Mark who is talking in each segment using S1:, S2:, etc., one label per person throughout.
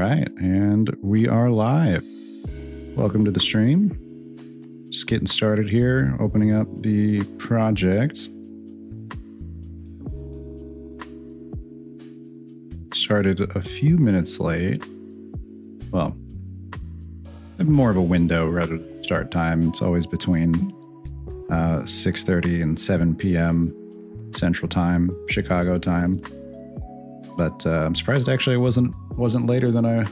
S1: right, and we are live. Welcome to the stream. Just getting started here, opening up the project. Started a few minutes late. Well, more of a window rather than start time. It's always between 6:30 and 7 p.m. Central Time, Chicago time. But I'm surprised actually it wasn't later than I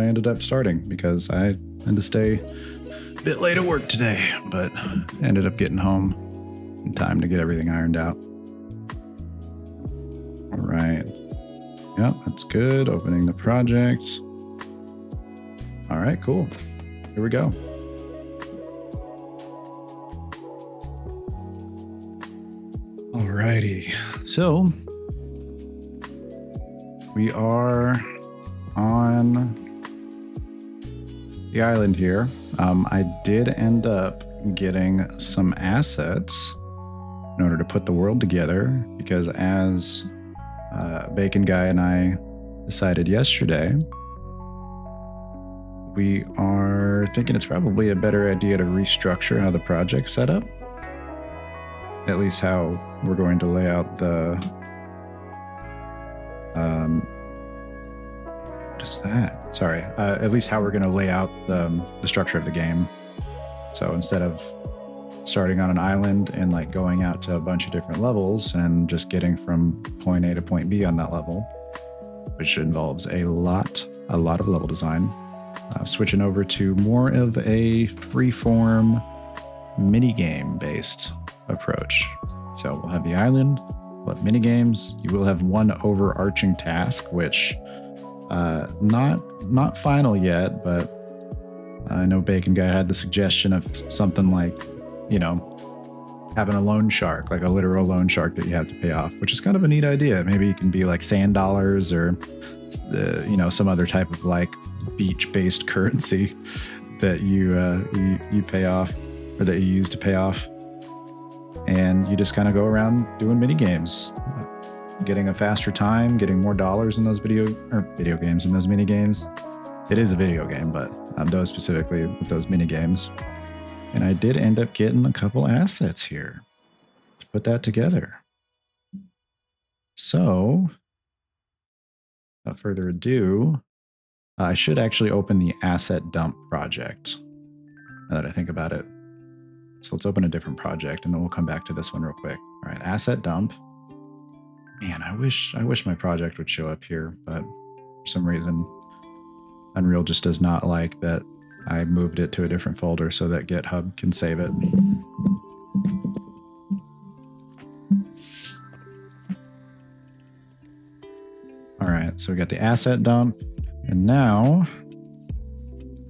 S1: ended up starting, because I had to stay a bit late at work today, but ended up getting home in time to get everything ironed out. All right. Yep, that's good. Opening the project. All right, cool. Here we go. All righty. So we are on the island here. I did end up getting some assets in order to put the world together, because as Bacon Guy and I decided yesterday, we are thinking it's probably a better idea to restructure how the project's set up. At least how we're going to lay out the what is that? Sorry. At least how we're going to lay out the structure of the game. So instead of starting on an island and like going out to a bunch of different levels and just getting from point A to point B on that level, which involves a lot of level design, switching over to more of a freeform minigame based approach. So we'll have the island, we'll have minigames. You will have one overarching task, which not final yet, but I know Bacon Guy had the suggestion of something like, having a loan shark, like a literal loan shark that you have to pay off, which is kind of a neat idea. Maybe it can be like sand dollars or some other type of like beach-based currency that you pay off, or that you use to pay off, and you just kind of go around doing mini games, getting a faster time, getting more dollars in those video games, in those mini games. It is a video game, but those specifically with those mini games. And I did end up getting a couple assets here to put that together. So, without further ado, I should actually open the asset dump project now that I think about it. So let's open a different project and then we'll come back to this one real quick. All right, asset dump. Man, I wish my project would show up here, but for some reason, Unreal just does not like that I moved it to a different folder so that GitHub can save it. All right, so we got the asset dump, and now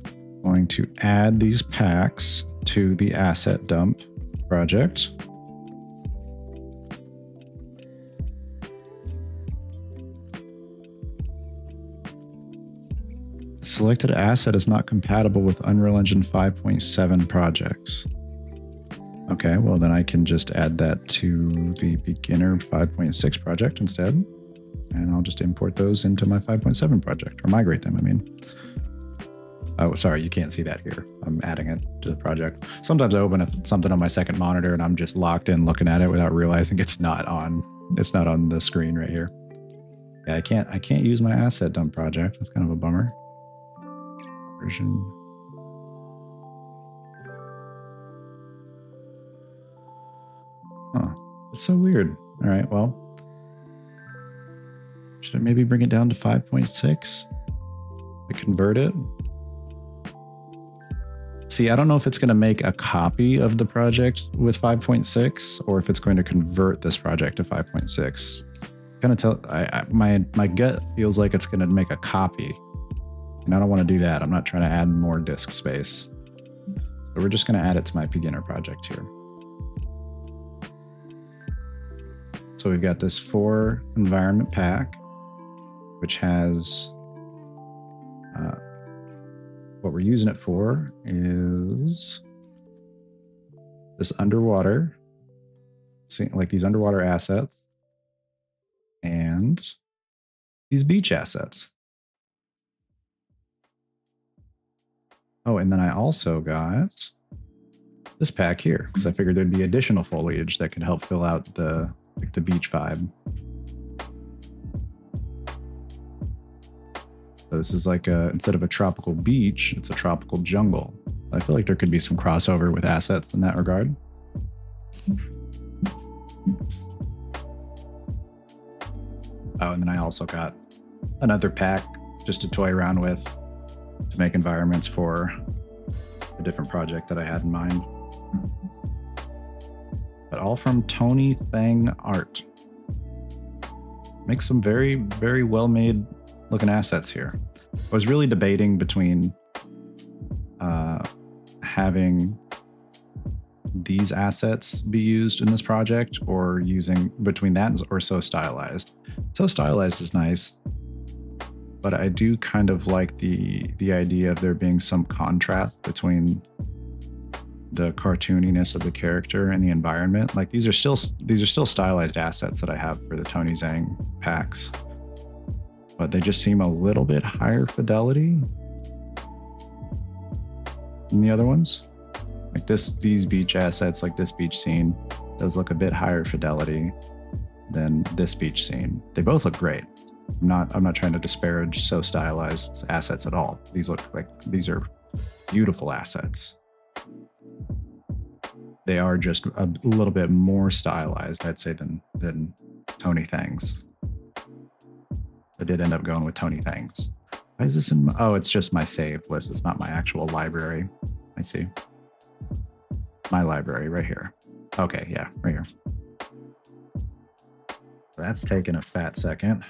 S1: I'm going to add these packs to the asset dump project. The selected asset is not compatible with Unreal Engine 5.7 projects. Okay, well then I can just add that to the beginner 5.6 project instead. And I'll just import those into my 5.7 project, or migrate them, I mean. Oh, sorry, you can't see that here. I'm adding it to the project. Sometimes I open something on my second monitor and I'm just locked in looking at it without realizing it's not on the screen right here. Yeah, I can't use my asset dump project. That's kind of a bummer. Version. Huh. That's so weird. All right, well, should I maybe bring it down to 5.6? We convert it. See, I don't know if it's going to make a copy of the project with 5.6 or if it's going to convert this project to 5.6. Kind of tell my gut feels like it's going to make a copy, and I don't want to do that. I'm not trying to add more disk space. So we're just going to add it to my beginner project here. So we've got this 4 environment pack, which has what we're using it for is this underwater, like these underwater assets and these beach assets. Oh, and then I also got this pack here because I figured there'd be additional foliage that could help fill out the beach vibe. So this is like instead of a tropical beach, it's a tropical jungle. I feel like there could be some crossover with assets in that regard. Oh, and then I also got another pack just to toy around with to make environments for a different project that I had in mind. But all from Tony Thang Art. Makes some very, very well-made looking assets here. I was really debating between having these assets be used in this project or using between that or So Stylized. So Stylized is nice, but I do kind of like the idea of there being some contrast between the cartooniness of the character and the environment. Like these are still stylized assets that I have for the Tony Zhang packs, but they just seem a little bit higher fidelity than the other ones. Like these beach assets, like this beach scene, those look a bit higher fidelity than this beach scene. They both look great. I'm not trying to disparage So Stylized assets at all. These are beautiful assets. They are just a little bit more stylized, I'd say, than Tony Thang's. I did end up going with Tony Thang's. Why is this in my, oh, it's just my save list. It's not my actual library. I see. My library right here. Okay, yeah, right here. That's taken a fat second.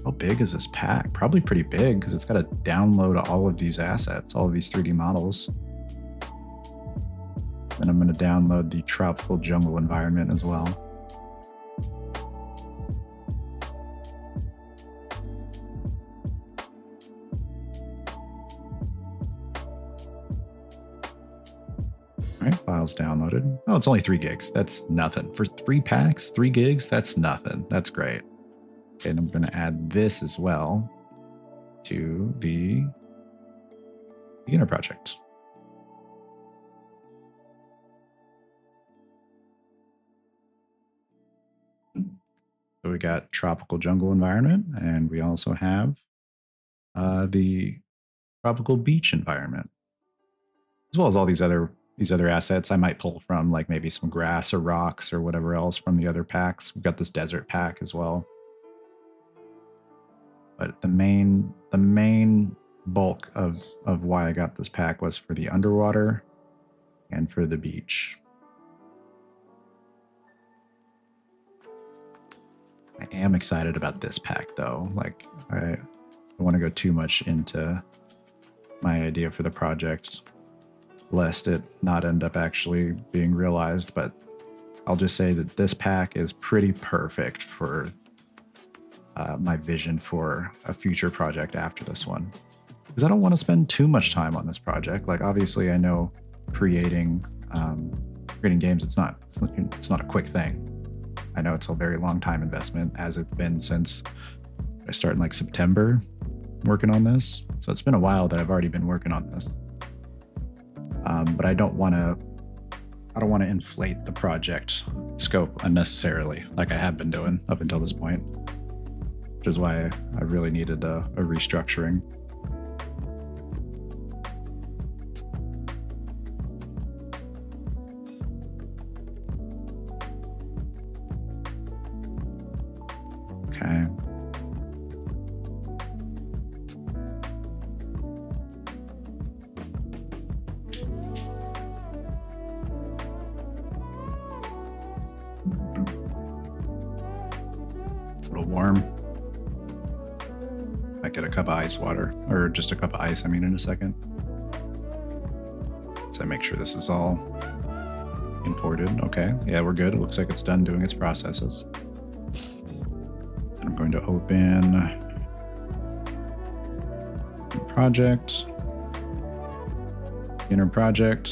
S1: How big is this pack? Probably pretty big because it's got to download all of these assets, all of these 3D models. Then I'm going to download the tropical jungle environment as well. All right, files downloaded. Oh, it's only 3 gigs. That's nothing. For 3 packs, 3 gigs, that's nothing. That's great. Okay, and I'm going to add this as well to the beginner project. So we got tropical jungle environment, and we also have the tropical beach environment, as well as all these other assets I might pull from, like maybe some grass or rocks or whatever else from the other packs. We've got this desert pack as well. But the main bulk of why I got this pack was for the underwater and for the beach. I am excited about this pack though. Like I don't want to go too much into my idea for the project, lest it not end up actually being realized, but I'll just say that this pack is pretty perfect for my vision for a future project after this one. Because I don't want to spend too much time on this project. Like obviously I know creating games, it's not a quick thing. I know it's a very long time investment, as it's been since I started in like September working on this. So it's been a while that I've already been working on this. But I don't want to inflate the project scope unnecessarily, like I have been doing up until this point, which is why I really needed a restructuring. Okay. A little warm. Might get a cup of ice water, or just a cup of ice, I mean, in a second. So make sure this is all imported. Okay, yeah, we're good. It looks like it's done doing its processes. I'm going to open project, inner project.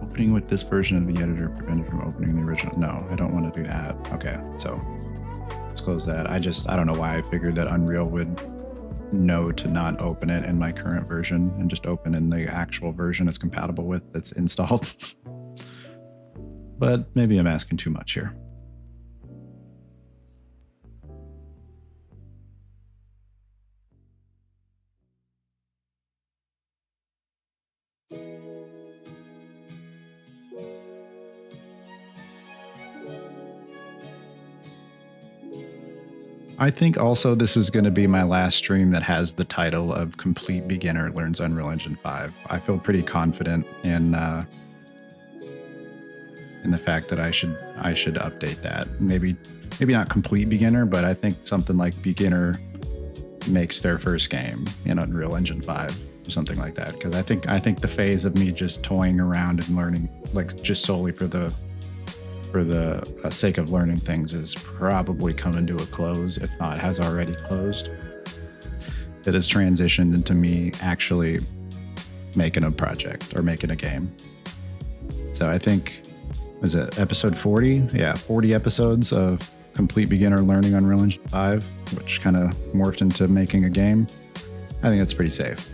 S1: Opening with this version of the editor prevented from opening the original. No, I don't want to do that. Okay, so let's let's close that. I don't know why I figured that Unreal would know to not open it in my current version and just open in the actual version it's compatible with that's installed. But maybe I'm asking too much here. I think also this is going to be my last stream that has the title of Complete Beginner Learns Unreal Engine 5. I feel pretty confident in the fact that I should update that. Maybe not Complete Beginner, but I think something like Beginner makes their first game in Unreal Engine 5 or something like that. Because I think the phase of me just toying around and learning, like just solely for the sake of learning things, is probably coming to a close, if not has already closed. It has transitioned into me actually making a project or making a game. So I think, was it episode 40? Yeah, 40 episodes of Complete Beginner Learning Unreal Engine 5, which kind of morphed into making a game. I think that's pretty safe.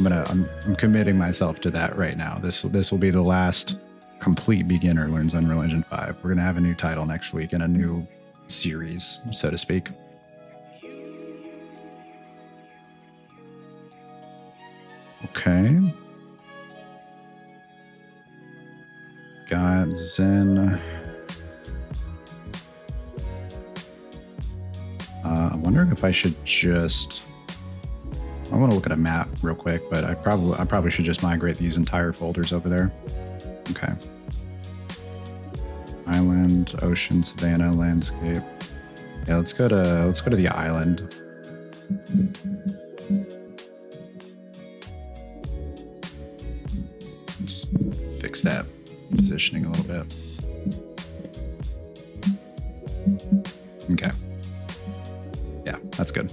S1: I'm committing myself to that right now. This will be the last Complete Beginner Learns Unreal Engine 5. We're going to have a new title next week and a new series, so to speak. Okay. Got Zen. I'm wondering if I should just... I want to look at a map real quick, but I probably should just migrate these entire folders over there. Okay. Island, ocean, savanna, landscape. Yeah, let's go to the island. Let's fix that positioning a little bit. Okay. Yeah, that's good.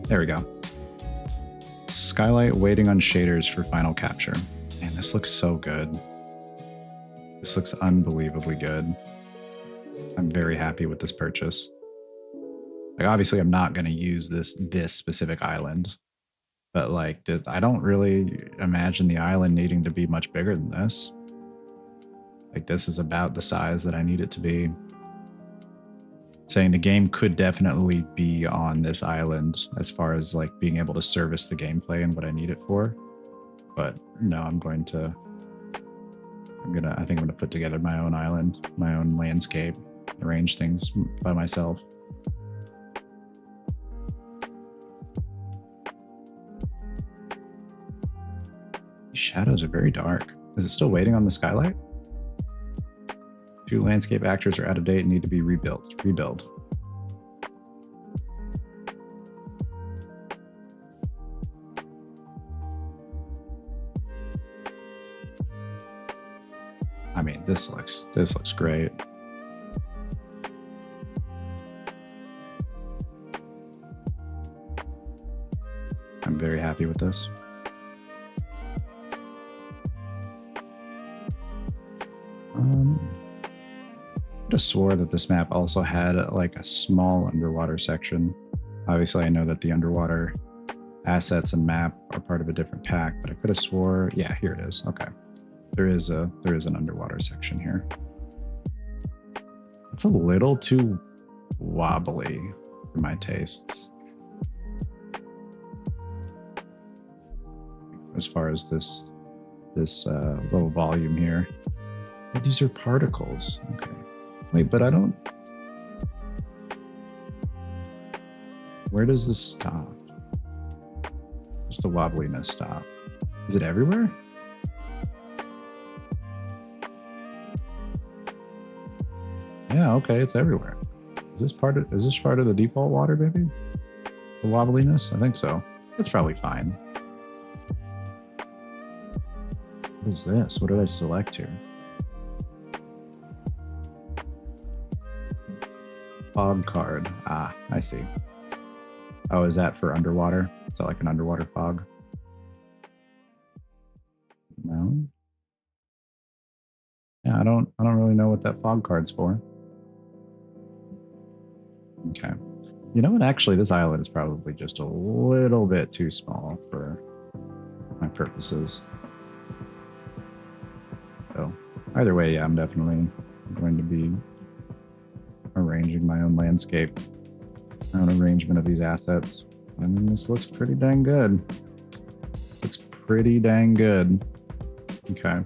S1: There we go. Skylight waiting on shaders for final capture. Man, this looks so good. This looks unbelievably good. I'm very happy with this purchase. Like, obviously I'm not going to use this specific island, but like, I don't really imagine the island needing to be much bigger than this. Like, this is about the size that I need it to be. Saying the game could definitely be on this island as far as like being able to service the gameplay and what I need it for. But no, I think I'm gonna put together my own island, my own landscape, arrange things by myself. These shadows are very dark. Is it still waiting on the skylight? 2 landscape actors are out of date and need to be rebuilt. Rebuild. I mean, this looks great. I'm very happy with this. I just swore that this map also had like a small underwater section. Obviously, I know that the underwater assets and map are part of a different pack, but I could have swore, yeah, here it is. Okay, there is an underwater section here. It's a little too wobbly for my tastes. As far as this little volume here. Oh, these are particles. Okay. Wait, but I don't... Where does this stop? Does the wobbliness stop? Is it everywhere? Yeah, okay, it's everywhere. Is this part of the default water, maybe? The wobbliness? I think so. It's probably fine. What is this? What did I select here? Fog card. Ah, I see. Oh, is that for underwater? Is that like an underwater fog? I don't really know what that fog card's for. Okay. You know what? Actually, this island is probably just a little bit too small for my purposes. So either way, yeah, I'm definitely going to be arranging my own landscape, my own arrangement of these assets. I mean, this looks pretty dang good. Looks pretty dang good. Okay.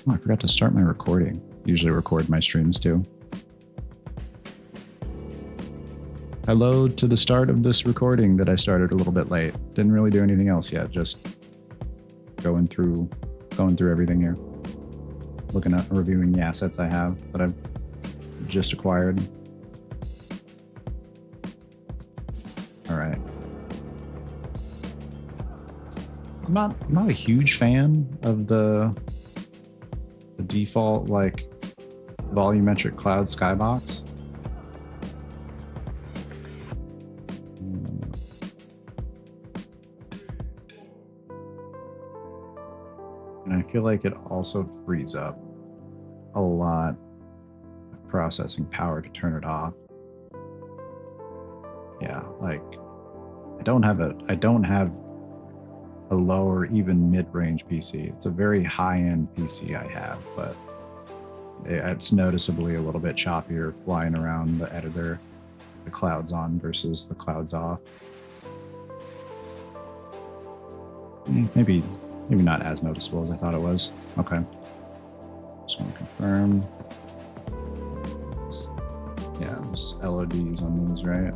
S1: Oh, I forgot to start my recording. Usually record my streams too. Hello to the start of this recording that I started a little bit late. Didn't really do anything else yet. Just going through everything here. Looking at reviewing the assets I have that I've just acquired. All right. I'm not a huge fan of the default like volumetric cloud skybox. And I feel like it also frees up a lot of processing power to turn it off. Yeah, like I don't have a low or even mid-range PC. It's a very high-end PC I have, but it's noticeably a little bit choppier flying around the editor, the clouds on versus the clouds off. Maybe not as noticeable as I thought it was. Okay. Just want to confirm. Yeah, there's LODs on these, right?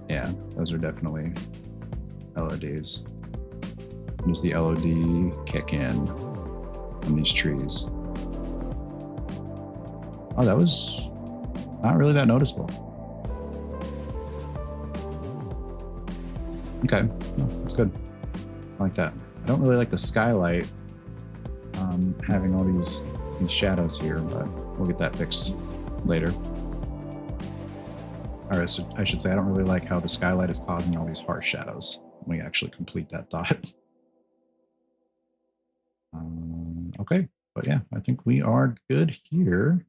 S1: Yeah, those are definitely LODs. Does the LOD kick in on these trees? Oh, that was not really that noticeable. Okay, no, that's good. I like that. I don't really like the skylight having all these shadows here, but we'll get that fixed later. All right, so I should say I don't really like how the skylight is causing all these harsh shadows when we actually complete that dot. Okay, but yeah, I think we are good here.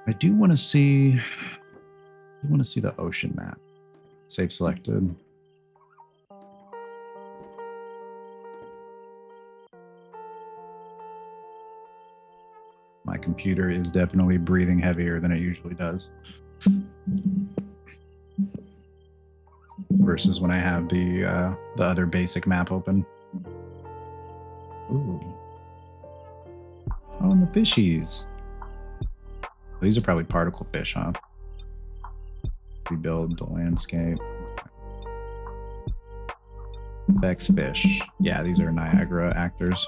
S1: I do want to see the ocean map. Save selected. My computer is definitely breathing heavier than it usually does. Versus when I have the other basic map open. Ooh. Oh, and the fishies. These are probably particle fish, huh? Rebuild the landscape. Vex fish. Yeah, these are Niagara actors.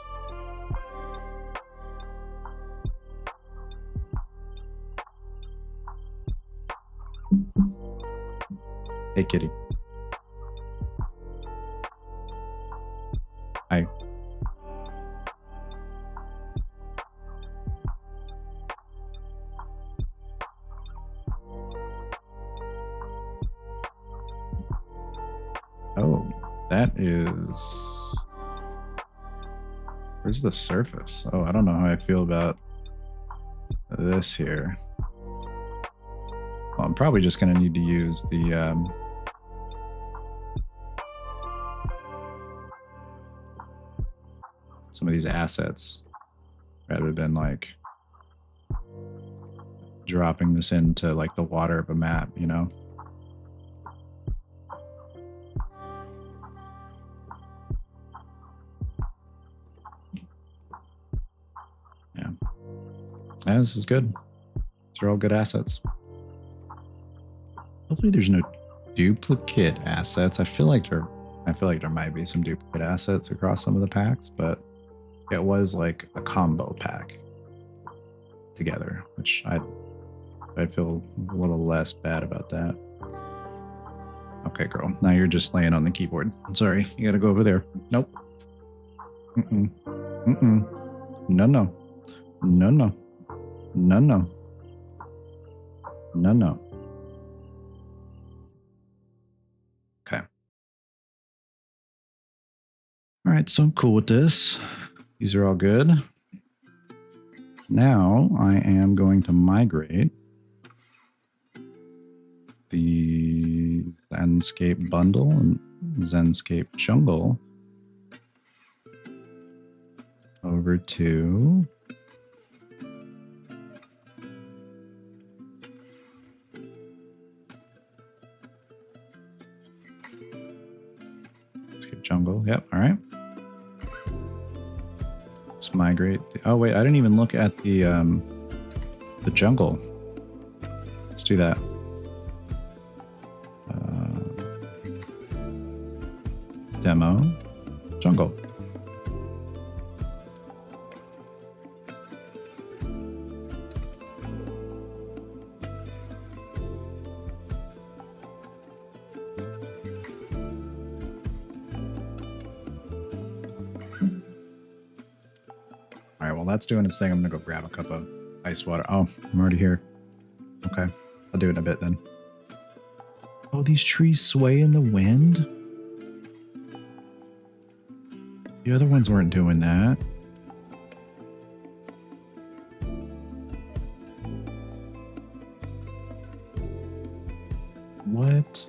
S1: Hey, kitty. Hi. Oh, that is... Where's the surface? Oh, I don't know how I feel about this here. Well, I'm probably just going to need to use the... some of these assets rather than like dropping this into like the water of a map, you know? Yeah. Yeah, this is good. These are all good assets. Hopefully there's no duplicate assets. I feel like there might be some duplicate assets across some of the packs, but it was like a combo pack together, which I feel a little less bad about that. Okay, girl. Now you're just laying on the keyboard. Sorry, you gotta go over there. Nope. Mm-mm. Mm-mm. No, no. No, no. No, no. No, no. Okay. All right, so I'm cool with this. These are all good. Now I am going to migrate the Zenscape bundle and Zenscape jungle over to Zenscape jungle. Yep. All right. Let's migrate. Oh wait, I didn't even look at the jungle. Let's do that. Demo jungle. All right, well, that's doing its thing. I'm gonna go grab a cup of ice water. Oh, I'm already here. Okay, I'll do it in a bit then. Oh, these trees sway in the wind? The other ones weren't doing that. What?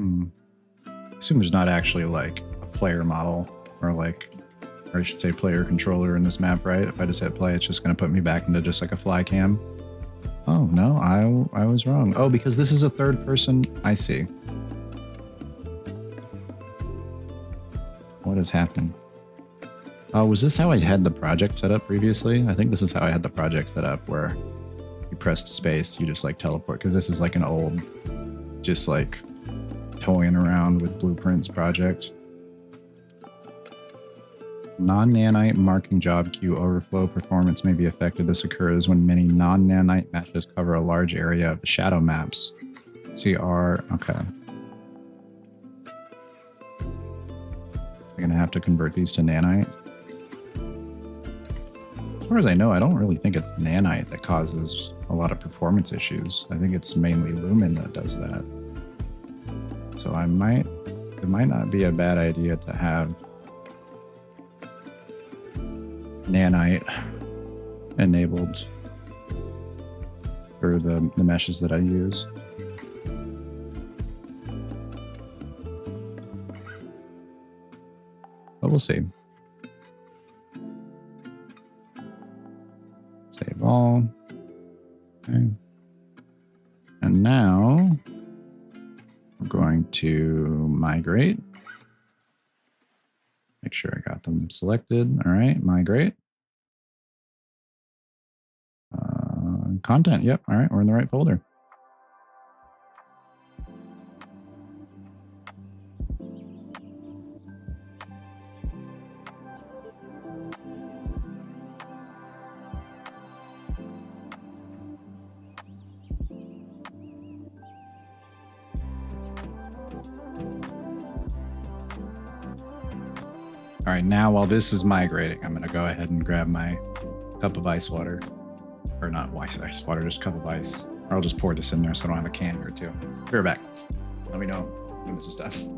S1: I assume there's not actually like a player model or like, or I should say player controller in this map, right? If I just hit play, it's just going to put me back into just like a fly cam. Oh, no, I was wrong. Oh, because this is a third person. I see. What is happening? Oh, was this how I had the project set up previously? I think this is how I had the project set up, where you pressed space, you just like teleport, because this is like an old, just like toying around with blueprints project. Non-nanite marking job queue overflow performance may be affected. This occurs when many non-nanite matches cover a large area of the shadow maps. CR, okay. We're gonna have to convert these to nanite. As far as I know, I don't really think it's nanite that causes a lot of performance issues. I think it's mainly Lumen that does that. So it might not be a bad idea to have nanite enabled for the meshes that I use. But we'll see. Save all. Okay. And now we're going to migrate. Make sure I got them selected. All right, migrate. Content, yep. All right, we're in the right folder. All right, now while this is migrating, I'm going to go ahead and grab my cup of ice water. Or not ice water, just cup of ice. Or I'll just pour this in there so I don't have a can here too. Be right back. Let me know when this is done.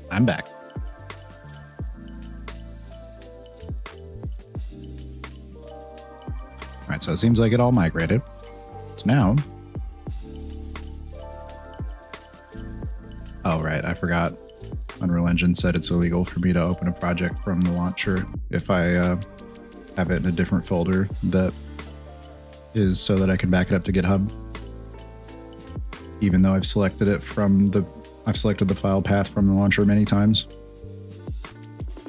S1: I'm back. All right, so it seems like it all migrated. So now... Oh, right, I forgot. Unreal Engine said it's illegal for me to open a project from the launcher if I have it in a different folder that is so that I can back it up to GitHub. Even though I've selected it from I've selected the file path from the launcher many times.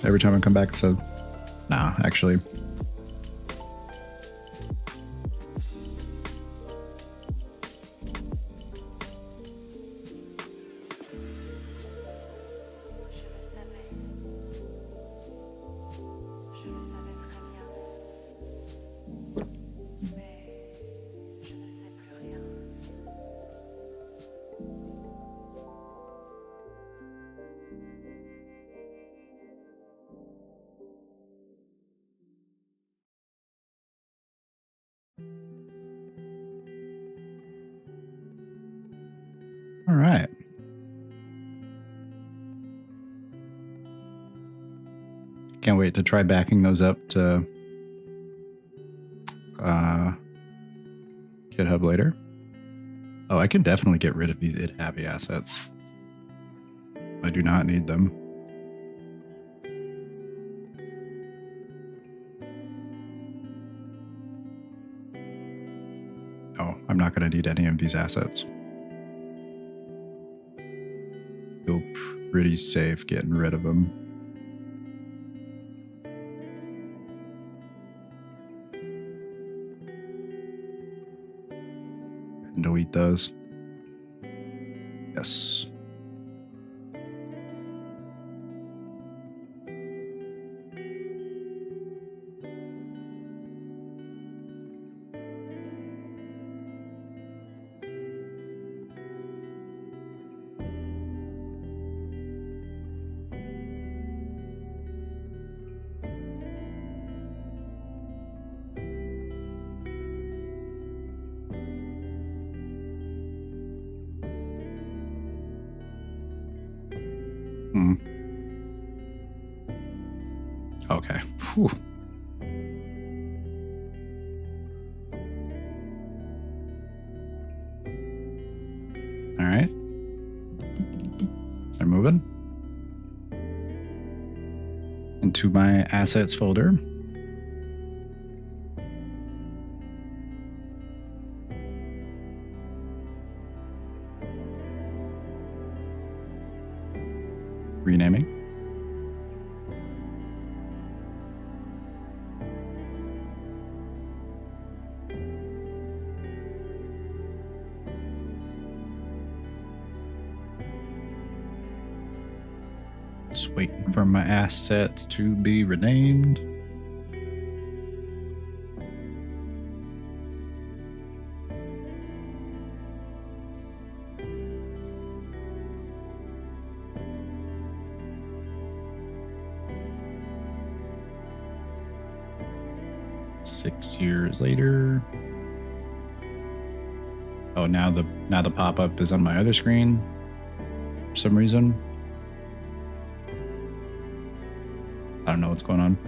S1: Every time I come back, so nah, actually. All right. Can't wait to try backing those up to GitHub later. Oh, I can definitely get rid of these idHappy assets. I do not need them. Oh, I'm not going to need any of these assets. Feel pretty safe getting rid of them. And delete those. Yes. Okay. Whew. All right. They're moving into my assets folder. Renaming. Just waiting for my assets to be renamed. 6 years later. Oh, now the pop-up is on my other screen for some reason. I don't know what's going on.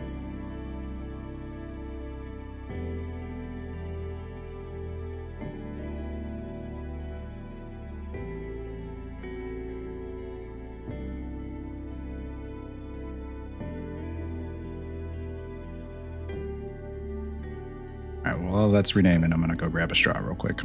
S1: All right, well, let's rename it. I'm gonna go grab a straw real quick.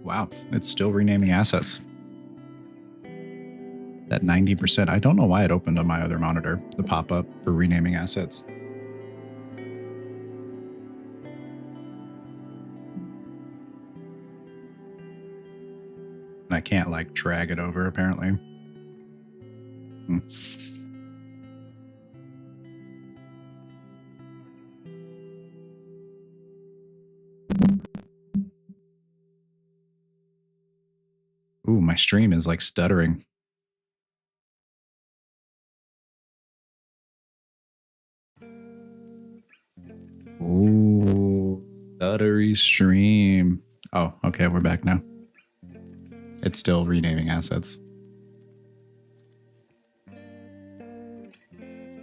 S1: Wow, it's still renaming assets. That 90%. I don't know why it opened on my other monitor, the pop-up for renaming assets. And I can't like drag it over apparently. Ooh, my stream is like stuttering. Ooh, stuttery stream. Oh, okay, we're back now. It's still renaming assets.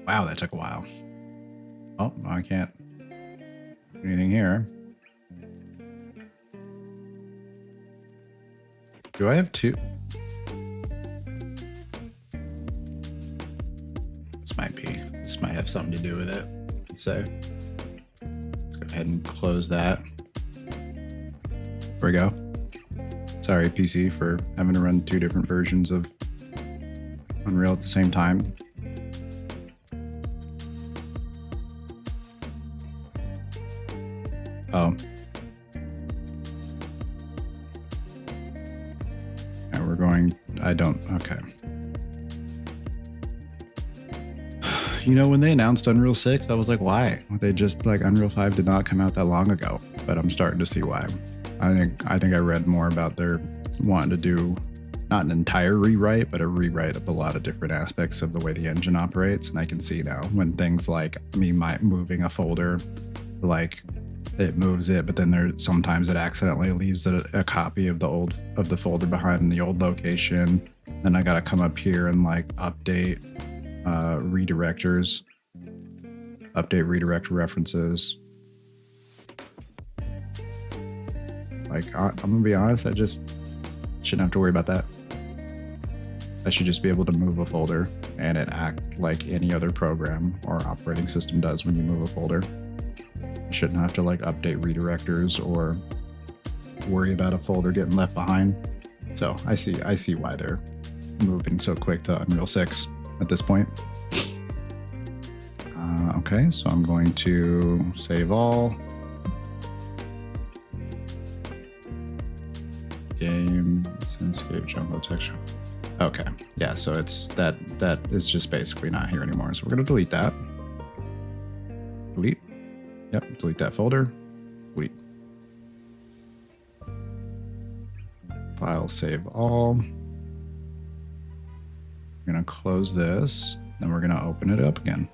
S1: Wow, that took a while. Oh, I can't do anything here. Do I have two? This might have something to do with it. So let's go ahead and close that. There we go. Sorry, PC, for having to run two different versions of Unreal at the same time. Oh. And we're going, okay. You know, when they announced Unreal 6, I was like, why? They just, like, Unreal 5 did not come out that long ago, but I'm starting to see why. I think I read more about their wanting to do not an entire rewrite, but a rewrite of a lot of different aspects of the way the engine operates. And I can see now when things like me moving a folder, like it moves it, but then sometimes it accidentally leaves a copy of the folder behind in the old location. Then I got to come up here and like update redirectors, update redirect references. Like, I'm gonna be honest, I just shouldn't have to worry about that. I should just be able to move a folder and it act like any other program or operating system does when you move a folder. You shouldn't have to like update redirectors or worry about a folder getting left behind. So I see why they're moving so quick to Unreal 6 at this point. Okay, so I'm going to save all. Game, Senscape, Jumbo texture. Okay, yeah, so it's that is just basically not here anymore. So we're gonna delete that. Delete. Yep, delete that folder. Delete. File, save all. We're gonna close this, then we're gonna open it up again.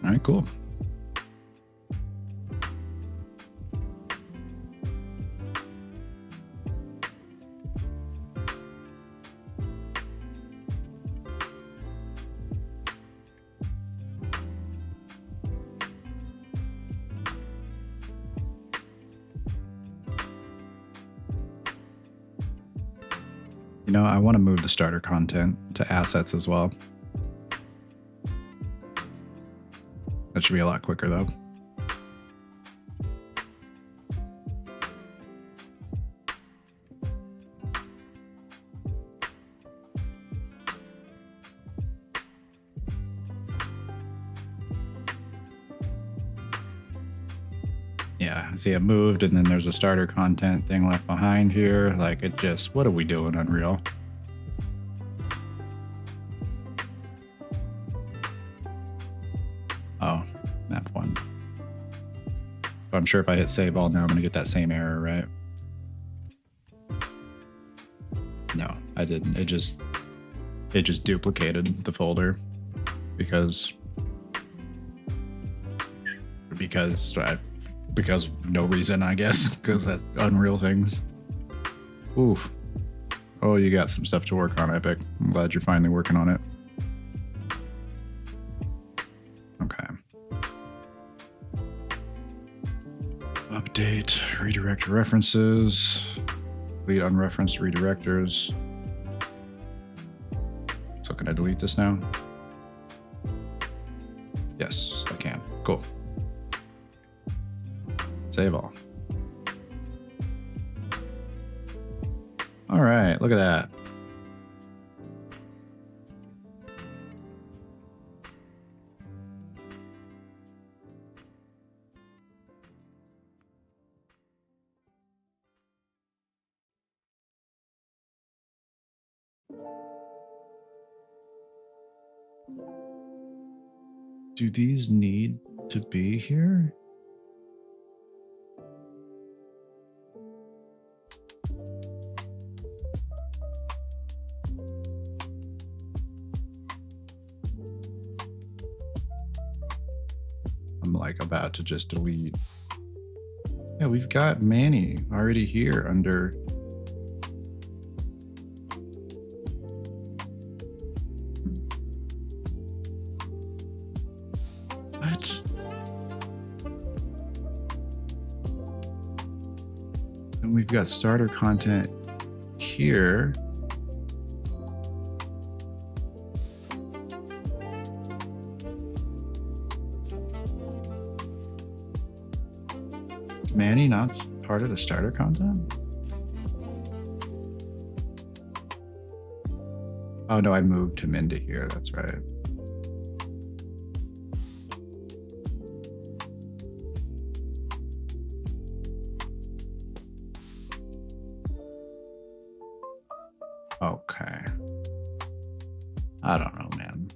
S1: All right, cool. You know, I want to move the starter content to assets as well. That should be a lot quicker though. Yeah, see it moved and then there's a starter content thing left behind here. Like it just, what are we doing, Unreal? Oh, map one. I'm sure if I hit save all now, I'm gonna get that same error, right? No, I didn't. It just duplicated the folder because no reason, I guess, because that's Unreal things. Oof. Oh, you got some stuff to work on, Epic. I'm glad you're finally working on it. Okay. Update, redirect references, delete unreferenced redirectors. So can I delete this now? Yes, I can. Cool. Save all. All right, look at that. Do these need to be here? I'm like about to just delete. Yeah, we've got Manny already here under. What? And we've got starter content here. Manny not part of the starter content? Oh no, I moved him into here. That's right. Okay. I don't know, man.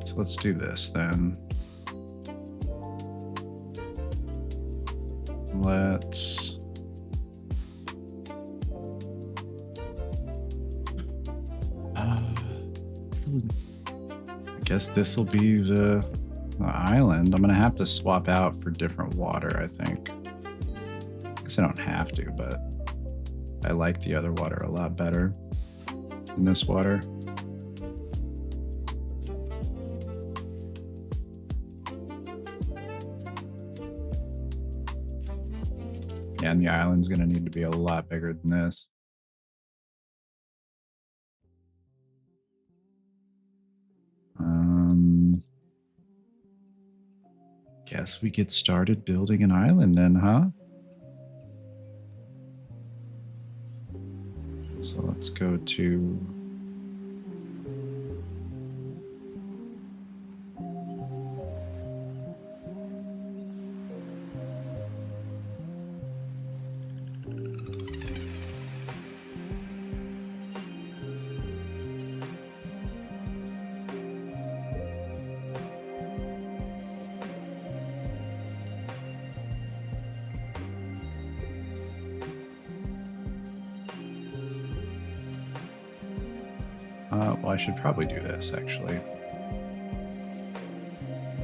S1: So let's do this then. Let's I guess this will be the island. I'm gonna have to swap out for different water, I think. I guess I don't have to, but I like the other water a lot better than this water. Yeah, and the island's gonna need to be a lot bigger than this. Guess we get started building an island then, huh? So let's go to Well, I should probably do this actually.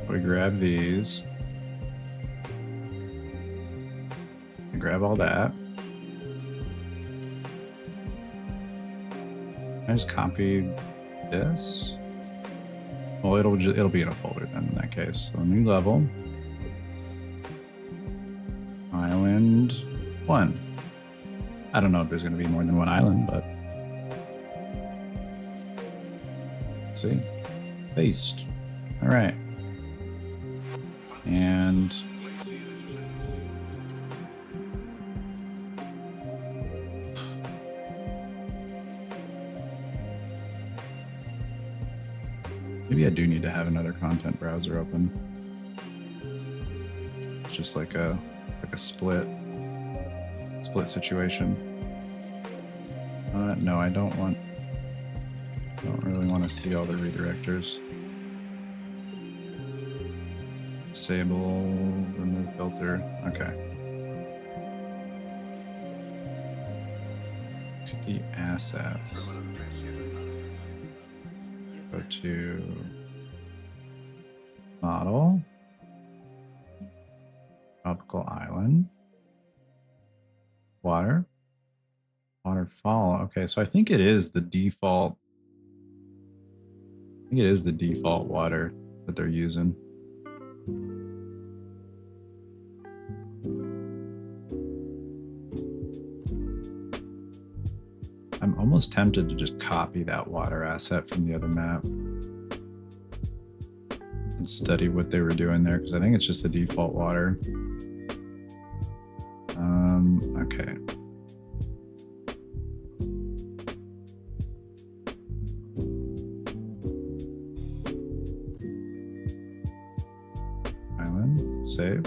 S1: We grab these. We grab all that. I just copy this. Well, it'll be in a folder then in that case. So new level. Island 1. I don't know if there's going to be more than one island, but let's see. Paste. All right. And maybe I do need to have another content browser open. It's just like a split situation. No, I don't really want to see all the redirectors. Disable, remove filter. Okay. To the assets. Go to model. Tropical island. Water. Waterfall. Okay, so I think it is the default. I think it is the default water that they're using. I'm almost tempted to just copy that water asset from the other map and study what they were doing there, because I think it's just the default water. Okay. Island, save.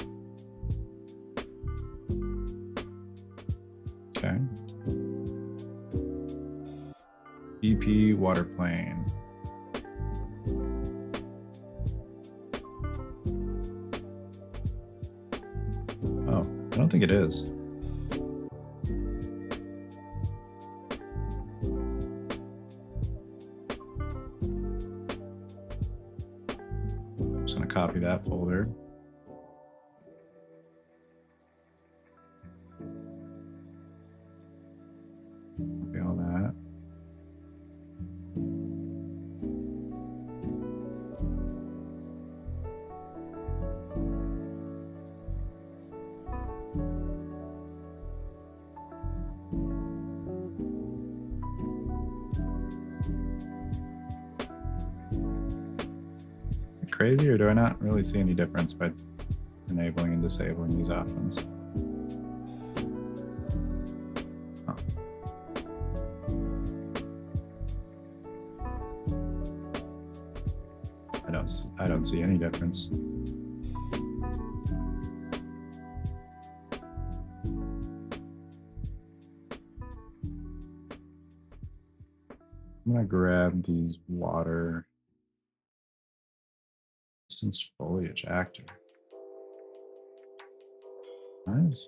S1: Okay. EP water plane. Oh, I don't think it is. I'm just going to copy that folder. Copy all that. Crazy, or do I not really see any difference by enabling and disabling these options? Oh. I don't see any difference. I'm gonna grab these water instance foliage actor. Nice.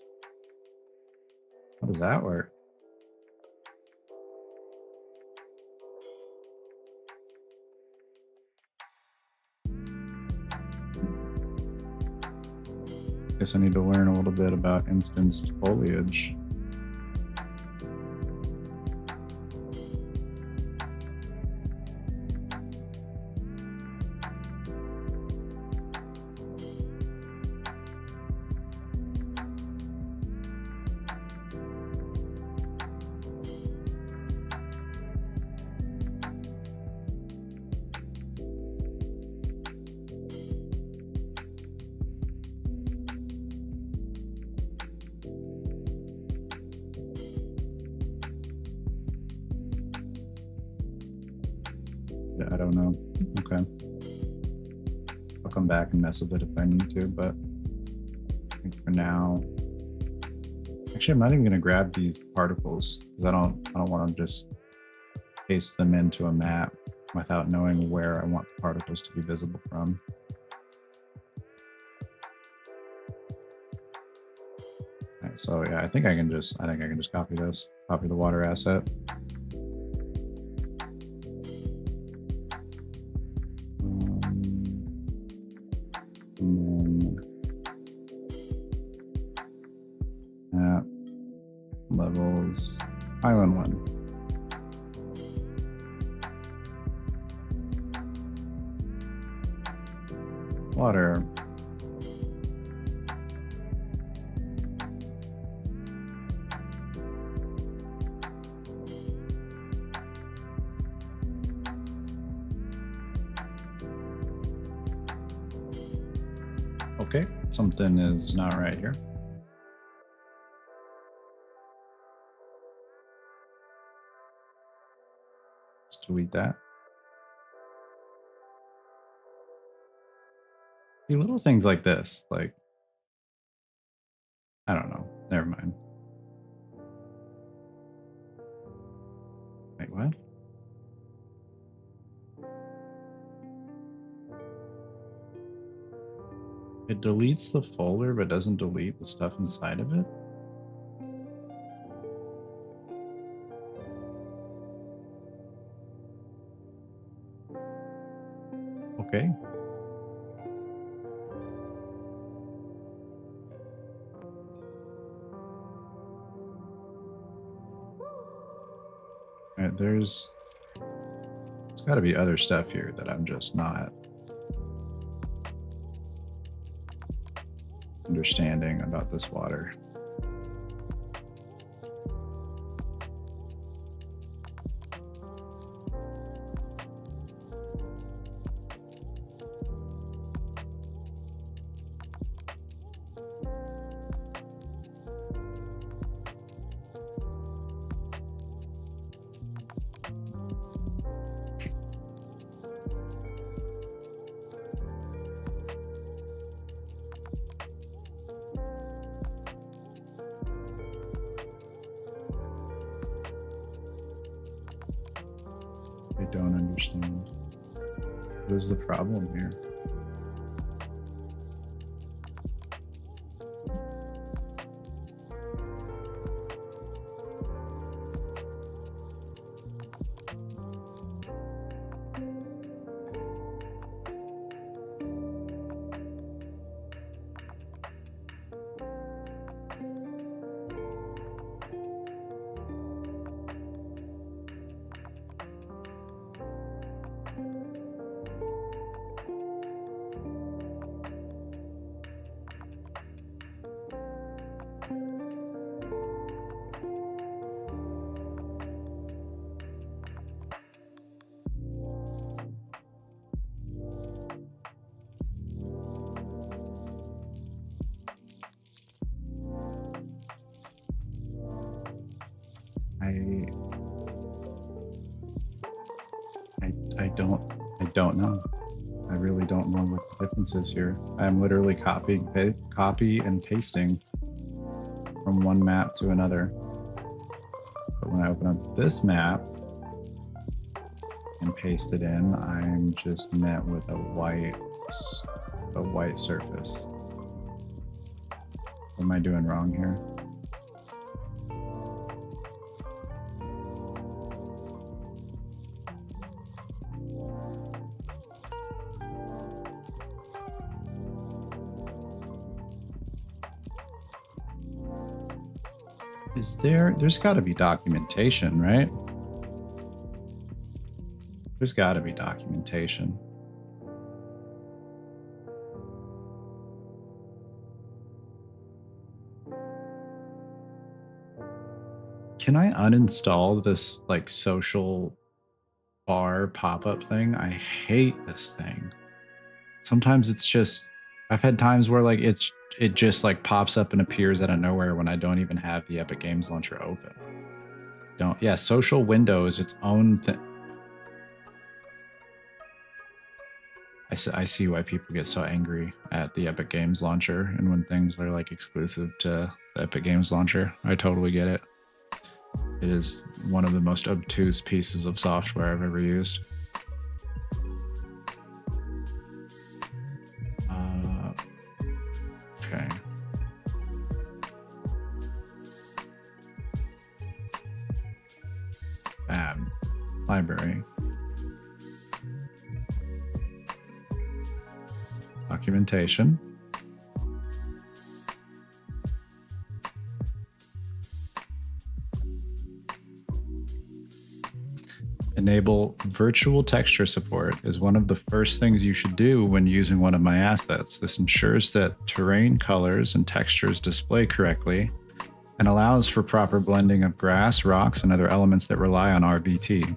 S1: How does that work? Guess I need to learn a little bit about instanced foliage. I don't know. Okay. I'll come back and mess with it if I need to, but I think for now, actually, I'm not even going to grab these particles because I don't want to just paste them into a map without knowing where I want the particles to be visible from. Okay, so yeah, I think I can just copy this, copy the water asset. is Island One. Water. Okay, something is not right here. Let's delete that. See, little things like this, like, I don't know. Never mind. Wait, what? It deletes the folder, but doesn't delete the stuff inside of it? Okay. All right, there's got to be other stuff here that I'm just not understanding about this water. I don't understand. What is the problem here? I don't know. I really don't know what the difference is here. I'm literally copy and pasting from one map to another. But when I open up this map and paste it in, I'm just met with a white surface. What am I doing wrong here? There's got to be documentation, right? There's got to be documentation. Can I uninstall this like social bar pop-up thing? I hate this thing. Sometimes it's just, I've had times where like it just like pops up and appears out of nowhere when I don't even have the Epic Games Launcher open. Yeah, social window is its own thing. I see why people get so angry at the Epic Games Launcher and when things are like exclusive to the Epic Games Launcher. I totally get it. It is one of the most obtuse pieces of software I've ever used. Okay. Library. Documentation. Enable virtual texture support is one of the first things you should do when using one of my assets. This ensures that terrain colors and textures display correctly and allows for proper blending of grass, rocks, and other elements that rely on RVT.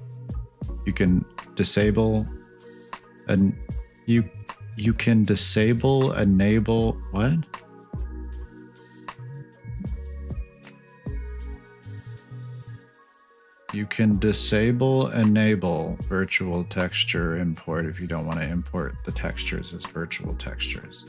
S1: You can disable and you can disable, enable, what? You can disable, enable virtual texture import if you don't want to import the textures as virtual textures.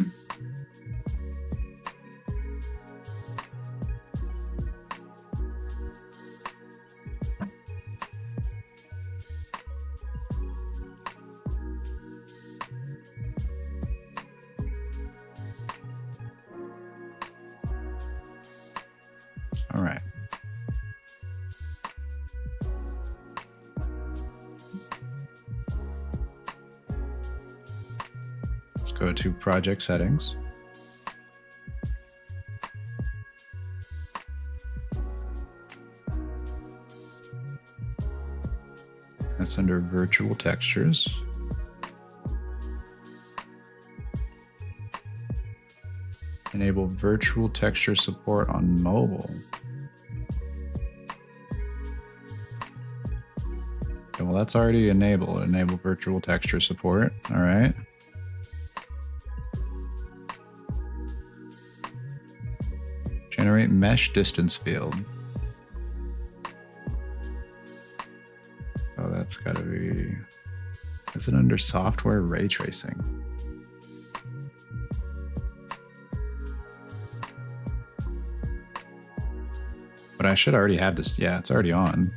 S1: All right. Let's go to project settings. That's under virtual textures. Enable virtual texture support on mobile. Okay, well, that's already enabled. Enable virtual texture support. All right. Generate mesh distance field. Oh, that's gotta be, is it under software ray tracing? But I should already have this. Yeah, it's already on.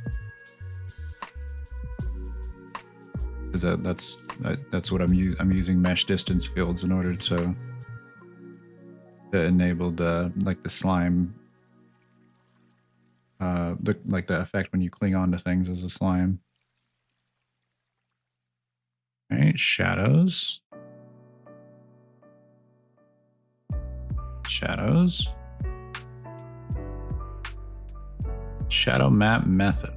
S1: Is that's what I'm using. I'm using mesh distance fields in order to enable the slime, the effect when you cling on to things as a slime. All right, shadows. Shadows. Shadow map method.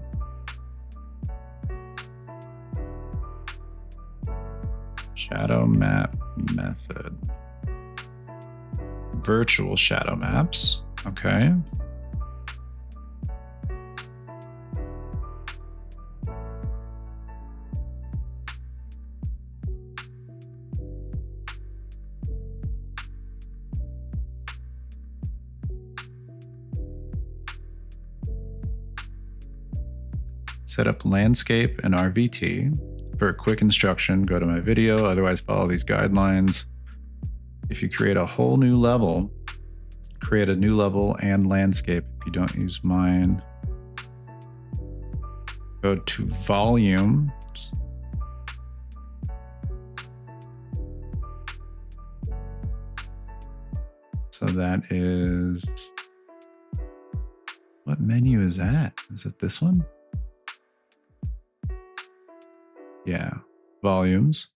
S1: Shadow map method. Virtual shadow maps. Okay. Set up landscape and RVT. For a quick instruction, go to my video, otherwise follow these guidelines. If you create a whole new level, create a new level and landscape. If you don't use mine, go to volume. So that is, what menu is that? Is it this one? Yeah, volumes.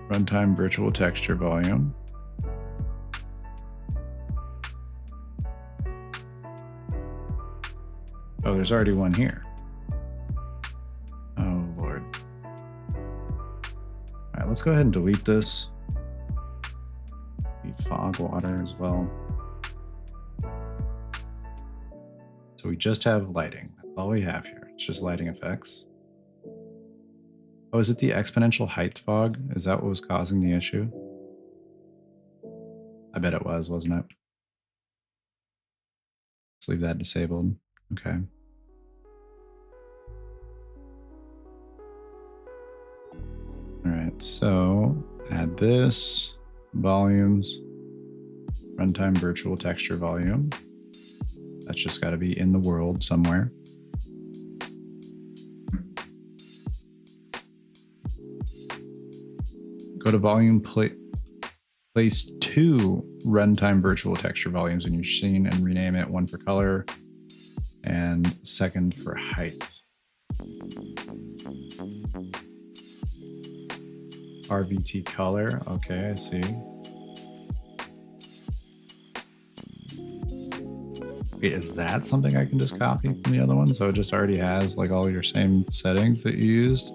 S1: Runtime virtual texture volume. Oh, there's already one here. Oh, Lord. All right, let's go ahead and delete this. Need fog water as well. So we just have lighting. That's all we have here. It's just lighting effects. Oh, is it the exponential height fog? Is that what was causing the issue? I bet it was, wasn't it? Let's leave that disabled. Okay. All right, so add this, volumes, runtime virtual texture volume. That's just got to be in the world somewhere. Go to volume, place 2 runtime virtual texture volumes in your scene and rename it, one for color and second for height. RVT color, okay, I see. Wait, is that something I can just copy from the other one? So it just already has like all your same settings that you used.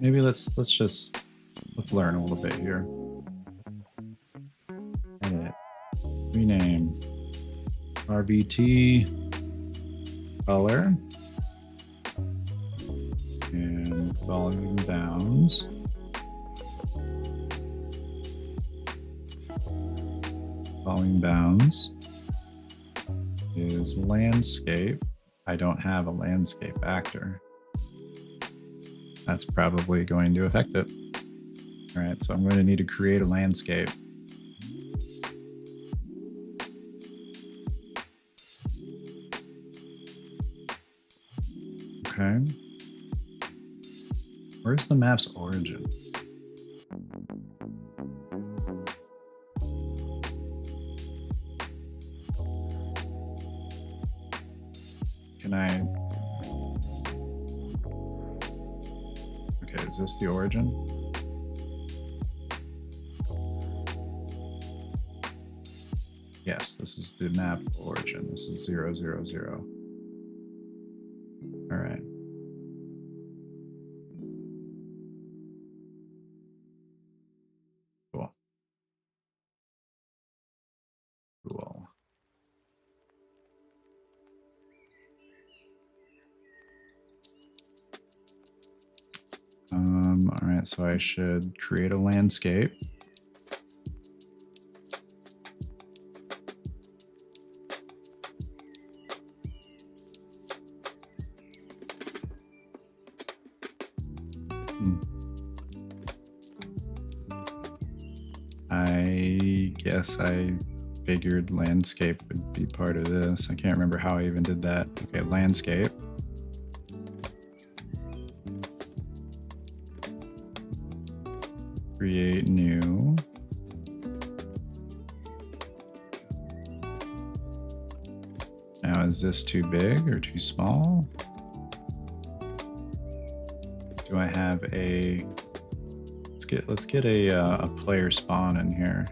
S1: Maybe let's learn a little bit here. Edit, rename, RBT, color, and volume bounds. Volume bounds is landscape. I don't have a landscape actor. That's probably going to affect it. All right, so I'm going to need to create a landscape. Okay. Where's the map's origin? Can I? Okay, is this the origin? Yes, this is the map origin. This is 0, 0, 0. All right. Cool. Cool. All right, so I should create a landscape. I guess I figured landscape would be part of this. I can't remember how I even did that. Okay, landscape. Create new. Now, is this too big or too small? Do I have a... Let's get a player spawn in here.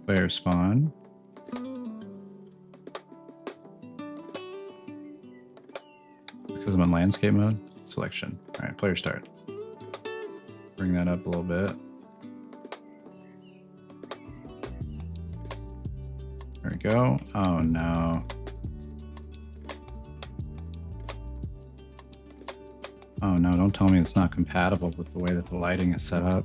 S1: Player spawn. Because I'm in landscape mode. Selection. All right, player start. Bring that up a little bit. There we go. Oh no. Oh no, don't tell me it's not compatible with the way that the lighting is set up.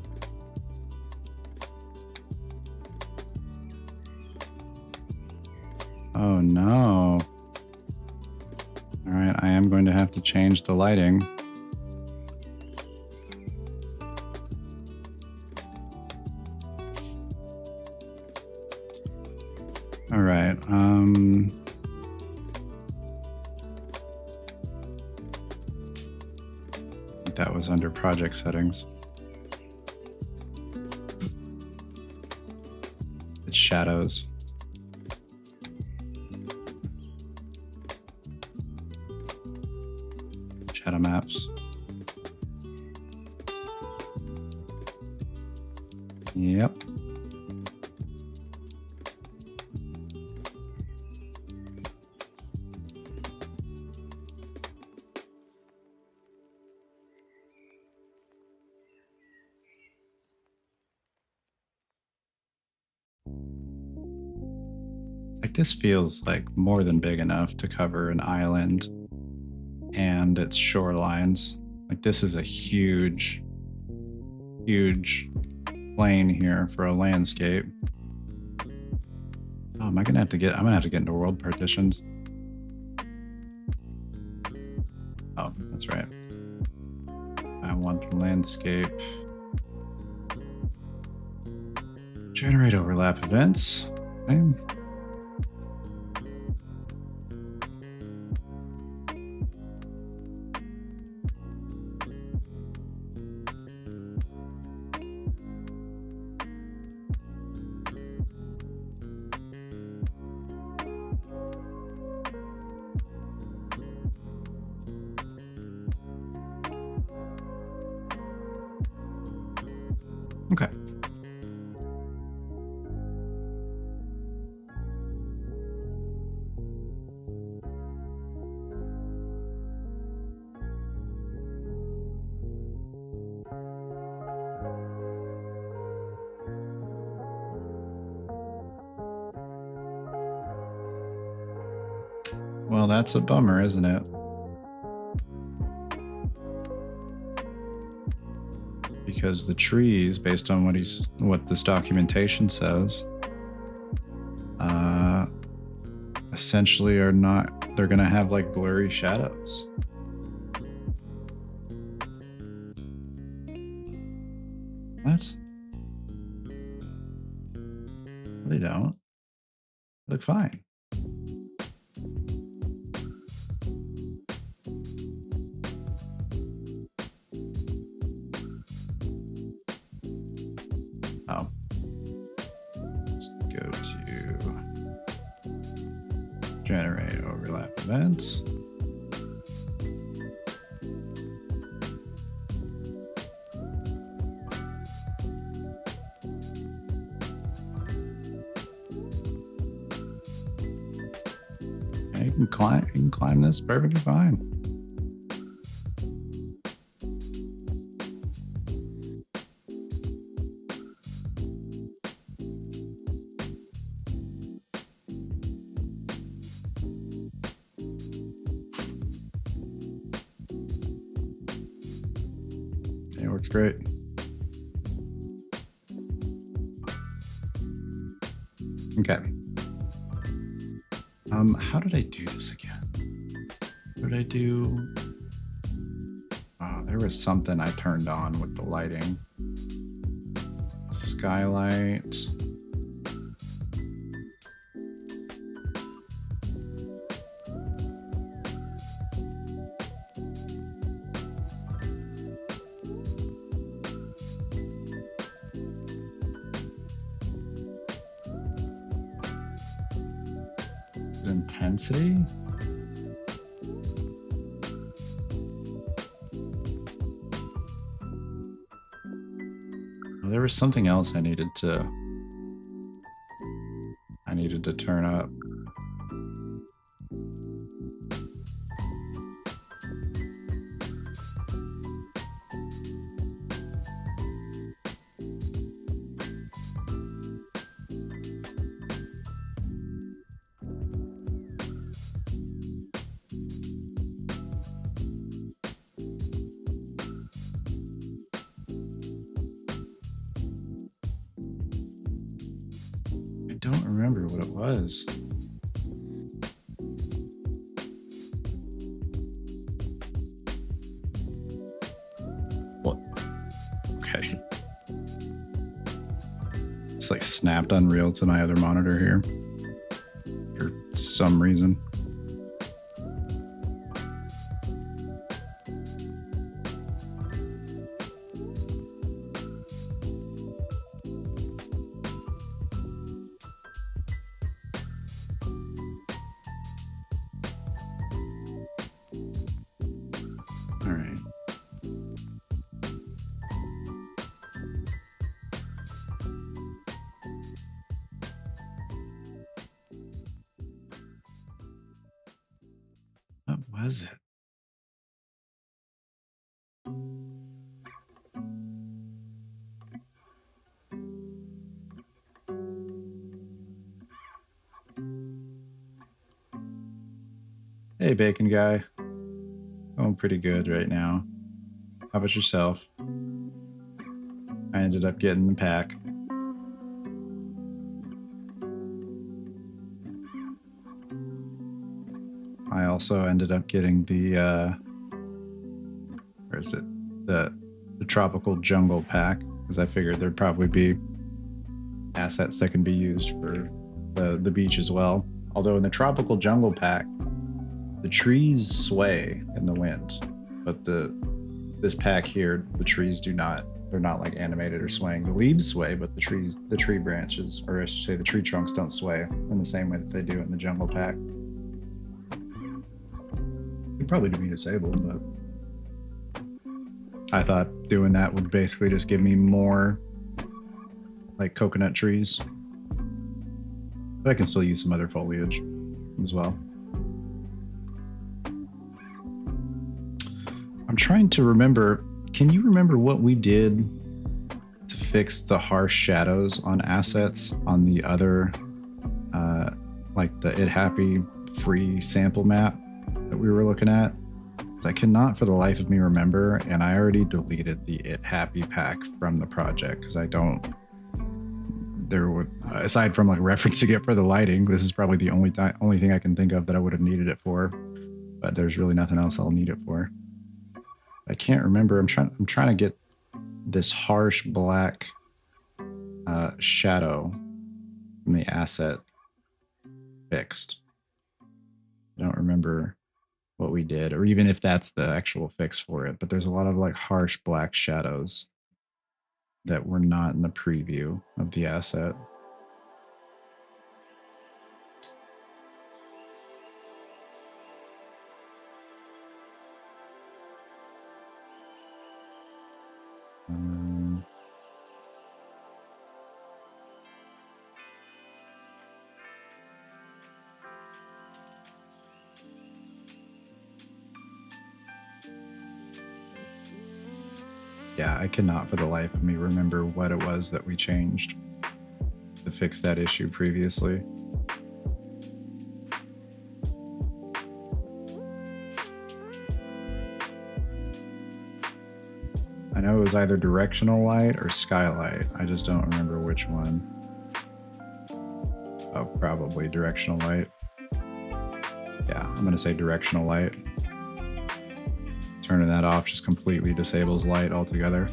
S1: Oh no. All right, I am going to have to change the lighting. All right. That was under project settings. It's shadows. Shadow maps. Yep. Like this feels like more than big enough to cover an island and its shorelines. Like this is a huge, huge plane here for a landscape. Oh, I'm gonna have to get into world partitions. Oh, that's right. I want the landscape. Generate overlap events. Okay. Okay. Well, that's a bummer, isn't it? Because the trees, based on what this documentation says, essentially are not. They're gonna have like blurry shadows. What? They don't. They look fine. Oh. Let's go to generate overlap events. And you can climb this perfectly fine. It works great. Okay. How did I do this again? What did I do? Oh, there was something I turned on with the lighting. Skylight. Intensity? Well, there was something else I needed to turn up. I don't remember what it was. What? Okay. It's like snapped Unreal to my other monitor here for some reason. All right. What was it? Hey, Bacon Guy. Going pretty good right now. How about yourself? I ended up getting the pack. I also ended up getting the where is it? The tropical jungle pack, because I figured there'd probably be assets that can be used for the beach as well. Although in the tropical jungle pack, the trees sway in the wind, but this pack here, the trees do not. They're not like animated or swaying. The leaves sway, but the tree branches, or I should say the tree trunks, don't sway in the same way that they do in the jungle pack. You'd probably do me disabled, but I thought doing that would basically just give me more like coconut trees. But I can still use some other foliage as well. I'm trying to remember. Can you remember what we did to fix the harsh shadows on assets on the other, like the It Happy free sample map that we were looking at? I cannot for the life of me remember, and I already deleted the It Happy pack from the project because I don't. There would, aside from like referencing it for the lighting, this is probably the only thing I can think of that I would have needed it for. But there's really nothing else I'll need it for. I can't remember. I'm trying to get this harsh black shadow from the asset fixed. I don't remember what we did, or even if that's the actual fix for it. But there's a lot of like harsh black shadows that were not in the preview of the asset. Yeah, I cannot for the life of me remember what it was that we changed to fix that issue previously. I know it was either directional light or skylight. I just don't remember which one. Oh, probably directional light. Yeah, I'm going to say directional light. Turning that off just completely disables light altogether.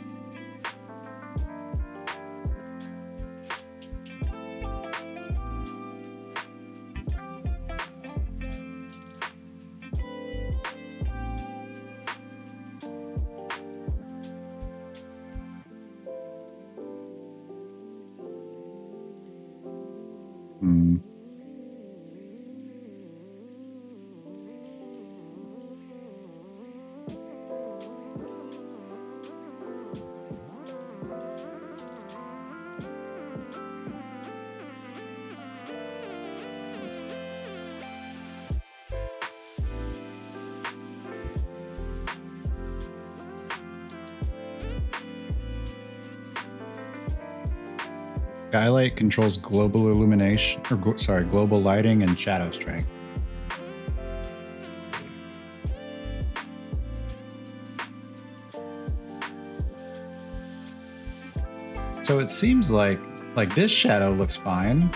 S1: Skylight controls global illumination, or global lighting and shadow strength. So it seems like this shadow looks fine.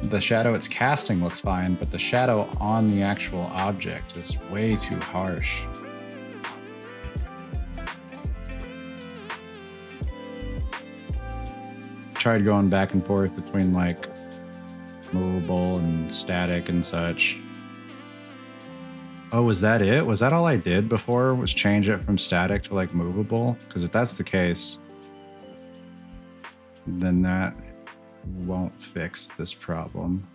S1: The shadow it's casting looks fine, but the shadow on the actual object is way too harsh. Tried going back and forth between like movable and static and such. Oh, was that it? Was that all I did before, was change it from static to like movable? Because if that's the case, then that won't fix this problem.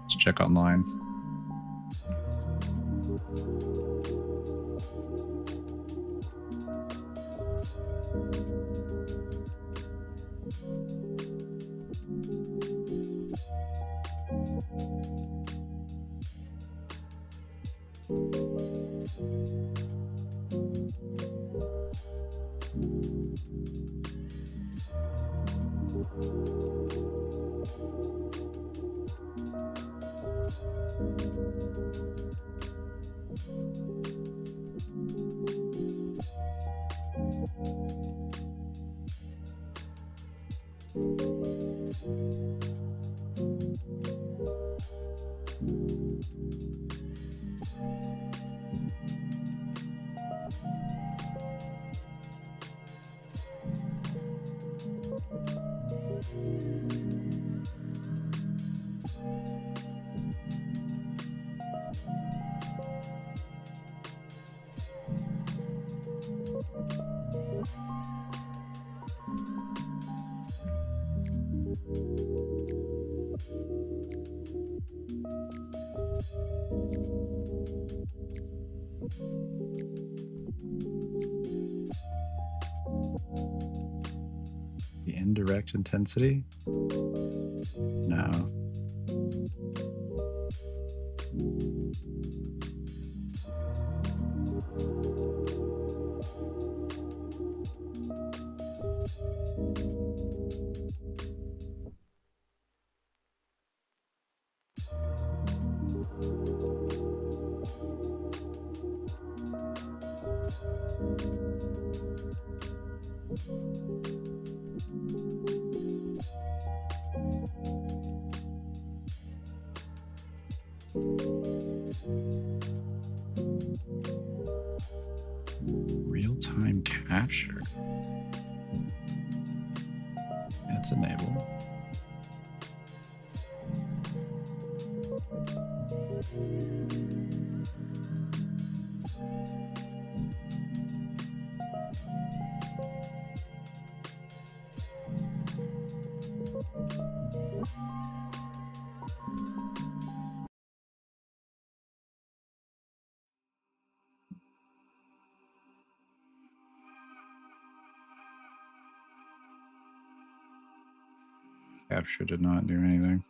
S1: Let's check online. indirect intensity? No. Real-time capture. That's enabled. Capture did not do anything.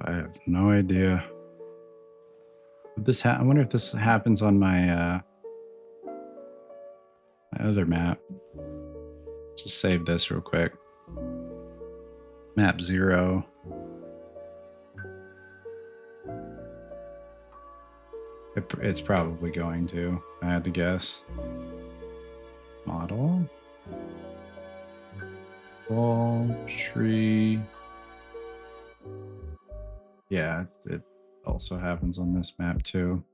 S1: I have no idea. I wonder if this happens on my my other map. Just save this real quick. Map 0. It's probably going to, I had to guess. Model. Ball, tree. Yeah, it also happens on this map too.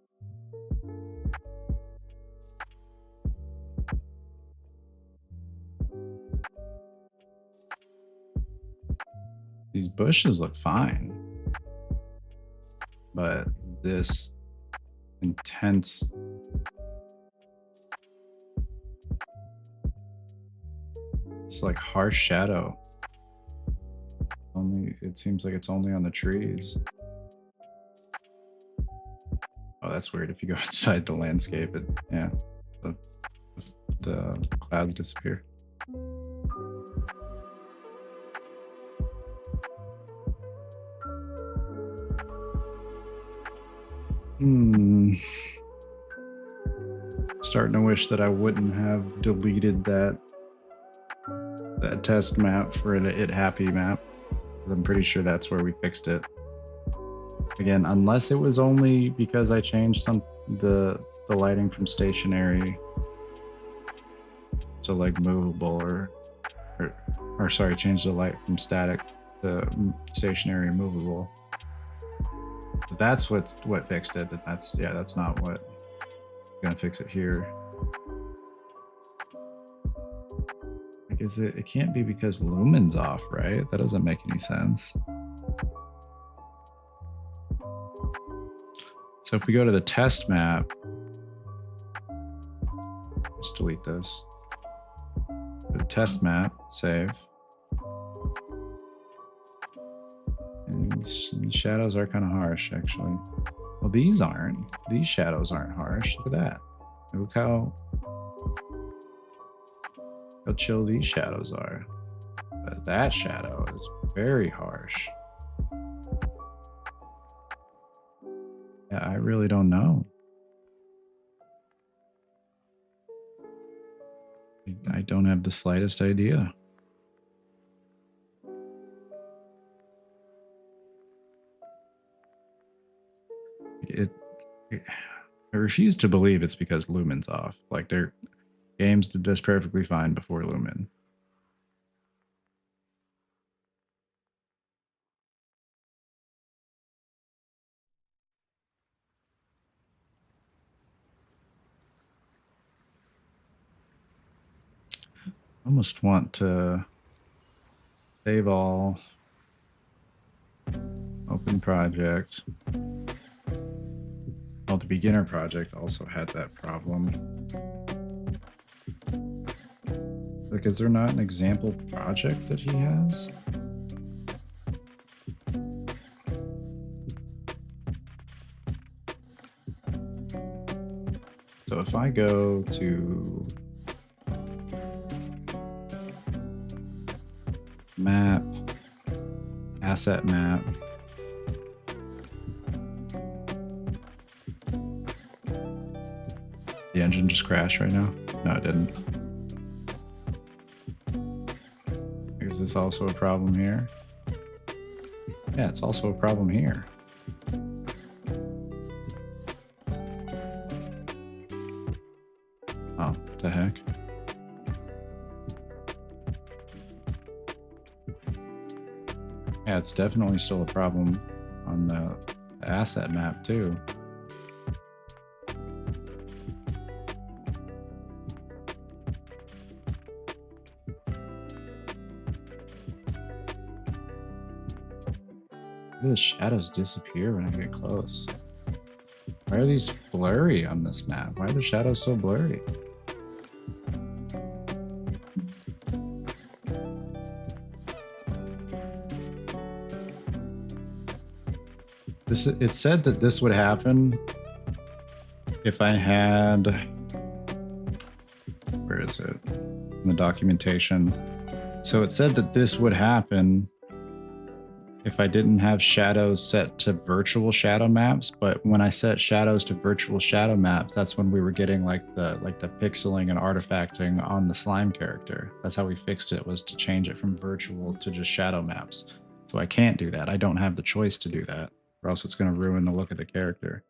S1: These bushes look fine, but this intense it's like harsh shadow. It seems like it's only on the trees. Oh, that's weird. If you go inside the landscape, yeah, the clouds disappear. Starting to wish that I wouldn't have deleted that test map for the It Happy map. I'm pretty sure that's where we fixed it. Again, unless it was only because I changed the lighting from stationary to like movable, or sorry, change the light from static to stationary and movable. If that's what fixed it, then that's not what I'm gonna fix it here. Like is it? It can't be because lumen's off, right? That doesn't make any sense. So if we go to the test map, let's delete this. The test map, save. And these shadows are kind of harsh, actually. Well, these aren't. These shadows aren't harsh. Look at that. Look how chill these shadows are. But that shadow is very harsh. Yeah, I really don't know. I don't have the slightest idea. I refuse to believe it's because lumen's off. Like, their games did this perfectly fine before lumen. I almost want to save all, open project. Well, the beginner project also had that problem. Like, is there not an example project that he has? So if I go to map, asset map, the engine just crashed right now? No, it didn't. Is this also a problem here? Yeah, it's also a problem here. Oh, what the heck? Yeah, it's definitely still a problem on the asset map too. The shadows disappear when I get close. Why are these blurry on this map? Why are the shadows so blurry? It said that this would happen if I had, where is it? In the documentation. So it said that this would happen if I didn't have shadows set to virtual shadow maps, but when I set shadows to virtual shadow maps, that's when we were getting like the pixeling and artifacting on the slime character. That's how we fixed it, was to change it from virtual to just shadow maps. So I can't do that. I don't have the choice to do that, or else it's going to ruin the look of the character.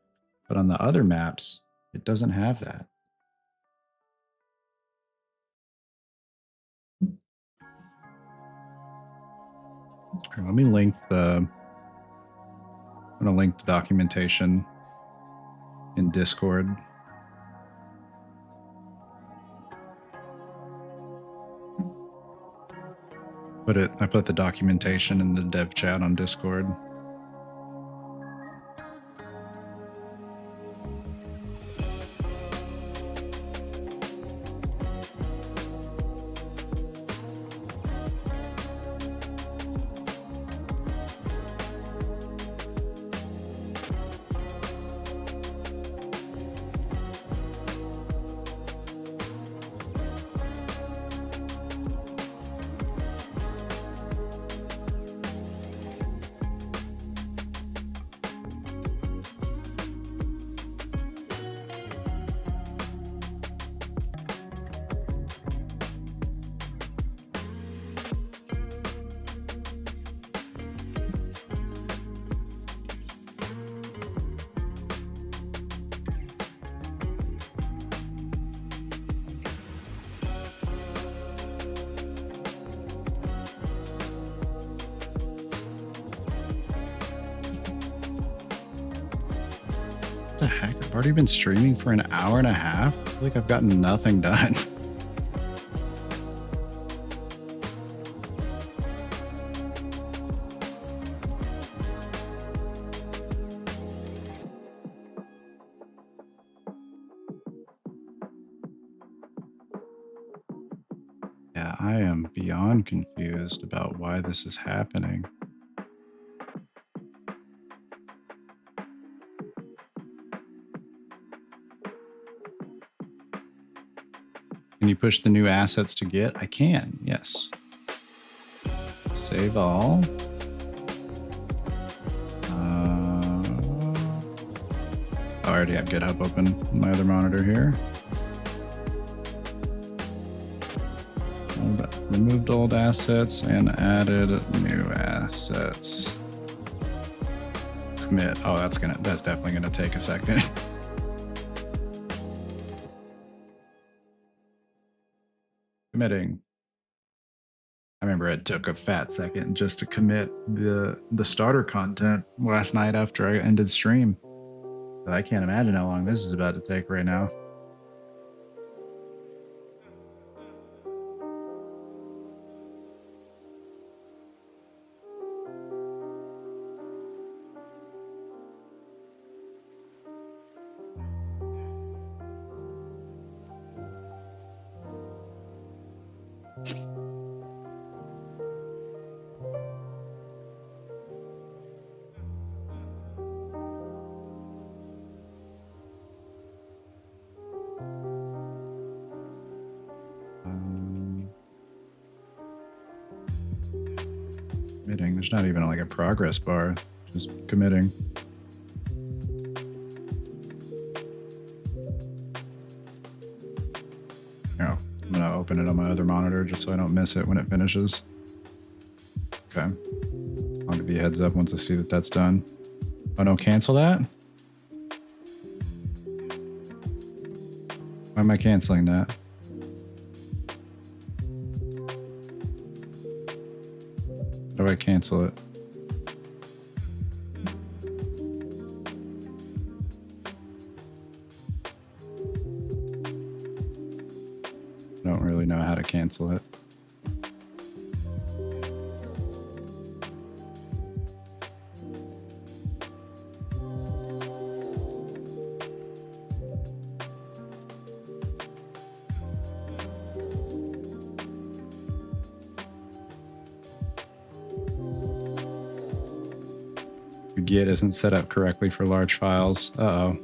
S1: But on the other maps, it doesn't have that. Here, let me link I'm going to link the documentation in Discord. I put the documentation in the dev chat on Discord. What the heck? I've already been streaming for an hour and a half. I feel like I've gotten nothing done. Yeah, I am beyond confused about why this is happening. Can you push the new assets to Git? I can, yes. Save all. I already have GitHub open on my other monitor here. Removed old assets and added new assets. Commit. Oh, that's definitely gonna take a second. Committing. I remember it took a fat second just to commit the starter content last night after I ended stream. So I can't imagine how long this is about to take right now. Committing. There's not even like a progress bar. Just committing. Oh, I'm gonna open it on my other monitor just so I don't miss it when it finishes. Okay. I'll give you a heads up once I see that that's done. Oh no, cancel that? Why am I canceling that? How do I cancel it? I don't really know how to cancel it. Git isn't set up correctly for large files. Uh-oh.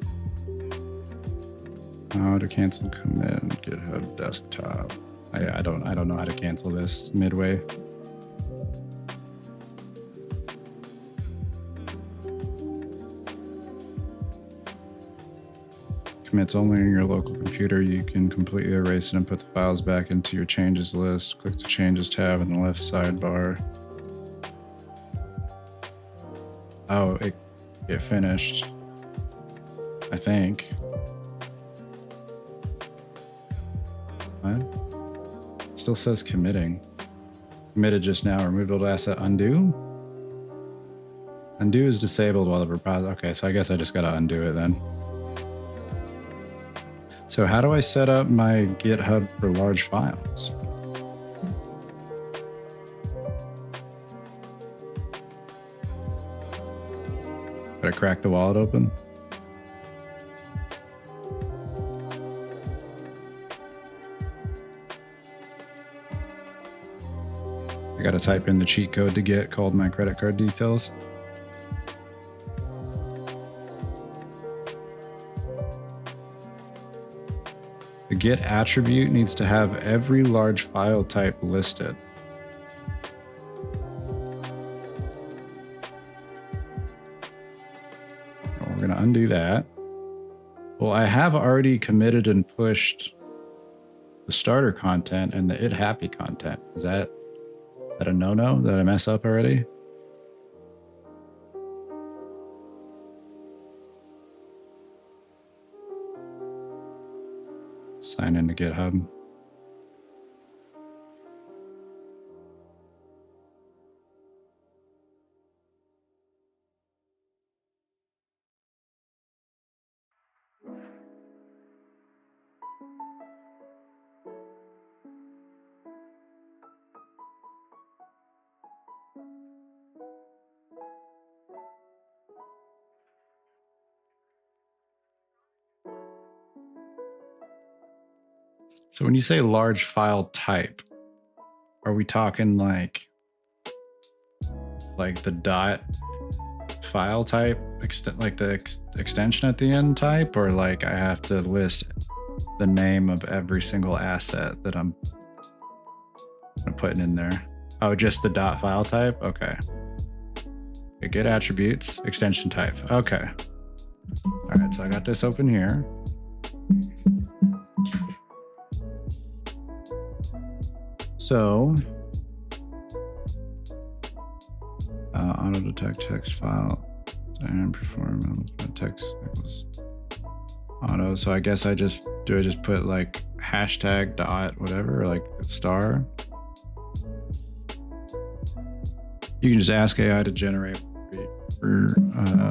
S1: How to cancel commit in GitHub desktop. I don't know how to cancel this midway. Commits only on your local computer. You can completely erase it and put the files back into your changes list. Click the changes tab in the left sidebar. Oh, it finished. I think. What? Still says committing. Committed just now. Removed old asset. Undo? Undo is disabled while the repository. Okay, so I guess I just gotta undo it then. So how do I set up my GitHub for large files? Gotta crack the wallet open? I gotta type in the cheat code to Git called my credit card details. The Git attribute needs to have every large file type listed. We're gonna undo that. Well, I have already committed and pushed the starter content and the it-happy content. Is that a no-no? Did I mess up already? Sign into GitHub. So when you say large file type, are we talking like the dot file type, like the extension at the end type, or like I have to list the name of every single asset that I'm putting in there? Oh, just the dot file type? Okay. Get attributes, extension type. Okay. All right, so I got this open here. So auto detect text file and perform text equals auto. So I guess I just put like hashtag dot whatever, or like star. You can just ask AI to generate for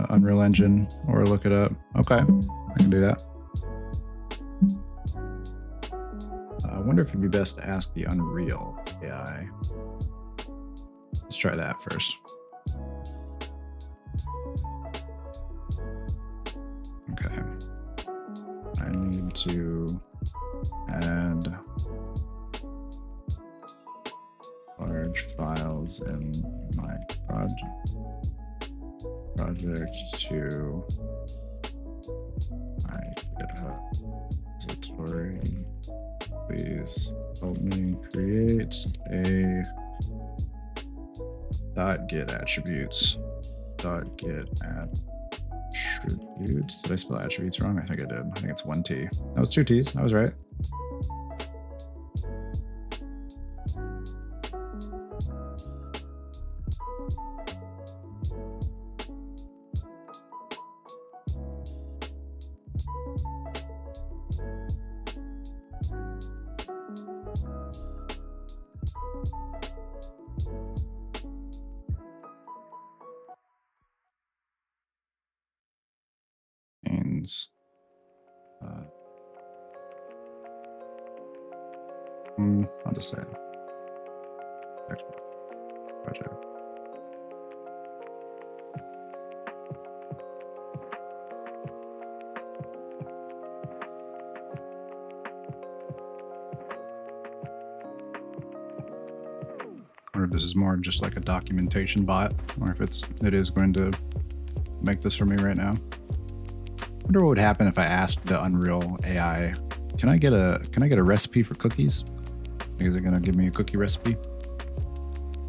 S1: Unreal Engine or look it up. Okay, I can do that. I wonder if it'd be best to ask the Unreal AI. Let's try that first. Okay. I need to add large files in my project to my GitHub repository. Please help me create a .git attributes. .git attributes. Did I spell attributes wrong? I think I did. I think it's 1 T. That was 2 T's. I was right. I'll just say project. I wonder if this is more just like a documentation bot, or if it is going to make this for me right now. I wonder what would happen if I asked the Unreal AI, can I get a recipe for cookies? Like, is it gonna give me a cookie recipe?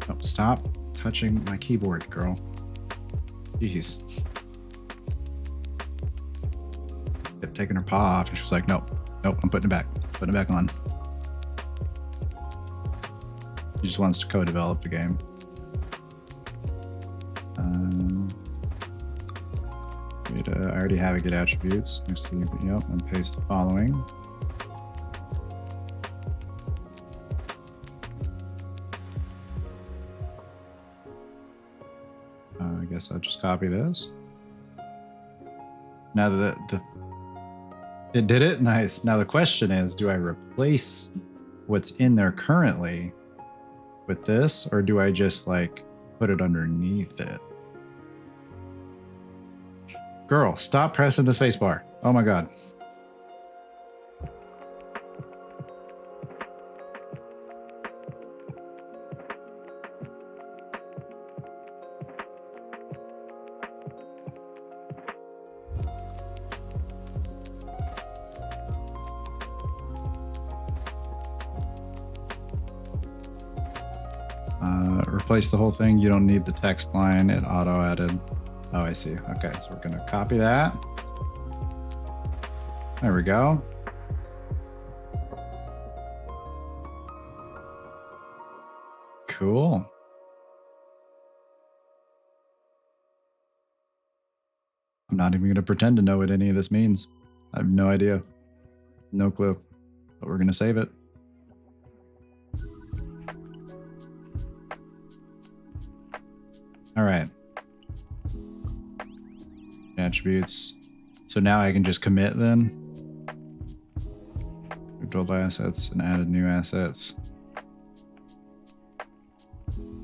S1: Oh, stop touching my keyboard, girl. Jeez. Kept taking her paw off, and she was like, nope, I'm putting it back. Putting it back on. She just wants to co-develop the game. I already have a get attributes next to, yep, and paste the following. I guess I'll just copy this. Now that it did it, nice. Now the question is, do I replace what's in there currently with this, or do I just like put it underneath it? Girl, stop pressing the space bar. Oh my God. Replace the whole thing. You don't need the text line. It auto added. Oh, I see. Okay, so we're going to copy that. There we go. Cool. I'm not even going to pretend to know what any of this means. I have no idea. No clue. But we're going to save it. All right. Attributes. So now I can just commit then. We've built assets and added new assets.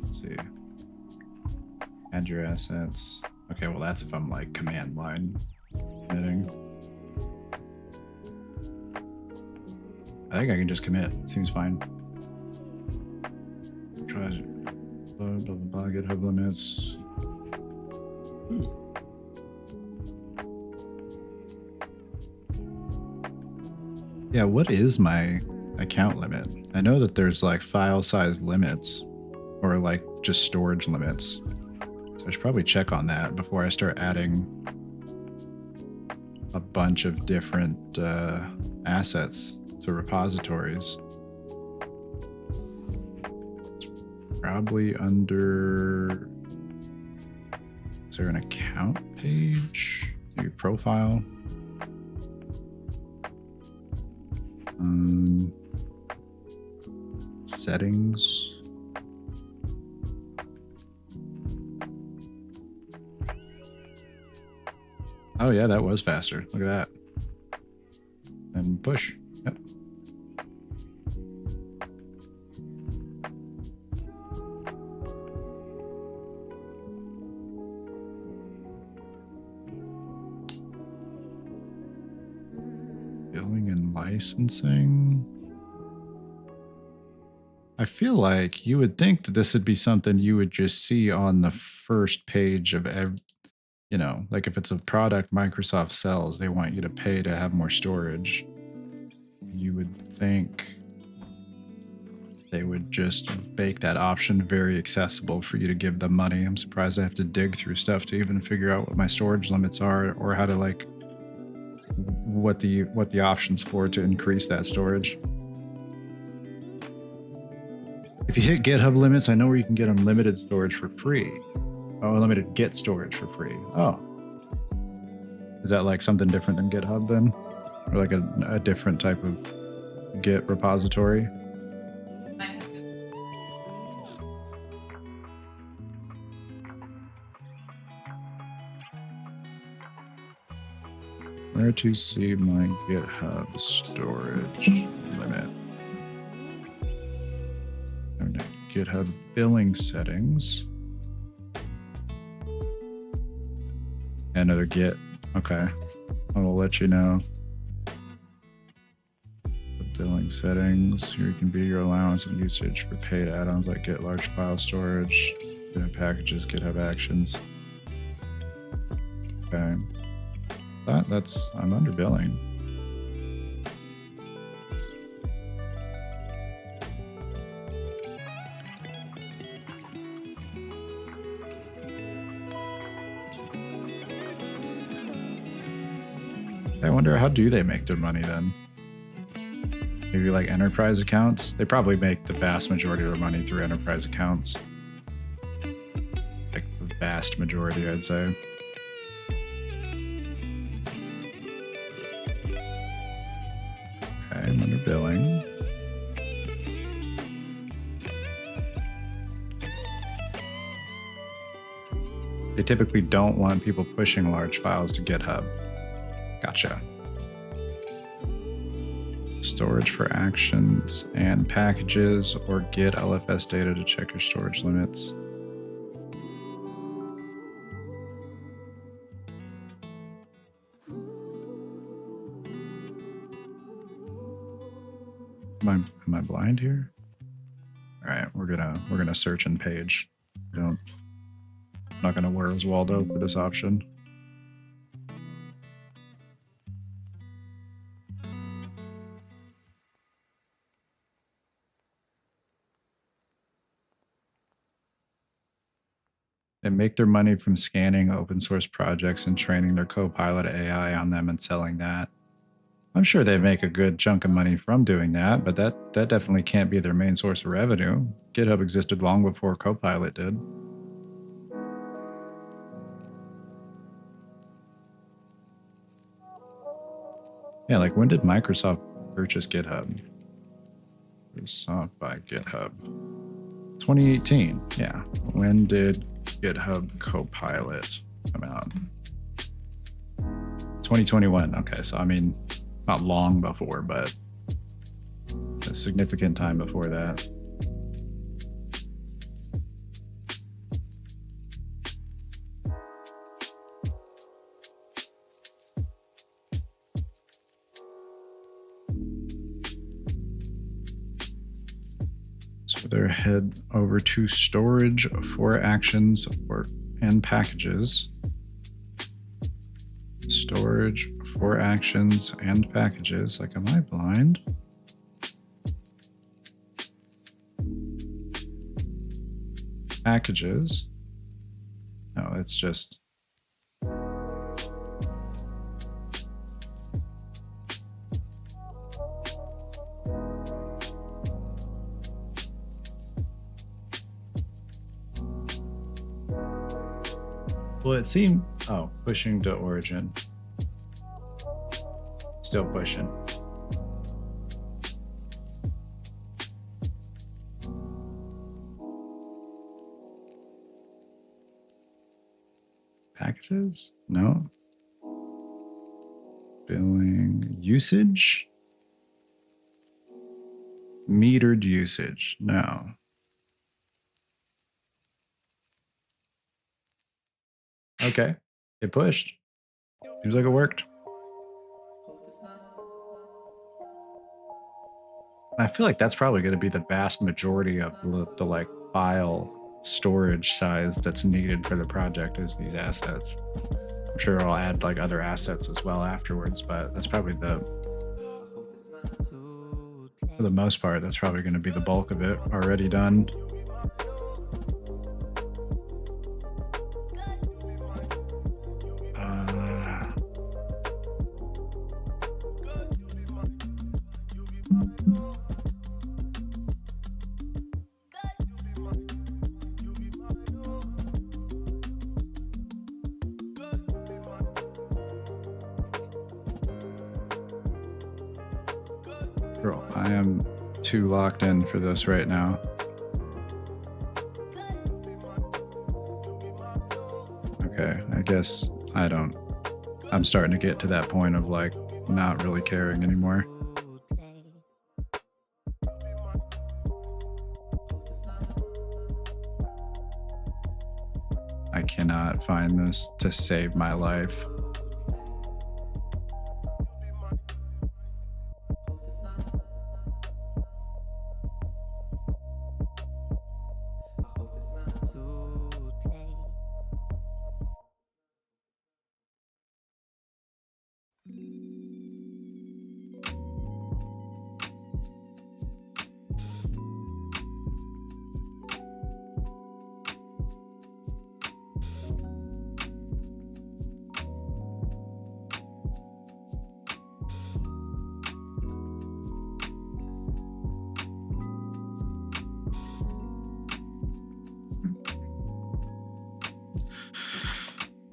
S1: Let's see. Add your assets. Okay, well that's if I'm like command line committing. I think I can just commit. Seems fine. tries blah blah blah GitHub limits. Yeah, what is my account limit? I know that there's like file size limits or like just storage limits. So I should probably check on that before I start adding a bunch of different assets to repositories. Probably under, is there an account page? Maybe profile? Settings. Oh yeah, that was faster. Look at that. And push. Yep. Billing and licensing. I feel like you would think that this would be something you would just see on the first page of every, you know, like if it's a product Microsoft sells, they want you to pay to have more storage. You would think they would just make that option very accessible for you to give them money. I'm surprised I have to dig through stuff to even figure out what my storage limits are or how to like what the options for to increase that storage. If you hit GitHub limits, I know where you can get unlimited storage for free. Oh, unlimited Git storage for free. Oh. Is that like something different than GitHub then? Or like a different type of Git repository? Where to see my GitHub storage limit? GitHub billing settings. Another Git. Okay. I will let you know. The billing settings. Here can be your allowance and usage for paid add-ons like Git large file storage, GitHub packages, GitHub actions. Okay. That's I'm under billing. I wonder how do they make their money then? Maybe like enterprise accounts? They probably make the vast majority of their money through enterprise accounts. Like the vast majority, I'd say. Okay, I'm under billing. They typically don't want people pushing large files to GitHub. Gotcha. Storage for actions and packages or Git LFS data to check your storage limits. Am I blind here? All right, we're gonna search in page. I'm not gonna Where's Waldo for this option. They make their money from scanning open source projects and training their Copilot AI on them and selling that. I'm sure they make a good chunk of money from doing that, but that definitely can't be their main source of revenue. GitHub existed long before Copilot did. Yeah, like when did Microsoft purchase GitHub? Microsoft by GitHub. 2018, yeah. When did GitHub Copilot come out? 2021, okay, so I mean, not long before, but a significant time before that. Either head over to storage for actions and packages. Storage for actions and packages. Like, am I blind? Packages. No, it's just. Well, it seemed. Oh, pushing to origin. Still pushing. Packages? No. Billing usage? Metered usage? No. Okay. It pushed. Seems like it worked. I feel like that's probably going to be the vast majority of the like file storage size that's needed for the project is these assets. I'm sure I'll add like other assets as well afterwards, but that's probably for the most part, that's probably going to be the bulk of it already done. Girl, I am too locked in for this right now. Okay, I guess I'm starting to get to that point of like not really caring anymore. I cannot find this to save my life.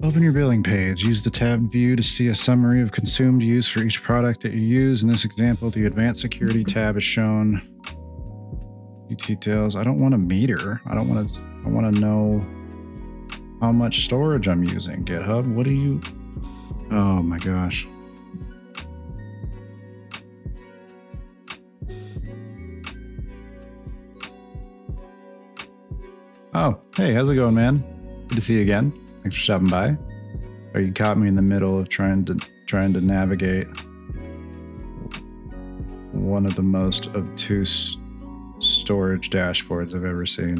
S1: Open your billing page. Use the tab view to see a summary of consumed use for each product that you use. In this example, the advanced security tab is shown. Details. I don't want a meter. I want to know how much storage I'm using. GitHub, what do you? Oh my gosh. Oh, hey, how's it going, man? Good to see you again. Thanks for stopping by. Or you caught me in the middle of trying to navigate one of the most obtuse storage dashboards I've ever seen.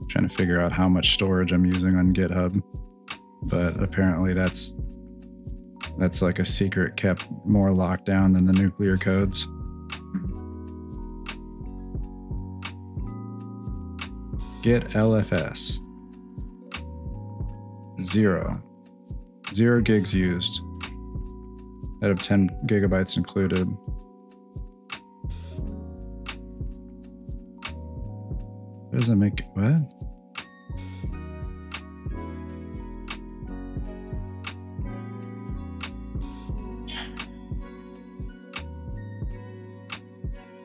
S1: Trying to figure out how much storage I'm using on GitHub, but apparently that's like a secret kept more locked down than the nuclear codes. Git LFS. 0 gigs used. Out of 10 gigabytes included. What does that make? What?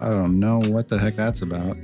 S1: I don't know what the heck that's about.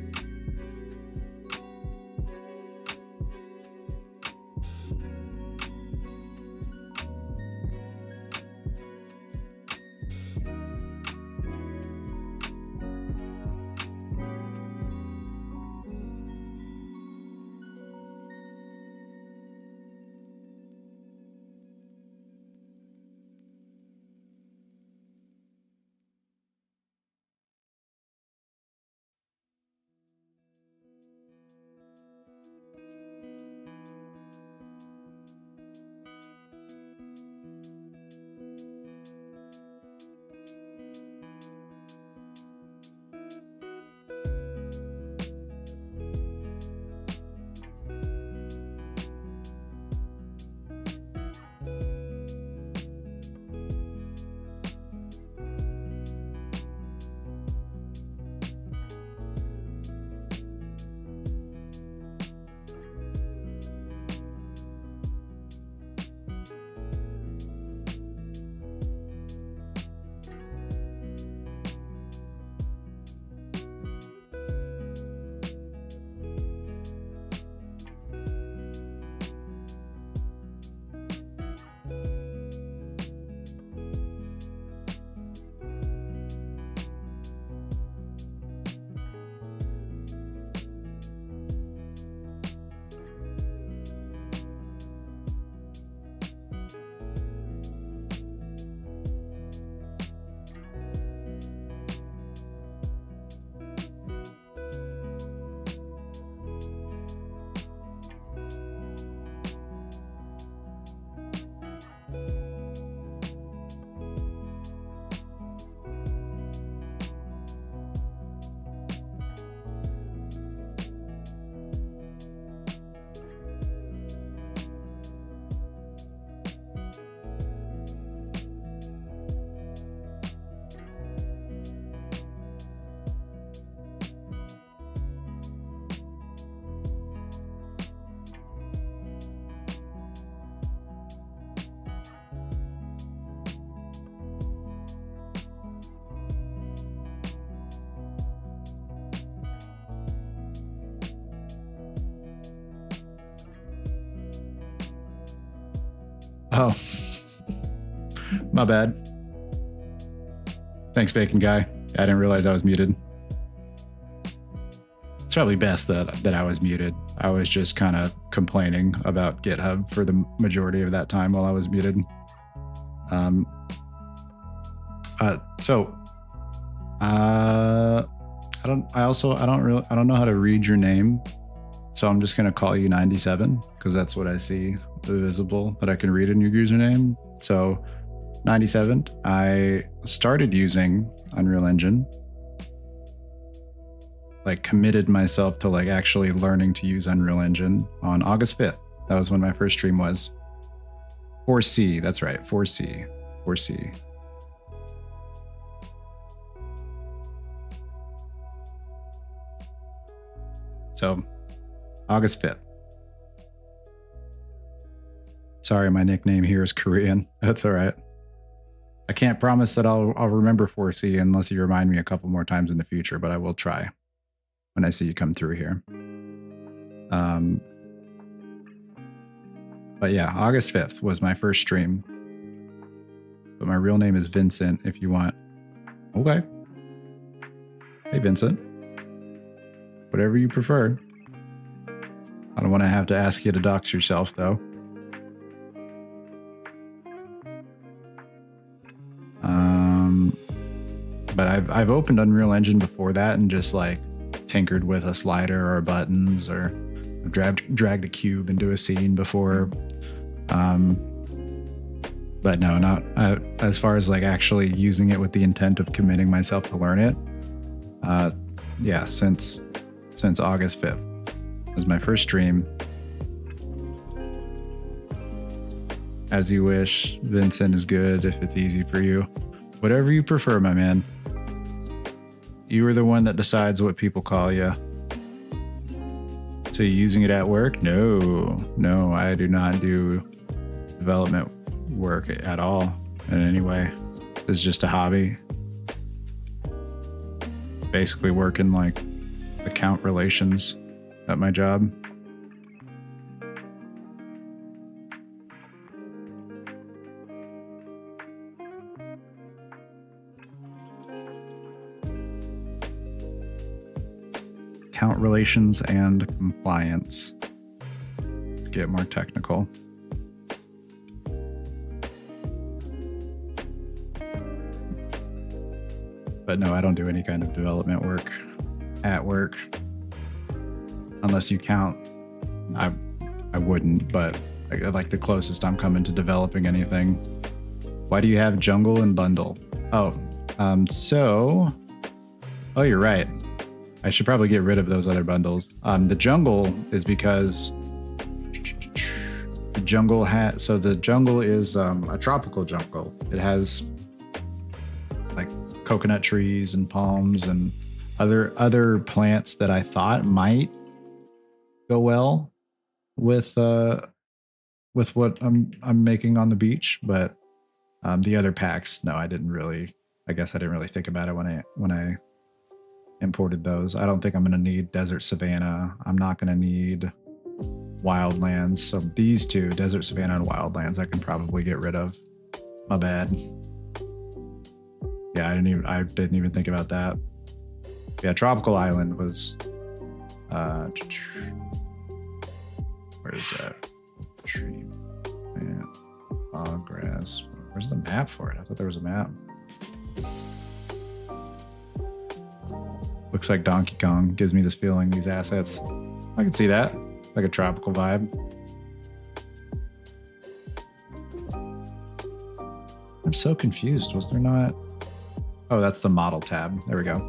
S1: Oh, my bad. Thanks, Bacon Guy. I didn't realize I was muted. It's probably best that I was muted. I was just kind of complaining about GitHub for the majority of that time while I was muted. I don't know how to read your name. So I'm just going to call you 97 because that's what I see visible that I can read in your username. So 97, I started using Unreal Engine, like committed myself to like actually learning to use Unreal Engine on August 5th. That was when my first stream was. 4C, that's right, 4C. So August 5th. Sorry, my nickname here is Korean. That's all right. I can't promise that I'll remember 4C unless you remind me a couple more times in the future, but I will try when I see you come through here. But yeah, August 5th was my first stream. But my real name is Vincent if you want. Okay. Hey, Vincent. Whatever you prefer. I don't want to have to ask you to dox yourself, though. But I've opened Unreal Engine before that and just like tinkered with a slider or buttons, or dragged a cube into a scene before. But no, not as far as like actually using it with the intent of committing myself to learn it. Yeah, since August 5th was my first stream. As you wish. Vincent is good if it's easy for you. Whatever you prefer, my man. You are the one that decides what people call you. So you using it at work? No, I do not do development work at all in any way. It's just a hobby. Basically working like account relations at my job. Account relations and compliance. To get more technical. But no, I don't do any kind of development work at work. Unless you count, I wouldn't, but like the closest I'm coming to developing anything. Why do you have jungle and bundle? Oh, you're right. I should probably get rid of those other bundles. The jungle is because the jungle the jungle is a tropical jungle. It has like coconut trees and palms and other plants that I thought might go well with what I'm making on the beach, but the other packs, no, I didn't really think about it when I imported those. I don't think I'm going to need desert savanna. I'm not going to need wildlands. So these two, desert savanna and wildlands, I can probably get rid of. My bad. Yeah, I didn't even think about that. Yeah, tropical island was where is that? Tree plant, log grass. Where's the map for it? I thought there was a map. Looks like Donkey Kong. Gives me this feeling, these assets. I can see that. Like a tropical vibe. I'm so confused. Was there not? Oh, that's the model tab. There we go.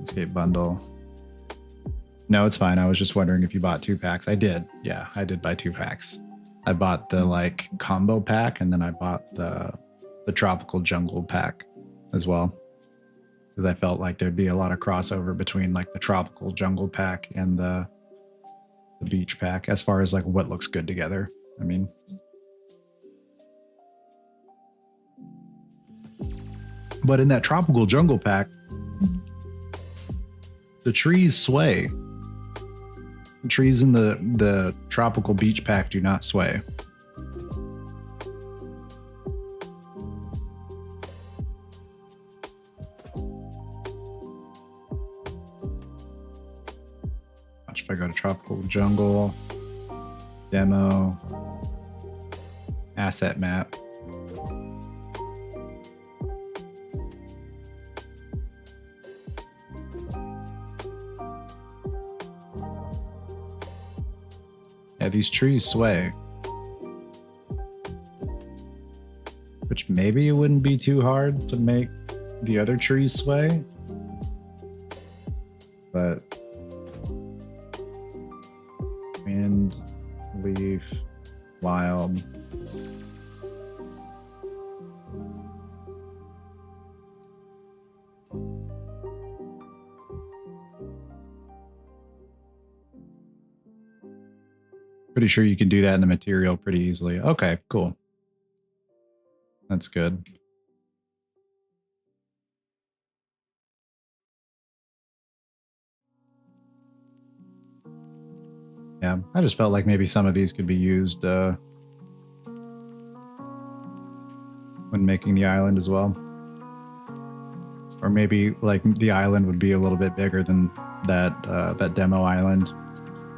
S1: Escape bundle. No, it's fine. I was just wondering if you bought 2 packs. I did. Yeah, I did buy 2 packs. I bought the like combo pack, and then I bought the tropical jungle pack as well. Because I felt like there'd be a lot of crossover between like the tropical jungle pack and the beach pack as far as like what looks good together. I mean, but in that tropical jungle pack, the trees sway. The trees in the tropical beach pack do not sway. If I go to Tropical Jungle, demo, asset map. Yeah, these trees sway. Which maybe it wouldn't be too hard to make the other trees sway. But wind, leaf, wild. Pretty sure you can do that in the material pretty easily. Okay, cool. That's good. Yeah, I just felt like maybe some of these could be used when making the island as well. Or maybe like the island would be a little bit bigger than that demo island,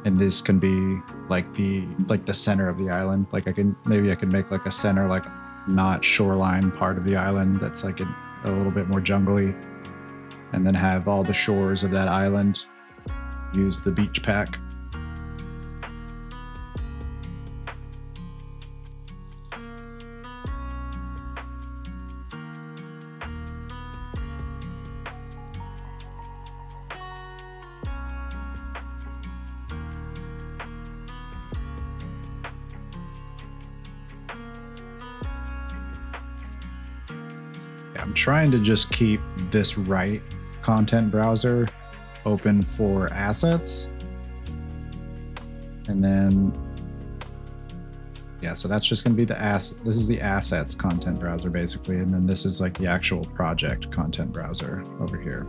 S1: and this can be like the center of the island. Like I could make like a center, like not shoreline part of the island that's like a little bit more jungly, and then have all the shores of that island use the beach pack. I'm trying to just keep this right content browser open for assets. And then, yeah, so that's just going to be this is the assets content browser basically. And then this is like the actual project content browser over here.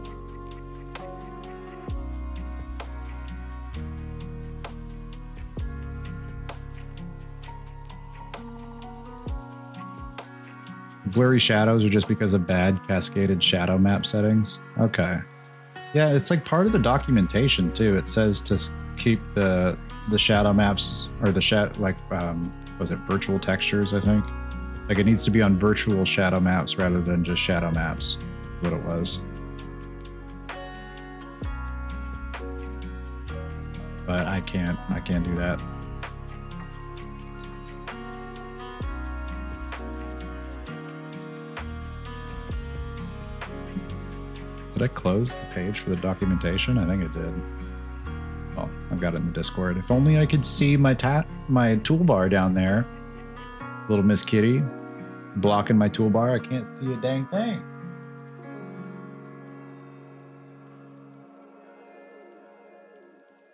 S1: Blurry shadows are just because of bad cascaded shadow map settings. Okay. Yeah, it's like part of the documentation too. It says to keep the shadow maps or was it virtual textures, I think? Like it needs to be on virtual shadow maps rather than just shadow maps, what it was. But I can't do that. Did I close the page for the documentation? I think it did. Oh, I've got it in the Discord. If only I could see my toolbar down there. Little Miss Kitty blocking my toolbar. I can't see a dang thing.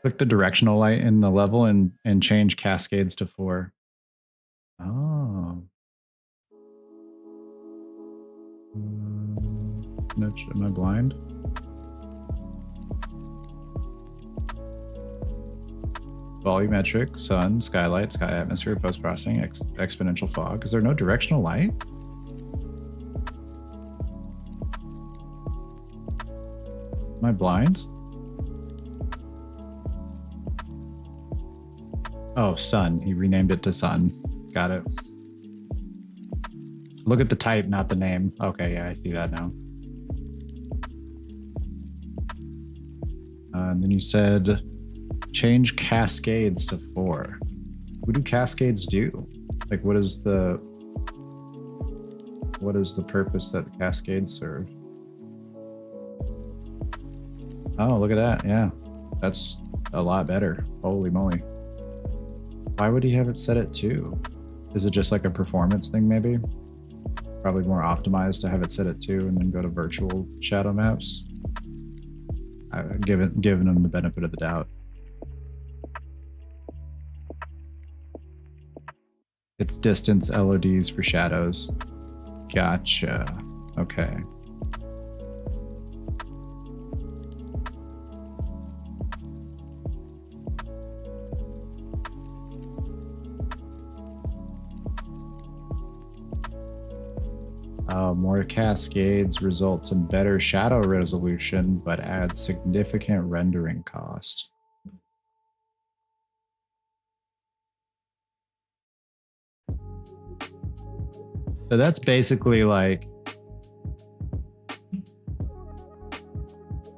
S1: Click the directional light in the level and change cascades to 4. Oh. Am I blind? Volumetric, sun, skylight, sky atmosphere, post-processing, exponential fog. Is there no directional light? Am I blind? Oh, sun. He renamed it to sun. Got it. Look at the type, not the name. Okay, yeah, I see that now. And then you said change cascades to 4. What do cascades do? Like, what is the purpose that the cascades serve? Oh, look at that. Yeah, that's a lot better. Holy moly. Why would he have it set at 2? Is it just like a performance thing maybe? Probably more optimized to have it set at 2 and then go to virtual shadow maps. Giving them the benefit of the doubt. It's distance LODs for shadows. Gotcha. Okay. More cascades results in better shadow resolution, but adds significant rendering cost. So that's basically like,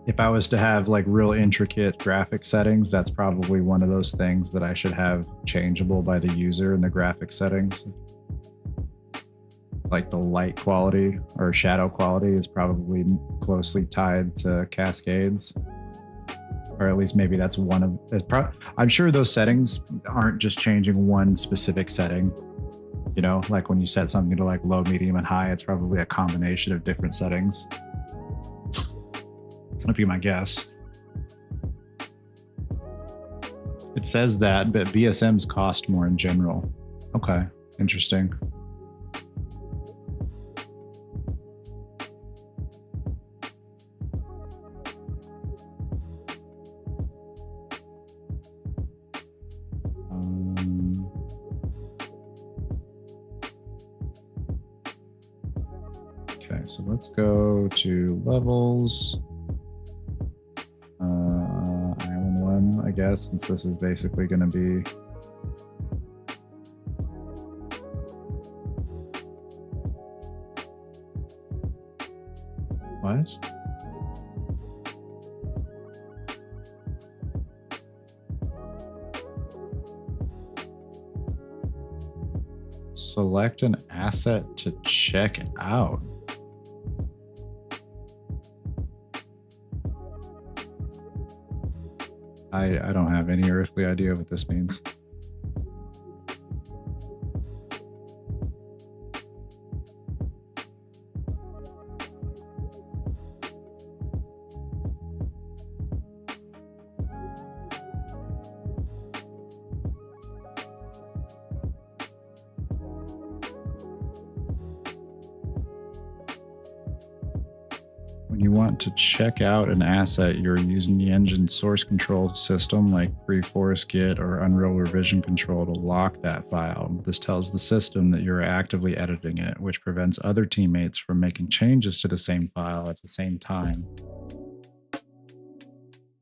S1: if I was to have like real intricate graphic settings, that's probably one of those things that I should have changeable by the user in the graphic settings. Like the light quality or shadow quality is probably closely tied to cascades. Or at least maybe that's one of it. I'm sure those settings aren't just changing one specific setting. You know, like when you set something to like low, medium, and high, it's probably a combination of different settings. That'd be my guess. It says that, but VSMs cost more in general. Okay, interesting. Okay, so let's go to levels. Island 1, I guess, since this is basically going to be what? Select an asset to check out. I don't have any earthly idea what this means. When you want to check out an asset, you're using the engine source control system like FreeForest or Unreal Revision Control to lock that file. This tells the system that you're actively editing it, which prevents other teammates from making changes to the same file at the same time.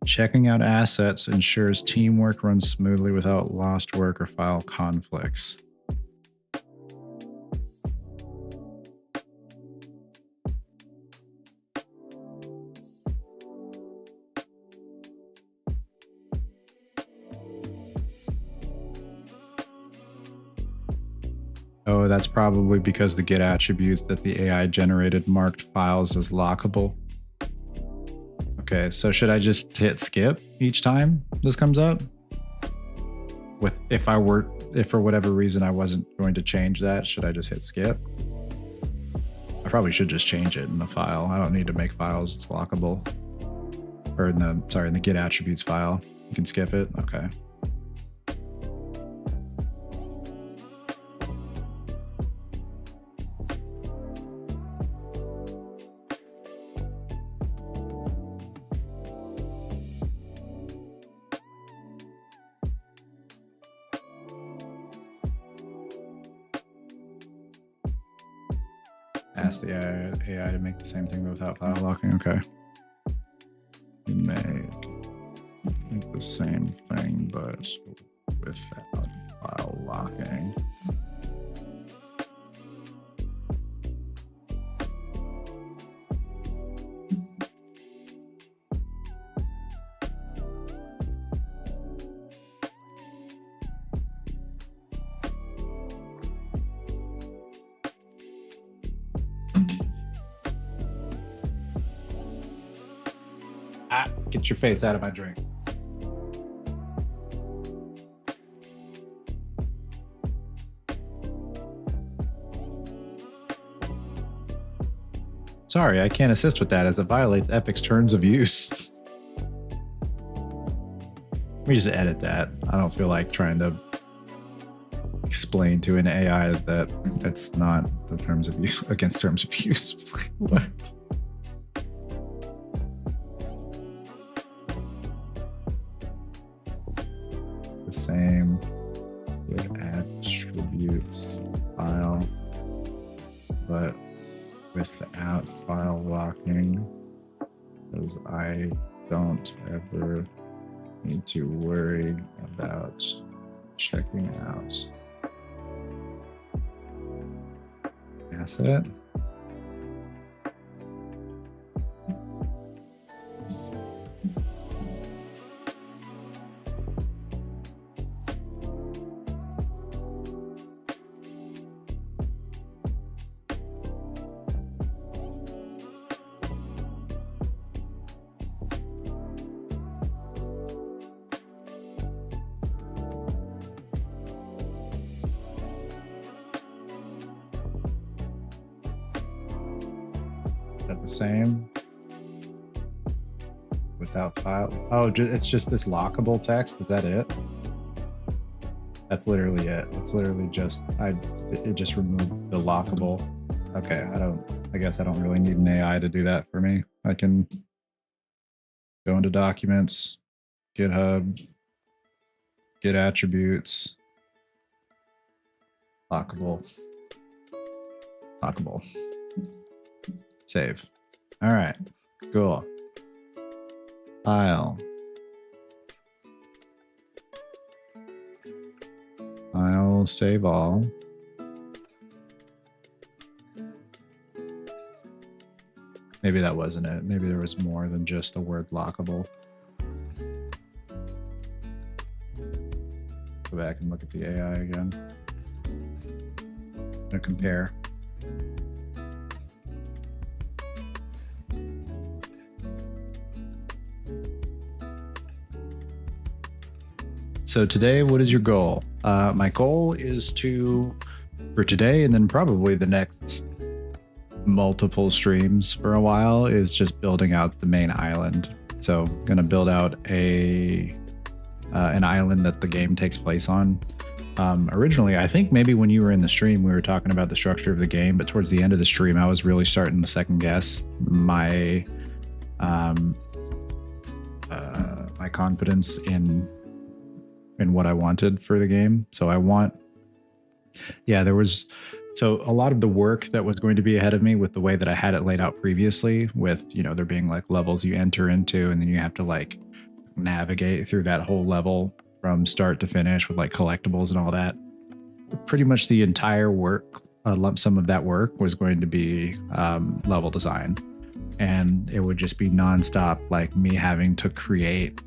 S1: Checking out assets ensures teamwork runs smoothly without lost work or file conflicts. Oh, that's probably because the get attributes that the AI generated marked files as lockable. Okay, so should I just hit skip each time this comes up? If for whatever reason I wasn't going to change that, should I just hit skip? I probably should just change it in the file. I don't need to make files lockable. Or in the get attributes file. You can skip it. Okay. Ask the AI to make the same thing without file locking. Okay. You make the same thing, but without file locking. Get your face out of my drink. Sorry, I can't assist with that as it violates Epic's terms of use. Let me just edit that. I don't feel like trying to explain to an AI that it's not the terms of use against terms of use. What? Same with attributes file, but without file locking, because I don't ever need to worry about checking out. asset. The same without file. Oh, it's just this lockable text. Is that it? That's literally it. It's literally just it just removed the lockable. Okay, I guess I don't really need an AI to do that for me. I can go into documents, GitHub, get attributes, lockable. Save. All right, cool. File, save all. Maybe that wasn't it. Maybe there was more than just the word lockable. Go back and look at the AI again. I'm gonna compare. So today, what is your goal? My goal is for today and then probably the next multiple streams for a while, is just building out the main island. So I'm going to build out an island that the game takes place on. Originally, I think maybe when you were in the stream, we were talking about the structure of the game, but towards the end of the stream, I was really starting to second guess my confidence in what I wanted for the game. So a lot of the work that was going to be ahead of me with the way that I had it laid out previously, with, there being like levels you enter into, and then you have to like navigate through that whole level from start to finish with like collectibles and all that. Pretty much the entire work, a lump sum of that work was going to be level design. And it would just be nonstop, like me having to create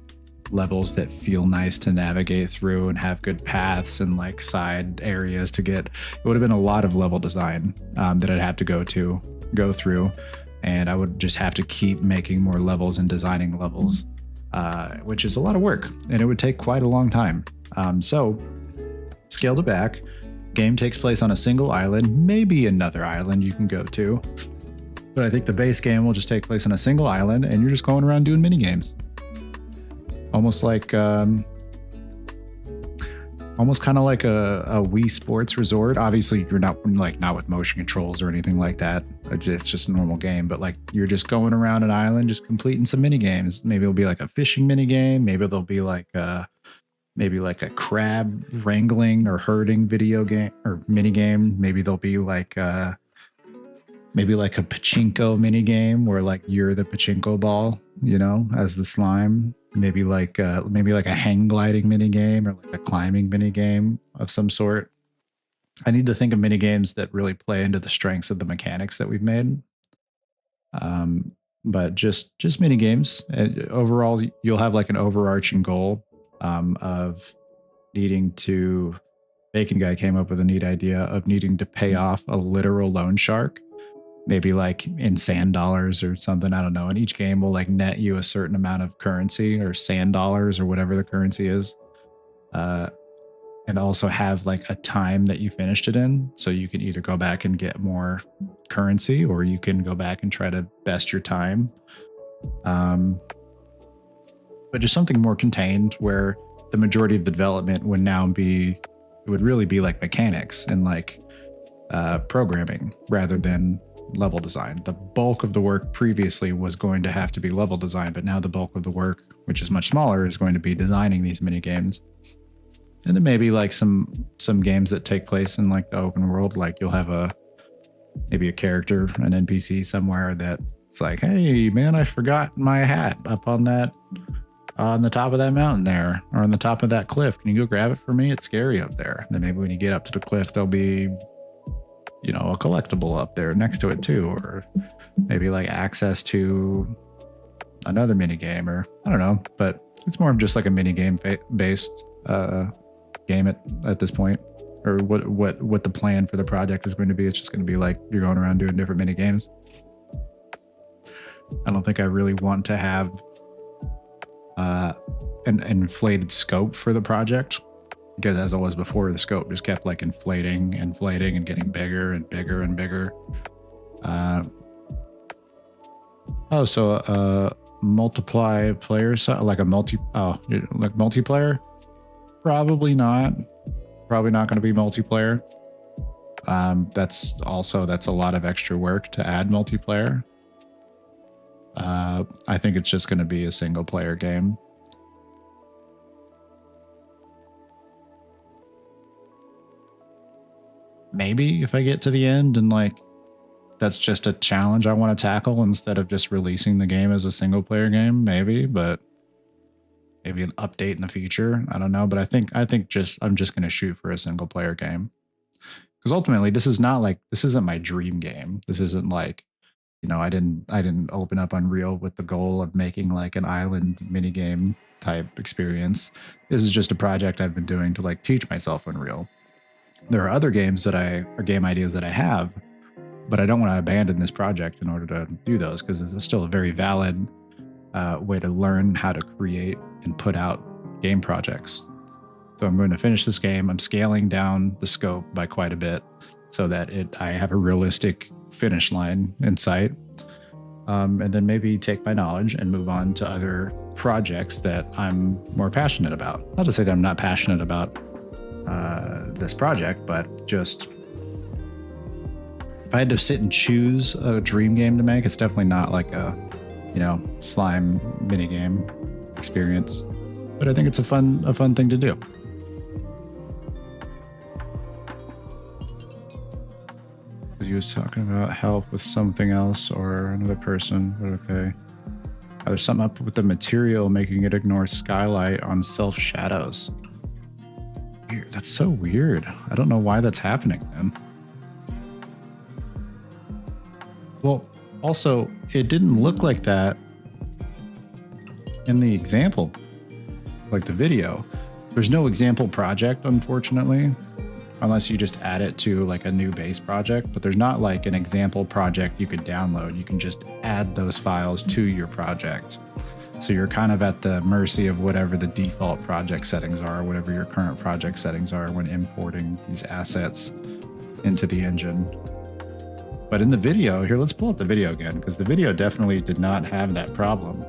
S1: levels that feel nice to navigate through and have good paths and like side areas to get. It would have been a lot of level design that I'd have to go through, and I would just have to keep making more levels and designing levels, which is a lot of work, and it would take quite a long time. So scaled it back. Game takes place on a single island, maybe another island you can go to, but I think the base game will just take place on a single island, and you're just going around doing mini games. Almost like, almost kind of like a Wii Sports Resort. Obviously, you're not with motion controls or anything like that. It's just a normal game, but like you're just going around an island, just completing some mini games. Maybe it'll be like a fishing mini game. Maybe there'll be like a crab wrangling or herding video game or mini game. Maybe there'll be like a pachinko mini game where like you're the pachinko ball, as the slime. Maybe like a hang gliding mini game or like a climbing mini game of some sort. I need to think of mini games that really play into the strengths of the mechanics that we've made. But just mini games. Overall, you'll have like an overarching goal of needing to. Bacon Guy came up with a neat idea of needing to pay off a literal loan shark. Maybe like in sand dollars or something, I don't know. And each game will like net you a certain amount of currency or sand dollars or whatever the currency is. And also have like a time that you finished it in. So you can either go back and get more currency, or you can go back and try to best your time. But just something more contained where the majority of the development would really be like mechanics and like programming rather than level design. The bulk of the work previously was going to have to be level design, but now the bulk of the work, which is much smaller, is going to be designing these mini games. And then maybe like some games that take place in like the open world, like you'll have maybe a character, an NPC somewhere that it's like, hey man, I forgot my hat up on the top of that mountain there, or on the top of that cliff. Can you go grab it for me? It's scary up there. And then maybe when you get up to the cliff, there'll be a collectible up there next to it too, or maybe like access to another mini game, or I don't know, but it's more of just like a mini game based game at this point, or what the plan for the project is going to be. It's just going to be like you're going around doing different mini games. I don't think I really want to have an inflated scope for the project, because as it was before, the scope just kept like inflating and getting bigger and bigger and bigger. So multiply players, like multiplayer? Probably not. Probably not going to be multiplayer. That's a lot of extra work to add multiplayer. I think it's just going to be a single player game. Maybe if I get to the end and like that's just a challenge I want to tackle instead of just releasing the game as a single player game, maybe, but maybe an update in the future. I don't know, but I think I'm just going to shoot for a single player game. Because ultimately this isn't my dream game. This isn't like, I didn't open up Unreal with the goal of making like an island mini game type experience. This is just a project I've been doing to like teach myself Unreal. There are other games or game ideas that I have, but I don't want to abandon this project in order to do those, because it's still a very valid way to learn how to create and put out game projects. So I'm going to finish this game. I'm scaling down the scope by quite a bit so that I have a realistic finish line in sight. And then maybe take my knowledge and move on to other projects that I'm more passionate about. Not to say that I'm not passionate about this project, but just if I had to sit and choose a dream game to make, it's definitely not like a, slime mini game experience. But I think it's a fun thing to do. He was talking about help with something else or another person, but okay. There's something up with the material making it ignore skylight on self shadows. Weird. That's so weird. I don't know why that's happening, man. Well, also, it didn't look like that in the example, like the video. There's no example project, unfortunately, unless you just add it to like a new base project, but there's not like an example project you could download. You can just add those files to your project. So you're kind of at the mercy of whatever the default project settings are, whatever your current project settings are when importing these assets into the engine. But in the video, here, let's pull up the video again, because the video definitely did not have that problem.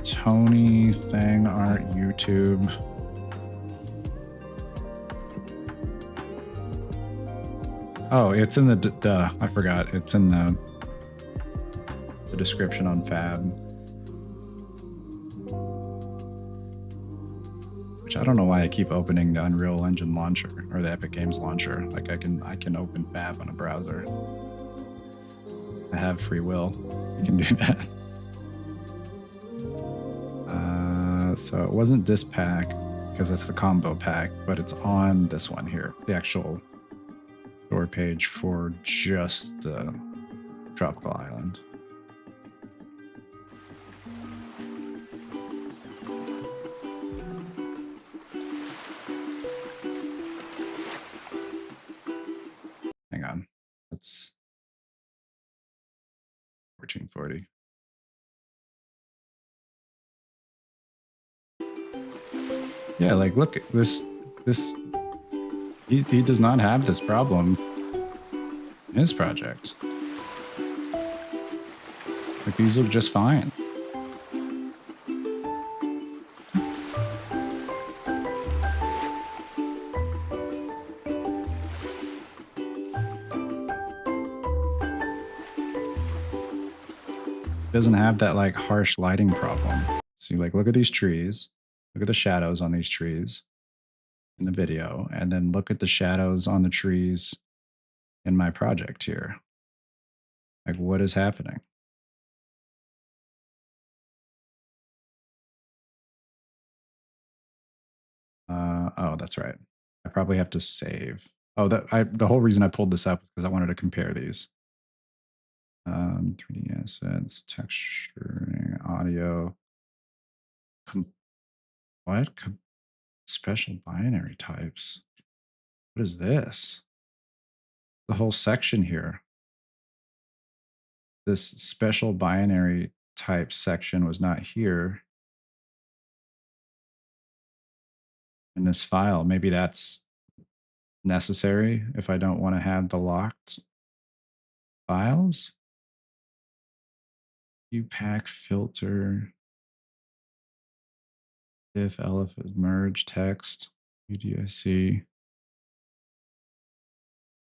S1: Tony Thang Art YouTube. Oh, it's in the, I forgot. It's in the description on Fab. Which I don't know why I keep opening the Unreal Engine launcher or the Epic Games launcher. Like I can open Fab on a browser. I have free will. I can do that. So it wasn't this pack because it's the combo pack, but it's on this one here, the actual store page for just the Tropical Island. Hang on, that's 1440. Yeah, like look at this. He does not have this problem in his project. Like these look just fine. Doesn't have that like harsh lighting problem. See, like look at these trees. Look at the shadows on these trees in the video, and then look at the shadows on the trees in my project here. Like what is happening? Oh, that's right. I probably have to save. Oh, the whole reason I pulled this up is because I wanted to compare these. 3D assets, texturing, audio. Com- what? Special binary types. What is this? The whole section here. This special binary type section was not here in this file. Maybe that's necessary if I don't want to have the locked files. UPack filter, if elif merge text, UDIC.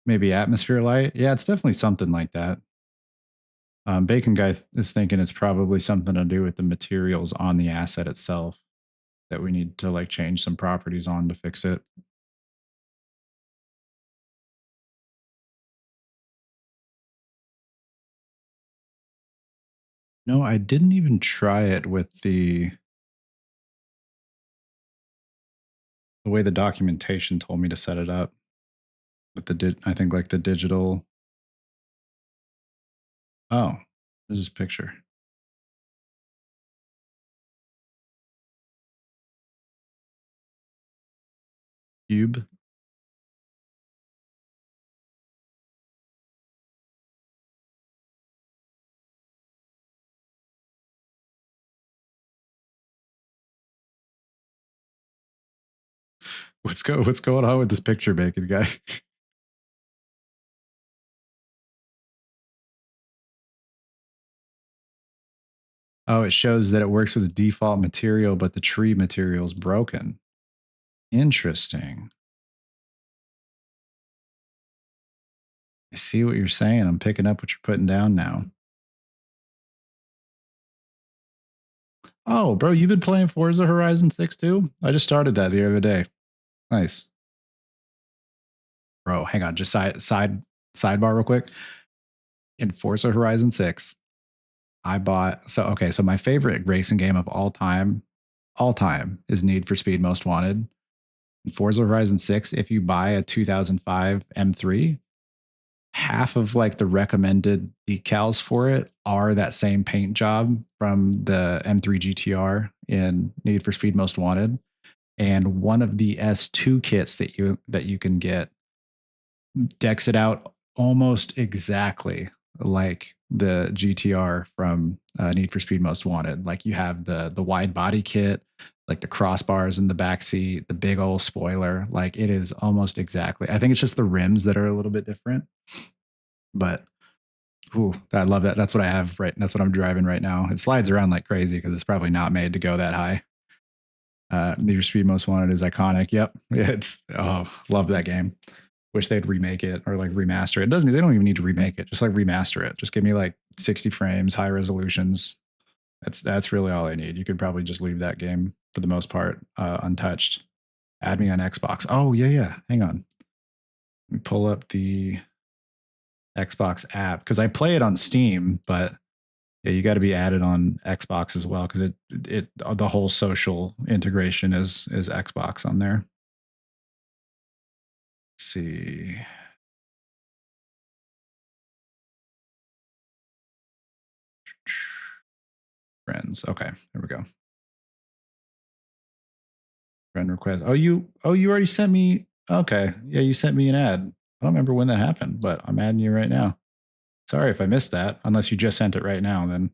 S1: Maybe atmosphere light. Yeah, it's definitely something like that. Bacon guy is thinking it's probably something to do with the materials on the asset itself that we need to like change some properties on to fix it. No, I didn't even try it with the way the documentation told me to set it up with I think like the digital. Oh, there's this picture. Cube. What's going on with this picture, Bacon guy? Oh, it shows that it works with the default material, but the tree material is broken. Interesting. I see what you're saying. I'm picking up what you're putting down now. Oh, bro, you've been playing Forza Horizon 6 too? I just started that the other day. Nice. Bro, hang on, just sidebar real quick. In Forza Horizon 6, I bought so my favorite racing game of all time is Need for Speed Most Wanted. In Forza Horizon 6, if you buy a 2005 M3, half of like the recommended decals for it are that same paint job from the M3 GTR in Need for Speed Most Wanted. And one of the S2 kits that you can get decks it out almost exactly like the GTR from Need for Speed Most Wanted. Like you have the wide body kit, like the crossbars in the back seat, the big old spoiler. Like it is almost exactly. I think it's just the rims that are a little bit different. But ooh, I love that. That's what I have right. That's what I'm driving right now. It slides around like crazy because it's probably not made to go that high. Need for Speed Most Wanted is iconic. Yep, it's love that game. Wish they'd remake it or like remaster it. Doesn't they don't even need to remake it. Just like remaster it. Just give me like 60 frames, high resolutions. That's really all I need. You could probably just leave that game for the most part untouched. Add me on Xbox. Oh yeah. Hang on. Let me pull up the Xbox app because I play it on Steam, but yeah, you got to be added on Xbox as well because it the whole social integration is Xbox on there. Let's see. Friends. Okay, there we go. Friend request. Oh you already sent me. Okay, yeah, you sent me an ad. I don't remember when that happened, but I'm adding you right now. Sorry if I missed that. Unless you just sent it right now, then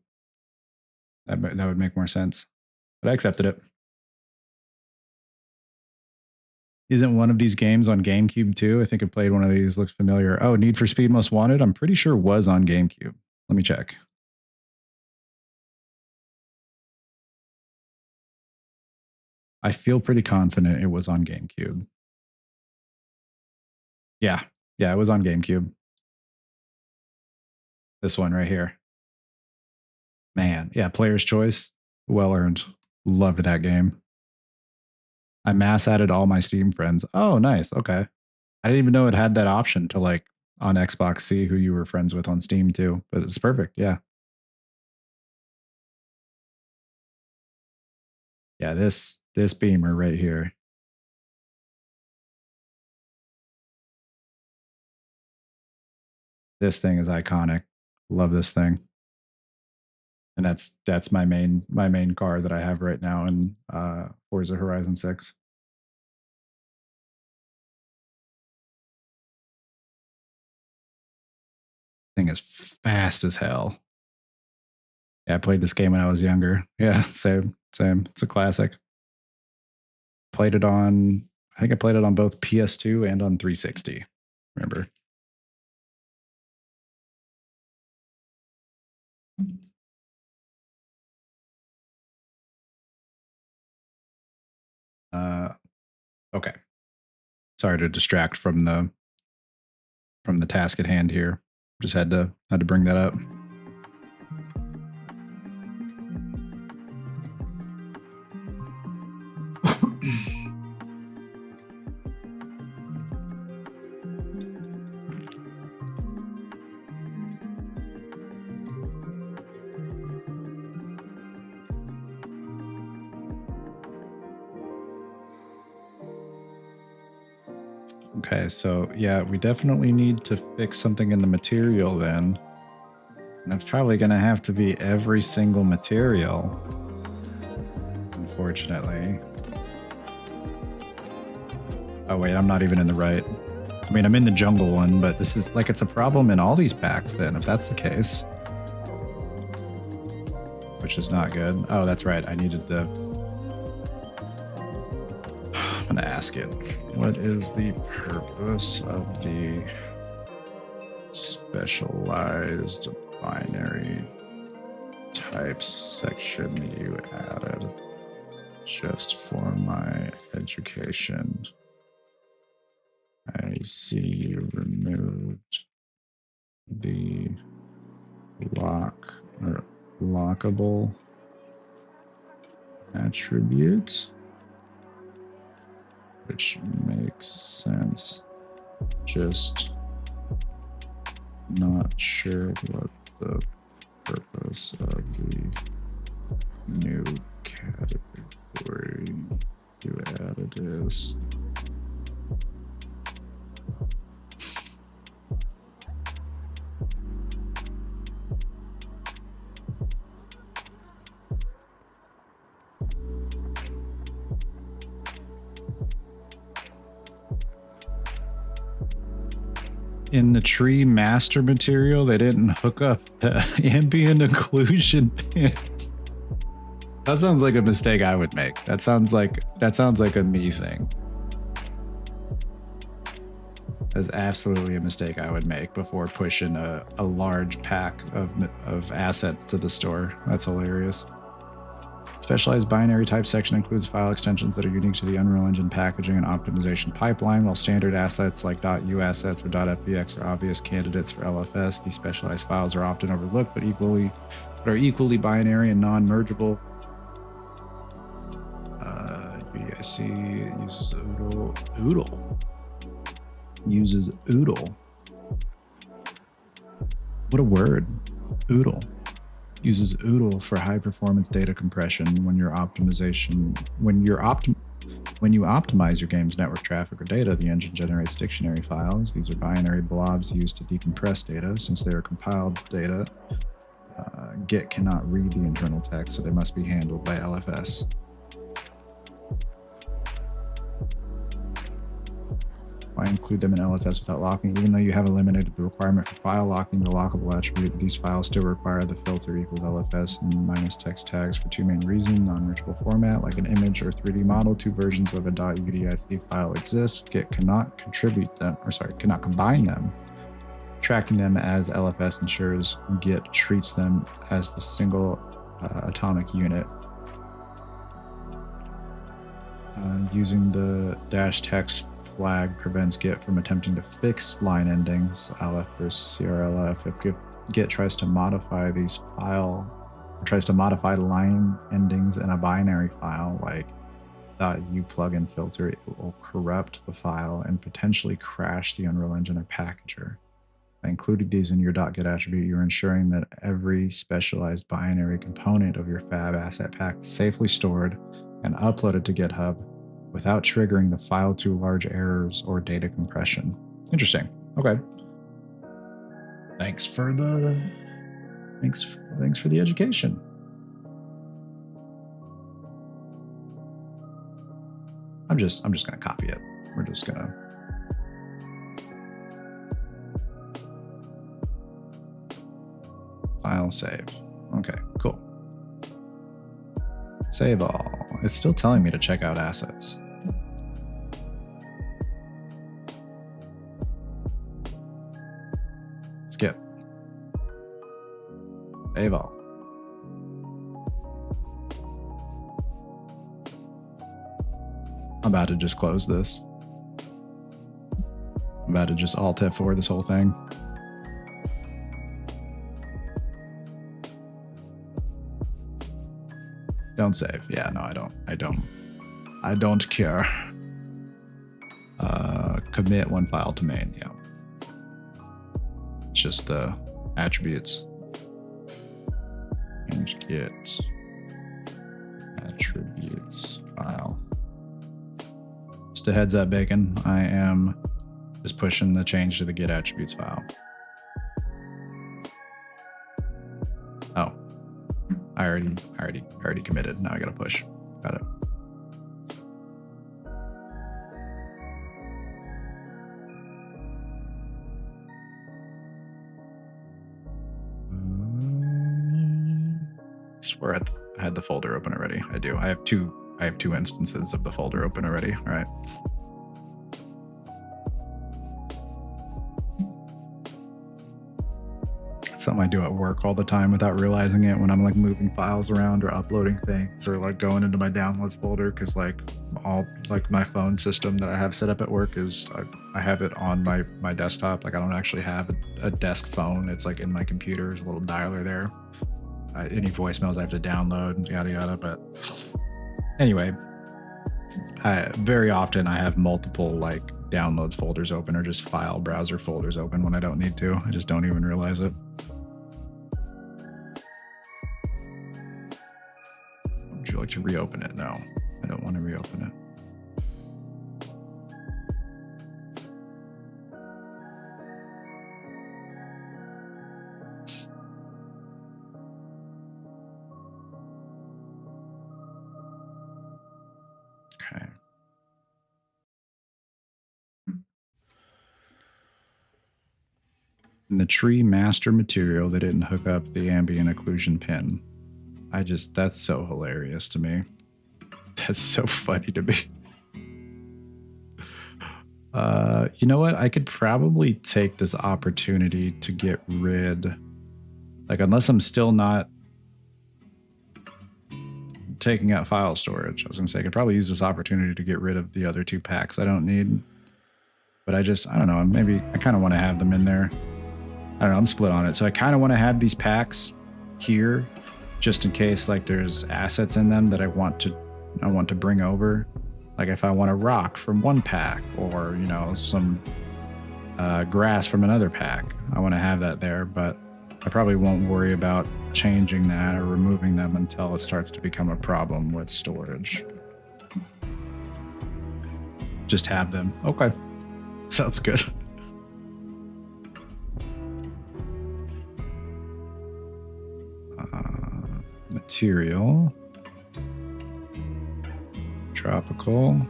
S1: that would make more sense. But I accepted it. Isn't one of these games on GameCube too? I think I played one of these. Looks familiar. Oh, Need for Speed Most Wanted. I'm pretty sure was on GameCube. Let me check. I feel pretty confident it was on GameCube. Yeah. Yeah, it was on GameCube. This one right here. Man, yeah, player's choice. Well earned. Loved that game. I mass added all my Steam friends. Oh, nice. Okay. I didn't even know it had that option to like on Xbox see who you were friends with on Steam too, but it's perfect. Yeah. Yeah, this Beamer right here. This thing is iconic. Love this thing. And that's my main car that I have right now in Forza Horizon 6. Thing is fast as hell. Yeah, I played this game when I was younger. Yeah, same. It's a classic. Played it on, I think I played it on both PS2 and on 360. Remember? Okay. Sorry to distract from the task at hand here. Just had to bring that up. Okay, so yeah, we definitely need to fix something in the material then. And that's probably going to have to be every single material, unfortunately. Oh wait, I'm not even in the right. I mean, I'm in the jungle one, but this is like, it's a problem in all these packs then, if that's the case. Which is not good. Oh, that's right. I needed the... I'm going to ask it. What is the purpose of the specialized binary type section you added just for my education? I see you removed the lockable attribute, which makes sense. Just not sure what the purpose of the new category you added is. In the tree master material, they didn't hook up the ambient occlusion pin. That sounds like a mistake I would make. That sounds like a me thing. That's absolutely a mistake I would make before pushing a large pack of assets to the store. That's hilarious. Specialized binary type section includes file extensions that are unique to the Unreal Engine packaging and optimization pipeline, while standard assets like .u assets or .fbx are obvious candidates for LFS. These specialized files are often overlooked, but are equally binary and non-mergeable. UDIC uses OODLE. Uses OODLE. What a word. OODLE. Uses OODLE for high performance data compression when you optimize your game's network traffic or data. The engine generates dictionary files. These are binary blobs used to decompress data. Since they are compiled data, Git cannot read the internal text, so they must be handled by LFS. Why include them in LFS without locking? Even though you have eliminated the requirement for file locking the lockable attribute, these files still require the filter equals LFS and minus text tags for two main reasons. Non-mergeable format, like an image or 3D model, two versions of a .udic file exist. Git cannot cannot combine them. Tracking them as LFS ensures Git treats them as the single atomic unit. Using the -text flag prevents Git from attempting to fix line endings, LF versus CRLF. If Git tries to modify line endings in a binary file like .u plugin filter, it will corrupt the file and potentially crash the Unreal Engine or packager. By including these in your .git attribute, you're ensuring that every specialized binary component of your fab asset pack is safely stored and uploaded to GitHub without triggering the file too large errors or data compression. Interesting. Okay. Thanks for the thanks for the education. I'm just gonna copy it. We're just gonna file save. Okay, cool. Save all. It's still telling me to check out assets. Skip. Save all. I'm about to just close this. I'm about to just Alt F4 this whole thing. Don't save. Yeah, no, I don't care. Commit one file to main. Yeah. It's just the attributes. Change git attributes file. Just a heads up, Bacon. I am just pushing the change to the git attributes file. Oh, I already committed. Now I gotta push. Got it. I swear I had the folder open already. I do. I have two instances of the folder open already. All right. It's something I do at work all the time without realizing it when I'm like moving files around or uploading things or like going into my downloads folder, because like all like my phone system that I have set up at work is I have it on my desktop. Like I don't actually have a desk phone. It's like in my computer. There's a little dialer there. Any voicemails I have to download and yada yada. But anyway, very often I have multiple like downloads folders open or just file browser folders open when I don't need to. I just don't even realize it. Would you like to reopen it? No, I don't want to reopen it. Okay. In the tree master material, they didn't hook up the ambient occlusion pin. That's so hilarious to me. That's so funny to me. You know what? I could probably take this opportunity to get rid, like, unless I'm still not taking out file storage. I was gonna say I could probably use this opportunity to get rid of the other two packs I don't need. But I don't know, maybe I kind of want to have them in there. I don't know, I'm split on it. So I kind of want to have these packs here just in case like there's assets in them that I want to bring over. Like if I want a rock from one pack or, you know, some grass from another pack, I want to have that there, but I probably won't worry about changing that or removing them until it starts to become a problem with storage. Just have them. Okay. Sounds good. Material. Tropical.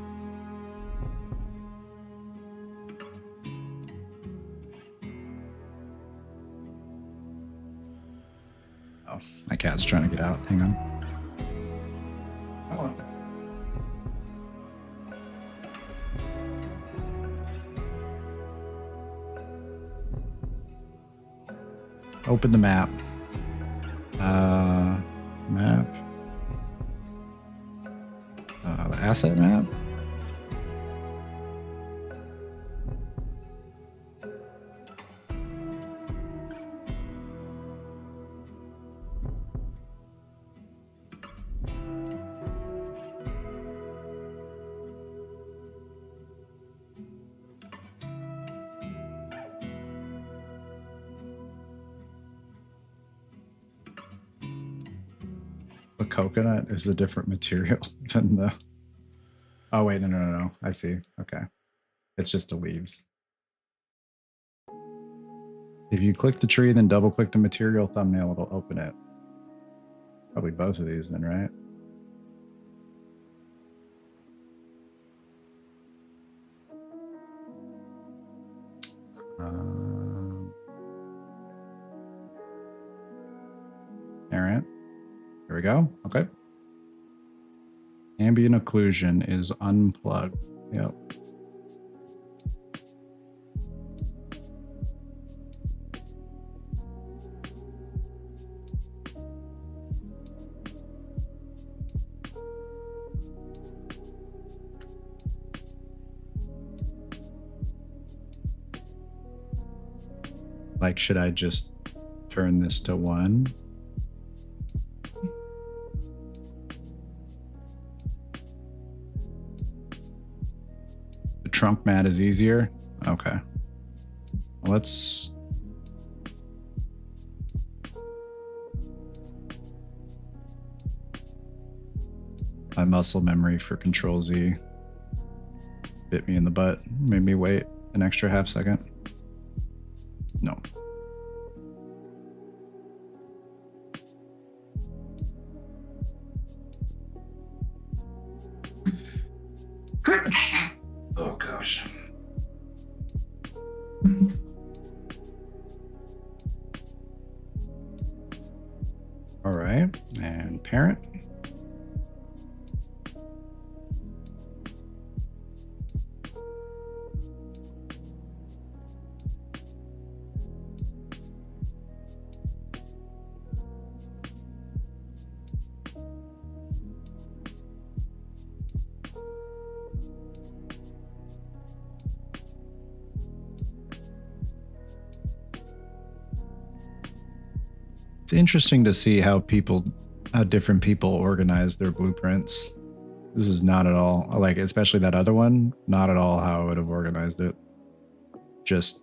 S1: Oh, my cat's trying to get out. Hang on. Oh. Open the map. Map. The asset map. The coconut is a different material than the... Oh, wait, no. I see. Okay. It's just the leaves. If you click the tree, then double click the material thumbnail, it'll open it. Probably both of these then, right? Parent. There we go. Okay. Ambient occlusion is unplugged. Yep. Like, should I just turn this to 1? The trunk mat is easier? Okay. Let's... My muscle memory for Control Z bit me in the butt, made me wait an extra half second. No. Oh gosh. All right, and parent. It's interesting to see how different people organize their blueprints. This is not at all, like, especially that other one, not at all how I would have organized it. Just,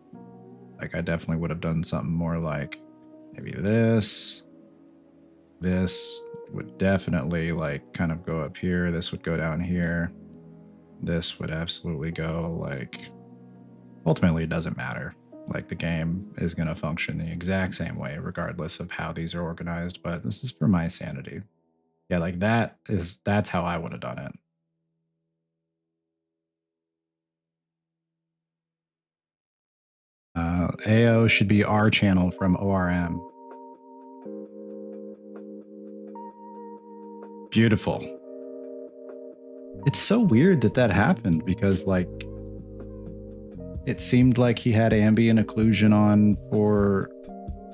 S1: like, I definitely would have done something more like, maybe this. This would definitely, like, kind of go up here. This would go down here. This would absolutely go, like, ultimately it doesn't matter. Like, the game is going to function the exact same way regardless of how these are organized, but this is for my sanity. Yeah, like that's how I would have done it. AO should be our channel from ORM. Beautiful. It's so weird that happened because, like, it seemed like he had ambient occlusion on for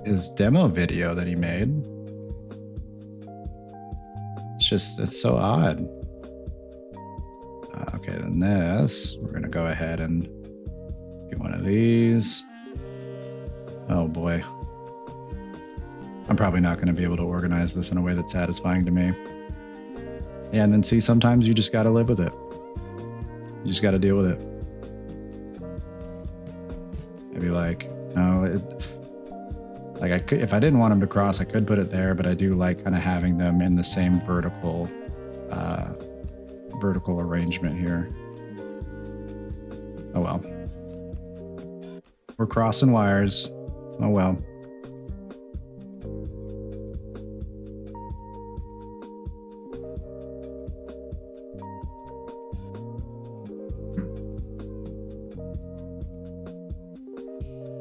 S1: his demo video that he made. It's so odd. Okay, then this, we're gonna go ahead and do one of these. Oh boy. I'm probably not gonna be able to organize this in a way that's satisfying to me. Yeah, and then see, sometimes you just gotta live with it. You just gotta deal with it. Maybe like, no, like I could, if I didn't want them to cross, I could put it there, but I do like kind of having them in the same vertical arrangement here. Oh well. We're crossing wires. Oh well.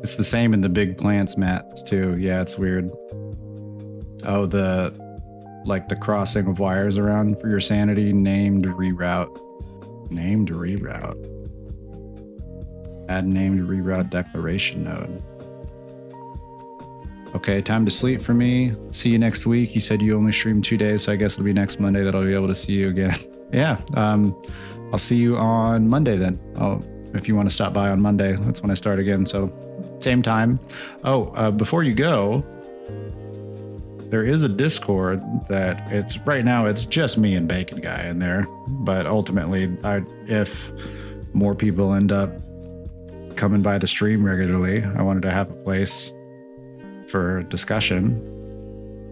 S1: It's the same in the big plants mats too. Yeah, it's weird. Oh, the crossing of wires around for your sanity, named reroute. Named reroute. Add named reroute declaration node. Okay, time to sleep for me. See you next week. You said you only stream 2 days, so I guess it'll be next Monday that I'll be able to see you again. Yeah, I'll see you on Monday then. If you want to stop by on Monday, that's when I start again. So same time. Oh, before you go, there is a Discord that right now it's just me and Bacon Guy in there. But ultimately, if more people end up coming by the stream regularly, I wanted to have a place for discussion.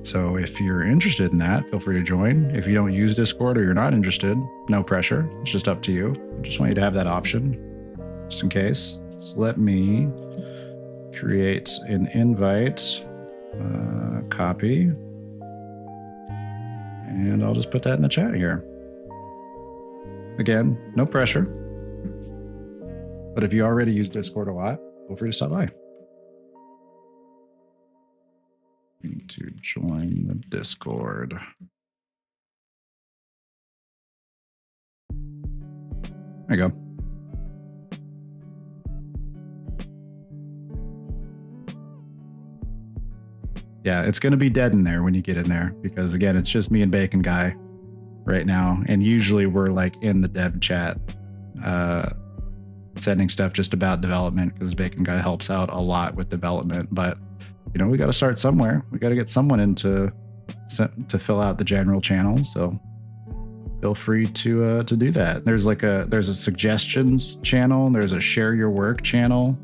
S1: So if you're interested in that, feel free to join. If you don't use Discord or you're not interested, no pressure. It's just up to you. I just want you to have that option, just in case. So let me create an invite, copy, and I'll just put that in the chat here. Again, no pressure. But if you already use Discord a lot, feel free to stop by. Need to join the Discord. There you go. Yeah, it's going to be dead in there when you get in there because, again, it's just me and Bacon Guy right now. And usually we're like in the dev chat sending stuff just about development because Bacon Guy helps out a lot with development. But, you know, we got to start somewhere. We got to get someone in to fill out the general channel. So feel free to do that. There's a suggestions channel. There's a share your work channel.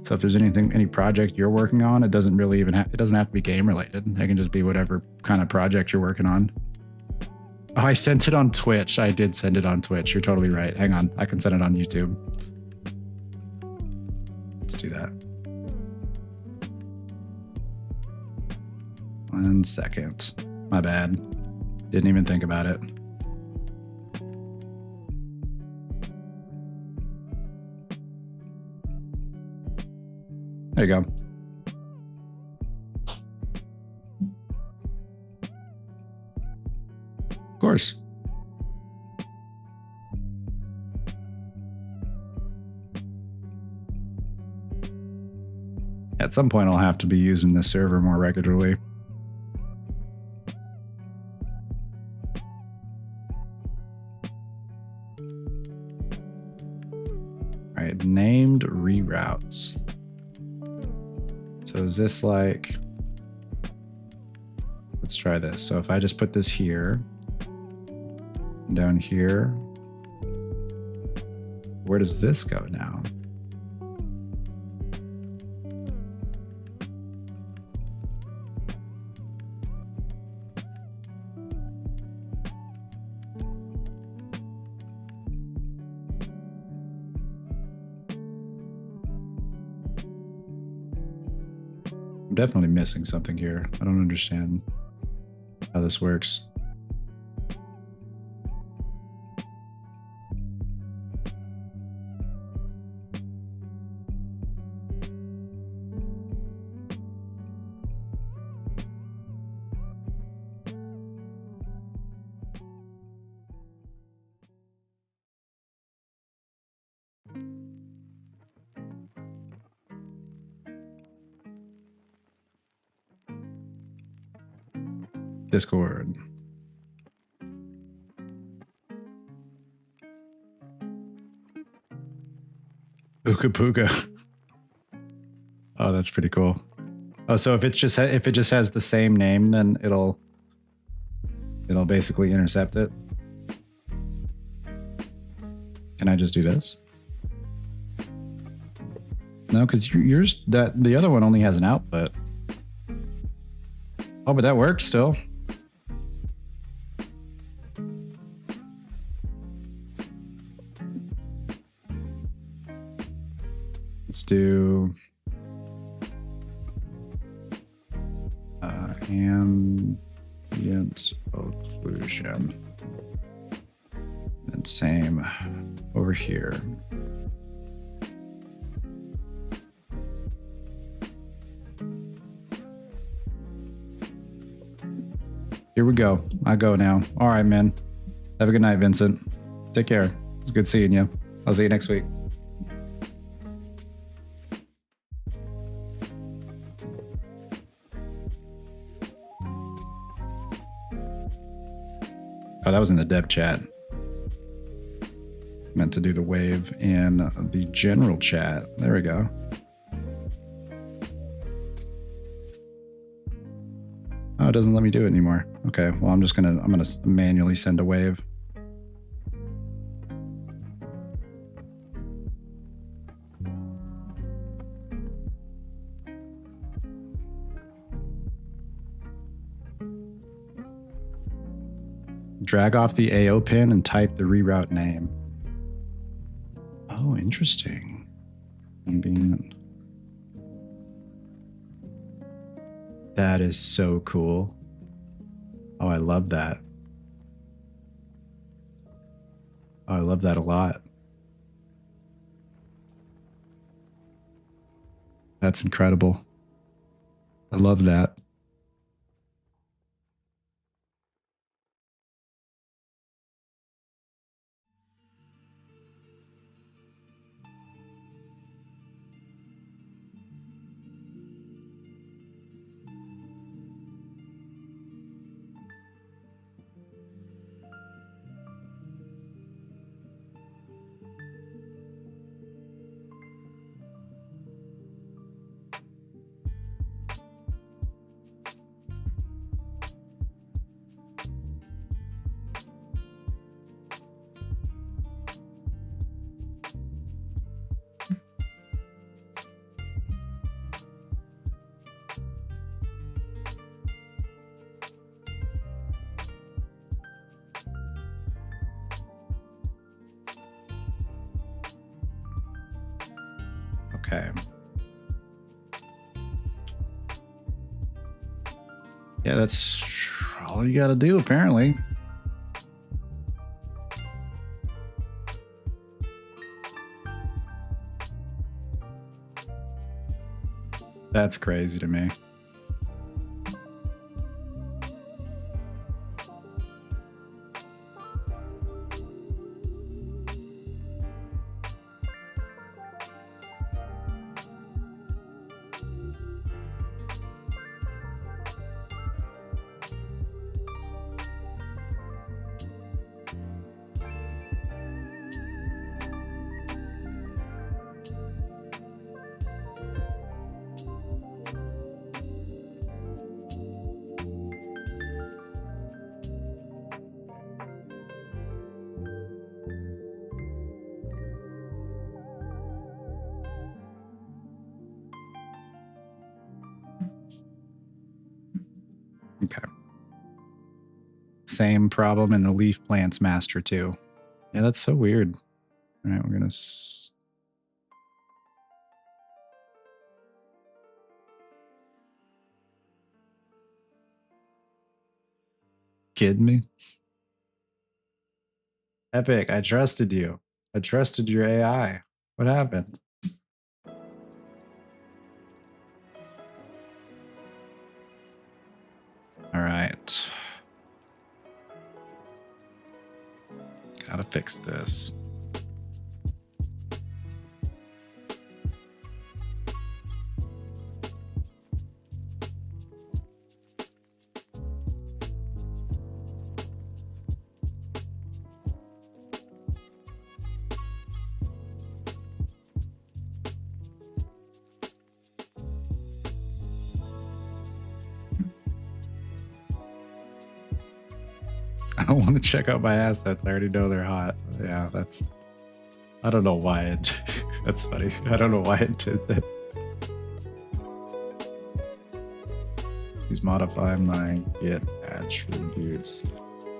S1: So if there's any project you're working on, it doesn't really even it doesn't have to be game related. It can just be whatever kind of project you're working on. Oh, I sent it on Twitch. I did send it on Twitch. You're totally right. Hang on. I can send it on YouTube. Let's do that. 1 second. My bad. Didn't even think about it. There you go. Of course. At some point, I'll have to be using this server more regularly. All right, named reroutes. So is this like, let's try this. So if I just put this here, and down here, where does this go now? I'm definitely missing something here. I don't understand how this works. Discord. Ooka Pooka. Oh, that's pretty cool. Oh, so if it just has the same name, then it'll basically intercept it. Can I just do this? No, because yours the other one only has an output. Oh, but that works still. Let's do ambient occlusion. And same over here. Here we go. I go now. All right, man. Have a good night, Vincent. Take care. It's good seeing you. I'll see you next week. Oh, that was in the dev chat. Meant to do the wave in the general chat. There we go. Oh, it doesn't let me do it anymore. Okay, well, I'm gonna manually send a wave. Drag off the AO pin and type the reroute name. Oh, interesting. Ambient That is so cool. Oh, I love that. Oh, I love that a lot. That's incredible. I love that. Okay. Yeah, that's all you gotta do, apparently. That's crazy to me. Okay. Same problem in the leaf plants master too. Yeah, that's so weird. All right, we're gonna. Kidding me? Epic, I trusted you. I trusted your AI. What happened? All right. Gotta fix this. I don't want to check out my assets. I already know they're hot. Yeah, that's. I don't know why it. That's funny. I don't know why it did that. Please modify my git attributes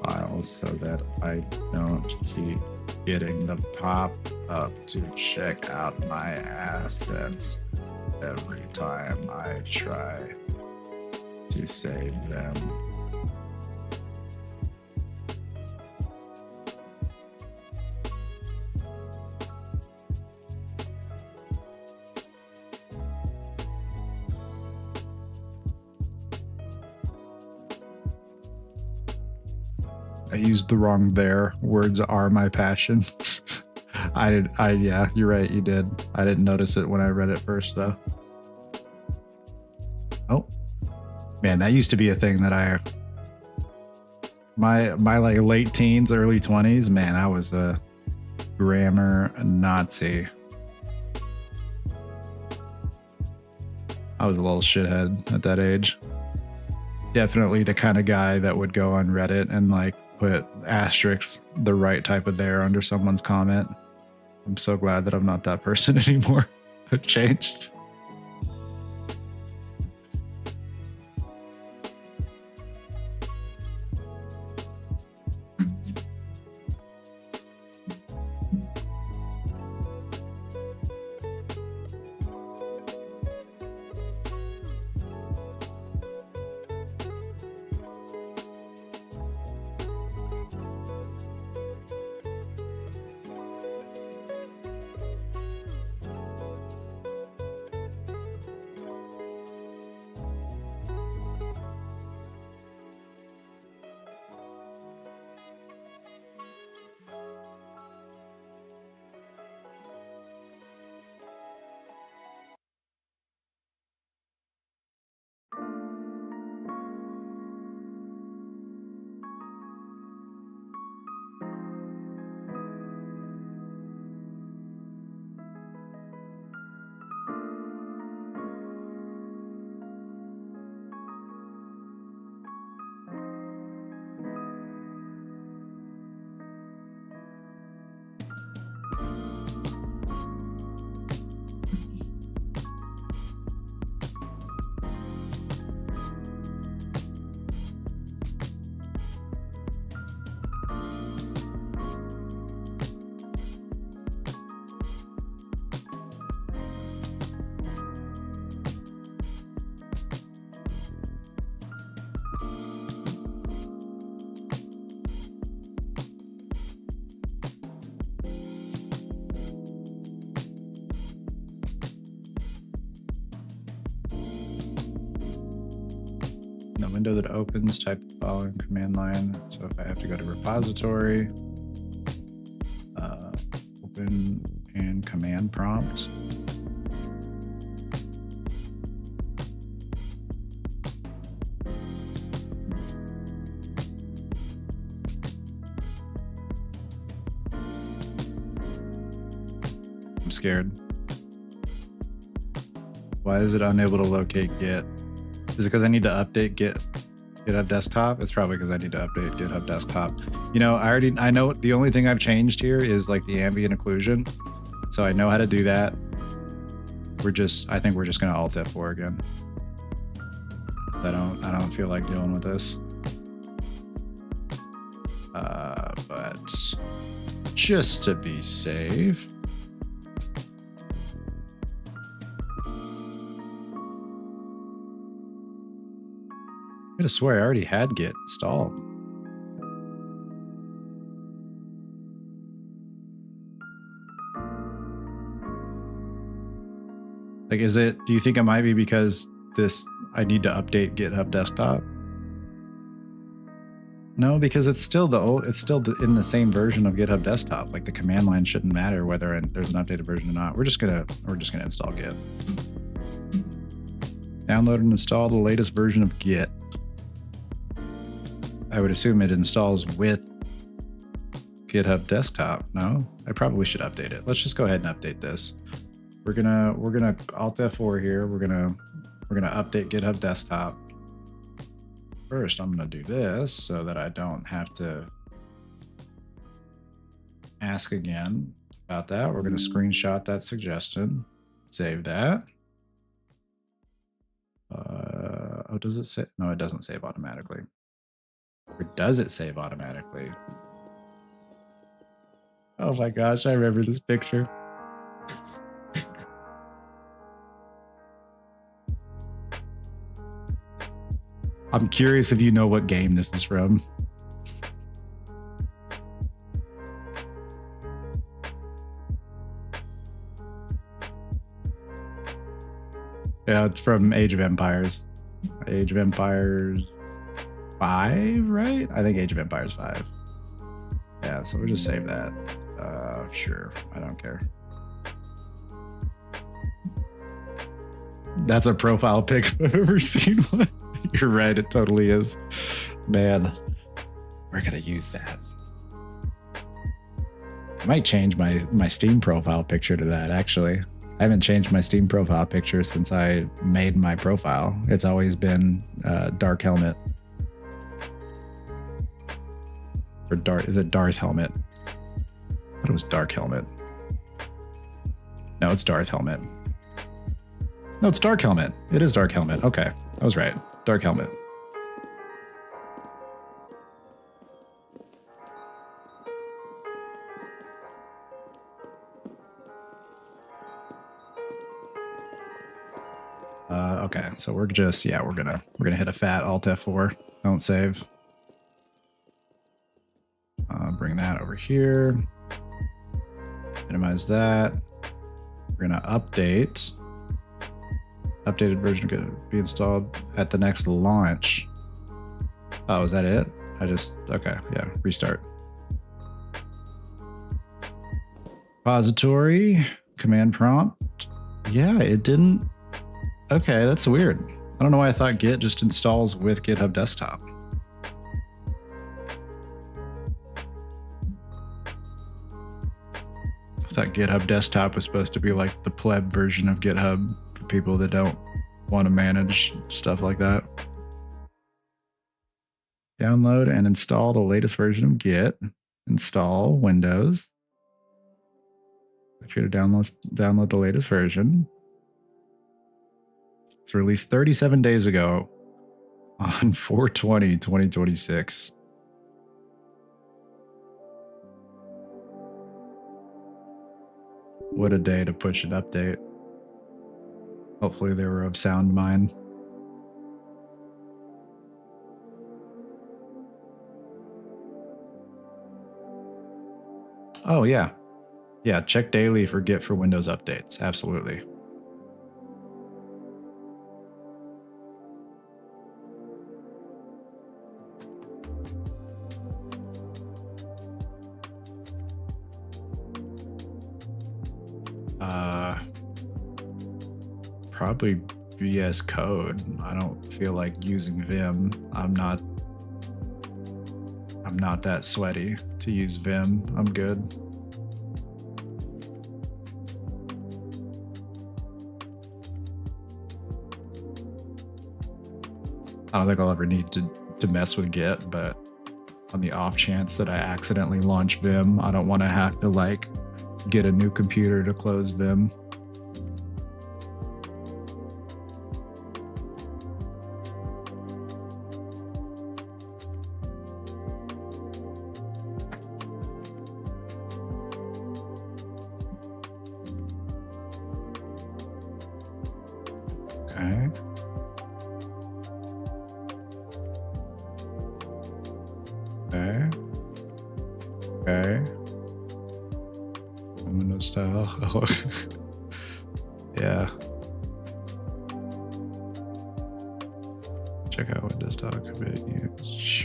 S1: files so that I don't keep getting the pop up to check out my assets every time I try to save them. I used the wrong there. Words are my passion. Yeah, you're right, you did. I didn't notice it when I read it first though. Oh, man, that used to be a thing that my like late teens, early 20s, man, I was a grammar Nazi. I was a little shithead at that age. Definitely the kind of guy that would go on Reddit and like put asterisks, the right type of there under someone's comment. I'm so glad that I'm not that person anymore. I've changed. In the window that opens, type the following command line. So if I have to go to repository, open and command prompt. I'm scared. Why is it unable to locate Git? Is it because I need to update GitHub Desktop? It's probably because I need to update GitHub Desktop. You know, I know the only thing I've changed here is like the ambient occlusion. So I know how to do that. I think we're just gonna Alt F4 again. I don't feel like dealing with this. But just to be safe. I could have swear I already had Git installed. Like, do you think it might be because I need to update GitHub Desktop? No, because it's still in the same version of GitHub Desktop. Like the command line shouldn't matter whether there's an updated version or not. We're just gonna install Git. Download and install the latest version of Git. I would assume it installs with GitHub Desktop. No, I probably should update it. Let's just go ahead and update this. We're gonna Alt F4 here. We're gonna update GitHub Desktop. First, I'm gonna do this so that I don't have to ask again about that. We're gonna screenshot that suggestion, save that. Oh, does it say? No, it doesn't save automatically. Or does it save automatically? Oh my gosh, I remember this picture. I'm curious if you know what game this is from. Yeah, it's from Age of Empires. Age of Empires 5, right? I think Age of Empires 5. Yeah, so we'll just save that. Sure, I don't care. That's a profile pic if I've ever seen one. You're right, it totally is. Man, we're gonna use that. I might change my Steam profile picture to that, actually. I haven't changed my Steam profile picture since I made my profile. It's always been Dark Helmet. Or is it Darth Helmet? I thought it was Dark Helmet. No, it's Darth Helmet. No, it's Dark Helmet. It is Dark Helmet. Okay, I was right. Dark Helmet. Okay, so we're gonna hit a fat Alt F4. Don't save. Bring that over here. Minimize that. We're gonna update. Updated version could be installed at the next launch. Oh, is that it? Okay, yeah, restart. Repository, command prompt. Yeah, it didn't. Okay, that's weird. I don't know why I thought Git just installs with GitHub Desktop. I thought GitHub Desktop was supposed to be like the pleb version of GitHub for people that don't want to manage stuff like that. Download and install the latest version of Git. Install Windows. Make sure to download the latest version. It's released 37 days ago on 4/20/2026. What a day to push an update. Hopefully they were of sound mind. Oh, yeah. Yeah, check daily for Git for Windows updates. Absolutely. Probably VS Code. I don't feel like using Vim. I'm not that sweaty to use Vim. I'm good. I don't think I'll ever need to mess with Git, but on the off chance that I accidentally launch Vim, I don't want to have to like get a new computer to close Vim. Okay. Okay. Okay. Windows style. Yeah. Check out Windows style commit.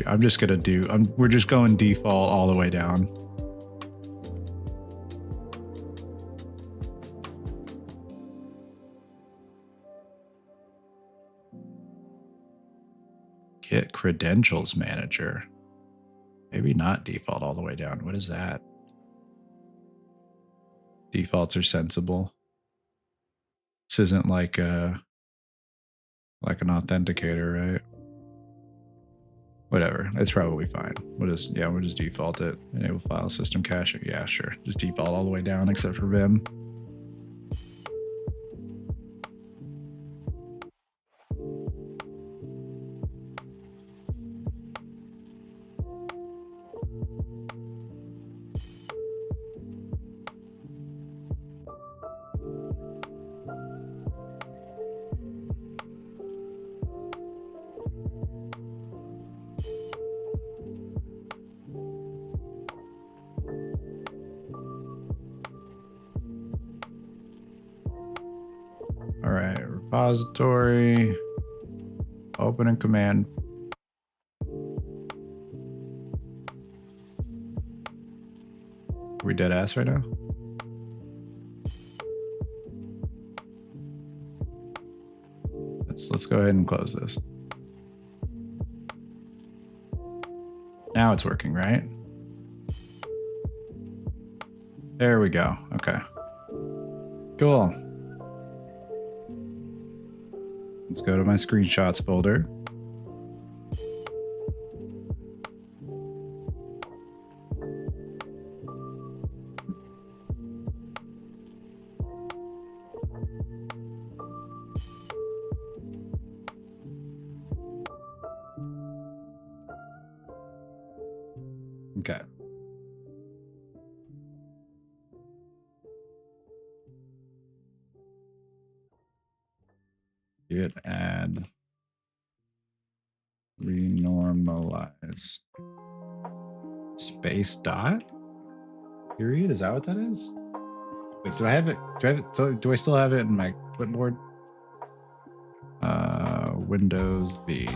S1: I'm just gonna do. We're just going default all the way down. Git credentials manager. Maybe not default all the way down. What is that? Defaults are sensible. This isn't like an authenticator, right? Whatever. It's probably fine. We'll just default it. Enable file system cache. Yeah, sure. Just default all the way down except for Vim. All right, repository, open in command. Are we dead ass right now? Let's go ahead and close this. Now it's working, right? There we go. Okay. Cool. Let's go to my screenshots folder. Okay. Git add renormalize space dot period. Is that what that is? Wait, do I have it? Do I still have it in my clipboard? Windows V.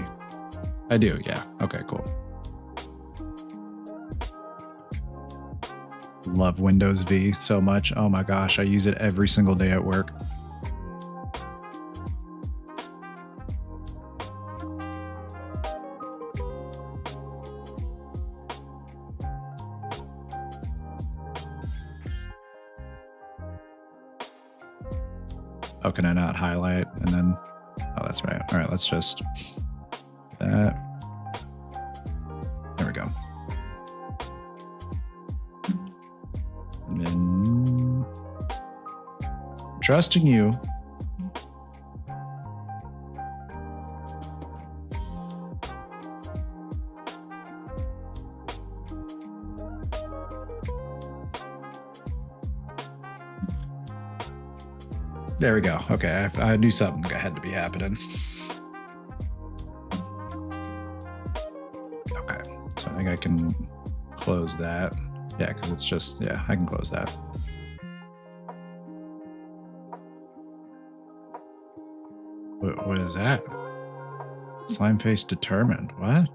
S1: I do. Yeah. Okay. Cool. Love Windows V so much. Oh my gosh, I use it every single day at work. Oh, can I not highlight and then? Oh, that's right. All right, let's just that. There we go. And then trusting you. There we go. Okay, I knew something had to be happening. Okay, so I think I can close that. Yeah, because it's just, yeah, I can close that. What is that? Slime face determined. What?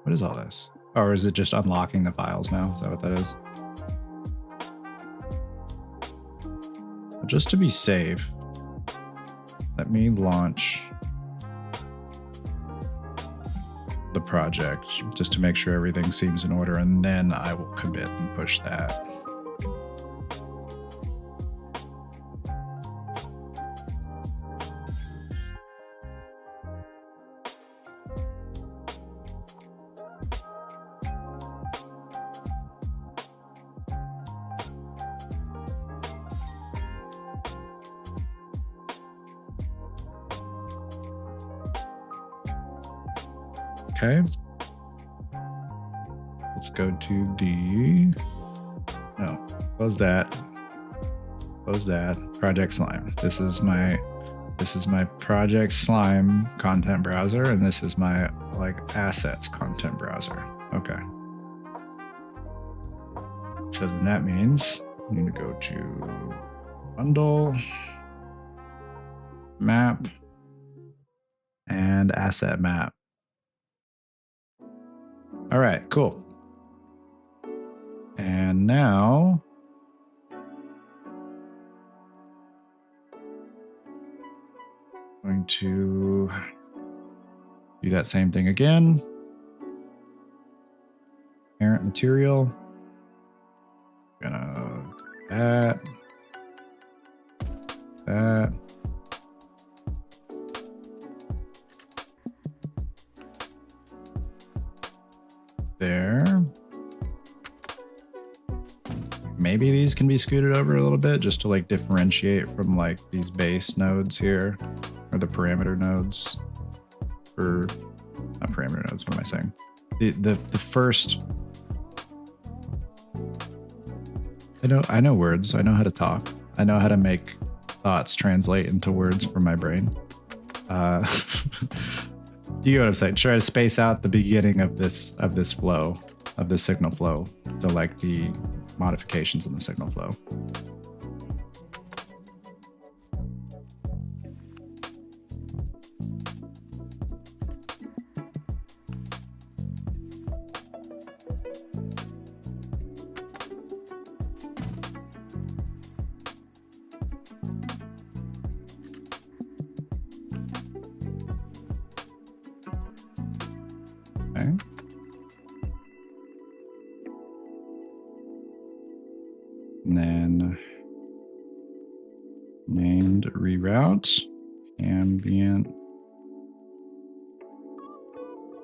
S1: What is all this? Or is it just unlocking the files now? Is that what that is? just to be safe, let me launch the project just to make sure everything seems in order, and then I will commit and push that. Okay. Let's go to the, no, close that. Close that. Project Slime. This is my Project Slime content browser, and this is my like assets content browser. Okay. So then that means I need to go to bundle, map, and asset map. All right, cool. And now I'm going to do that same thing again. Parent material. Gonna do that. There. Maybe these can be scooted over a little bit just to like differentiate from like these base nodes here, or the parameter nodes, or not parameter nodes. What am I saying? The first. I know words. I know how to talk. I know how to make thoughts translate into words from my brain. You know what I'm saying? Try to space out the beginning of this flow, of the signal flow, to like the modifications in the signal flow. Okay. And then named reroute ambient.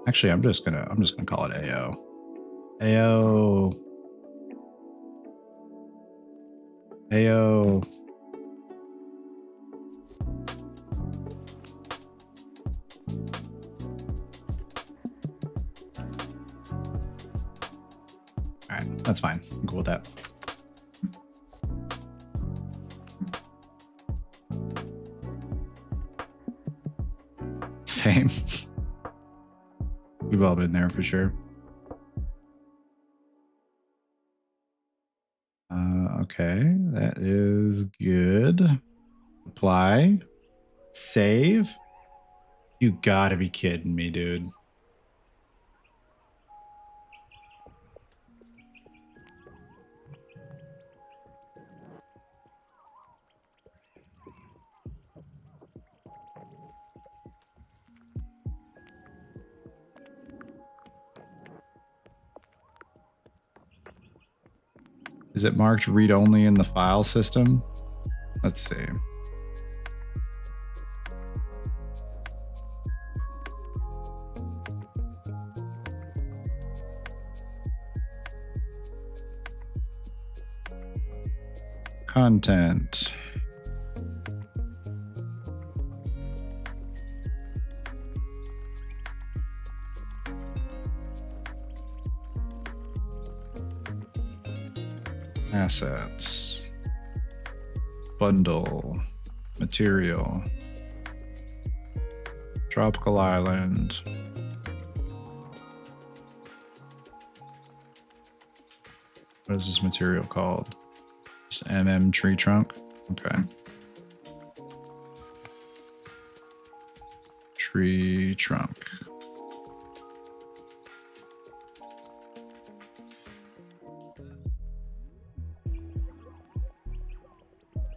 S1: Actually, I'm just gonna call it AO. AO. AO. All right, that's fine. I'm cool with that. Same. We've all been there for sure. Okay, that is good. Apply. Save. You gotta be kidding me, dude. Is it marked read only in the file system? Let's see. Content. Assets. Bundle. Material. Tropical Island. What is this material called? Just MM tree trunk. Okay. Tree trunk.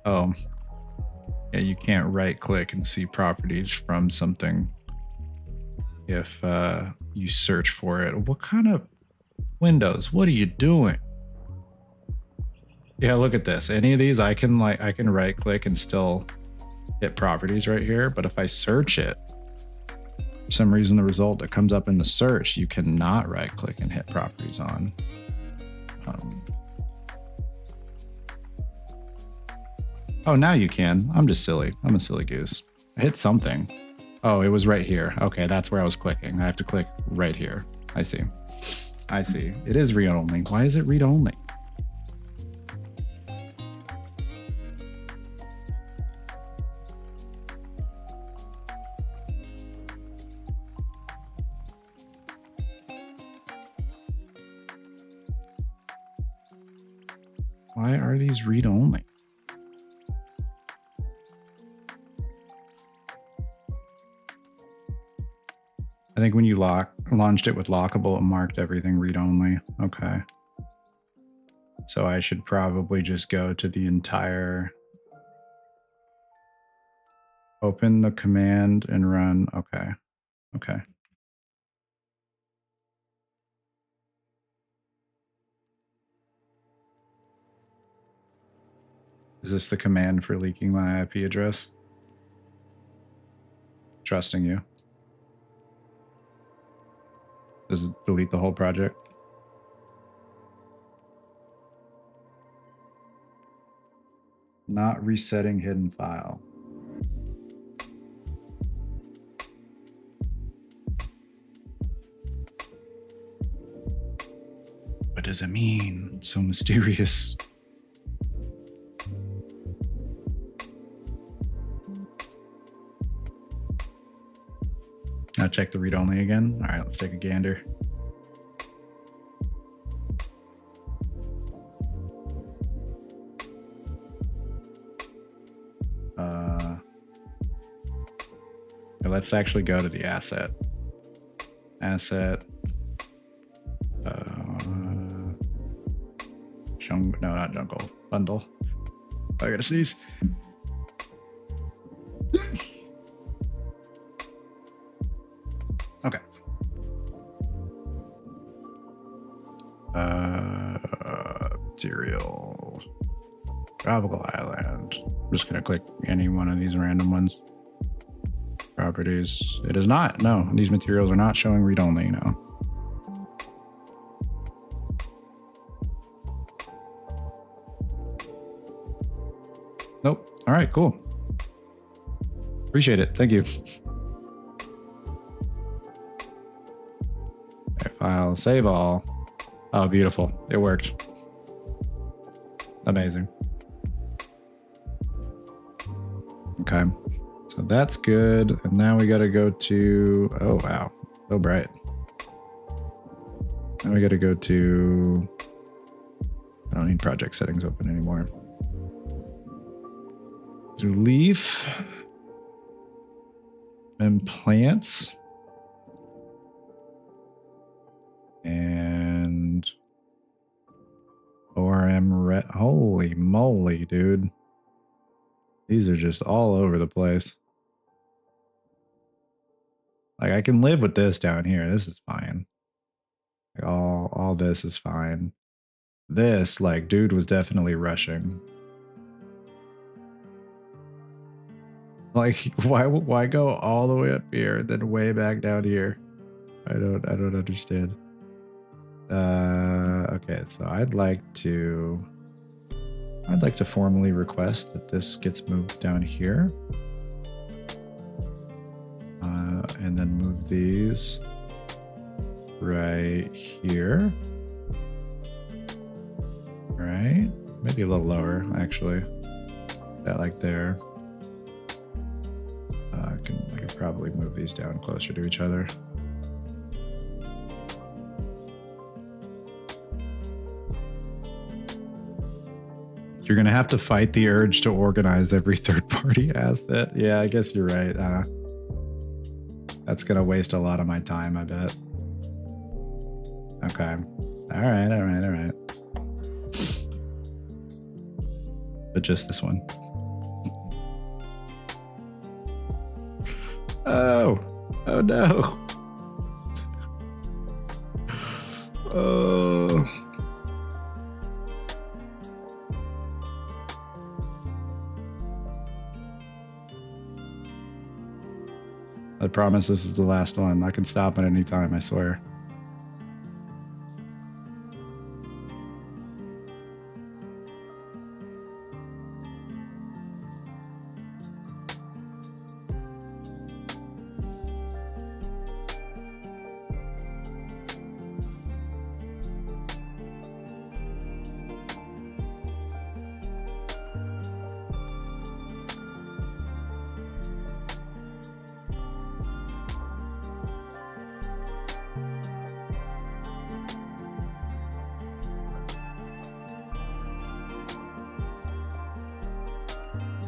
S1: Oh, can't right click and see properties from something if you search for it. What kind of Windows? What are you doing? Yeah, look at this. Any of these I can right click and still hit properties right here, but if I search it, for some reason the result that comes up in the search you cannot right click and hit properties on. Oh, now you can. I'm just silly. I'm a silly goose. I hit something. Oh, it was right here. Okay, that's where I was clicking. I have to click right here. I see. I see. It is read only. Why is it read only? Why are these read only? I think when you launched it with Lockable, it marked everything read only. Okay. So I should probably just go to the entire, open the command and run. Okay. Okay. Is this the command for leaking my IP address? Trusting you. Does it delete the whole project? Not resetting hidden file. What does it mean? It's so mysterious. Now check the read only again. All right, let's take a gander. Let's actually go to the asset. Asset. No, not jungle. Bundle. I gotta sneeze. Okay. Material. Tropical Island. I'm just gonna click any one of these random ones. Properties. It is not. No, these materials are not showing read only now. Nope. All right, cool. Appreciate it. Thank you. Okay, file, save all. Oh, beautiful. It worked. Amazing. Okay. So that's good. And now we got to go to, oh, wow. So bright. Now we got to go to, I don't need project settings open anymore. Do leaf and plants and ORM red. Holy moly, dude. These are just all over the place. Like I can live with this down here. This is fine. Like all this is fine. This, like, dude was definitely rushing. Like, why go all the way up here and then way back down here? I don't understand. Okay, so I'd like to formally request that this gets moved down here. And then move these right here. Right? Maybe a little lower, actually. That like there. I could probably move these down closer to each other. You're going to have to fight the urge to organize every third-party asset. Yeah, I guess you're right. That's going to waste a lot of my time, I bet. Okay. All right. But just this one. Oh, oh no. Oh. I promise this is the last one. I can stop at any time, I swear.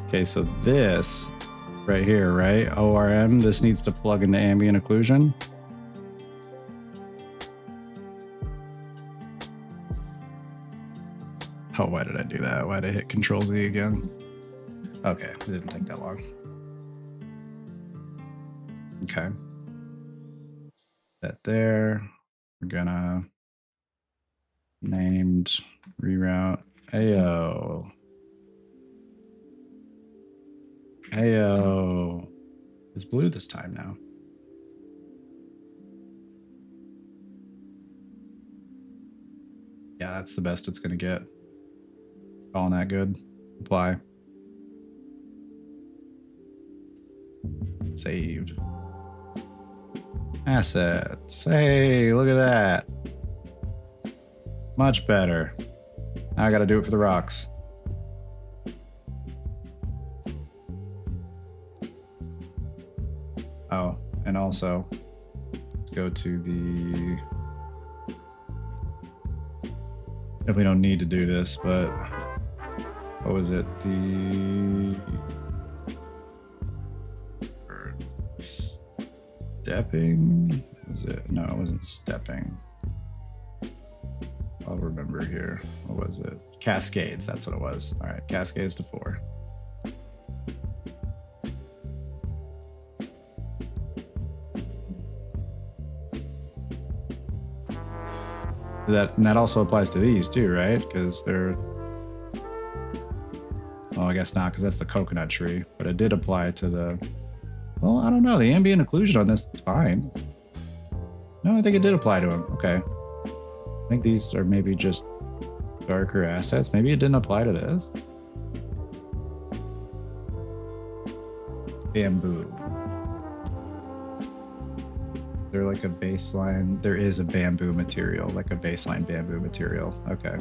S1: Okay, so this right here, right? ORM, this needs to plug into ambient occlusion. Oh, why did I do that? Why did I hit Control Z again? Okay, it didn't take that long. Okay. That there. We're gonna named reroute. Ayo. Ayo. It's blue this time now. Yeah, that's the best it's gonna get. Calling that good. Apply. Saved. Assets. Hey, look at that. Much better. Now I gotta do it for the rocks. Oh, and also let's go to the. Definitely don't need to do this, but what was it? The stepping? Was it? No, it wasn't stepping. I'll remember here. What was it? Cascades. That's what it was. All right, cascades to 4. And that also applies to these too, right? Because they're. Well, I guess not, because that's the coconut tree. But it did apply to the. Well, I don't know. The ambient occlusion on this is fine. No, I think it did apply to them. Okay. I think these are maybe just darker assets. Maybe it didn't apply to this. Bamboo. They're like a baseline. There is a bamboo material, like a baseline bamboo material. Okay.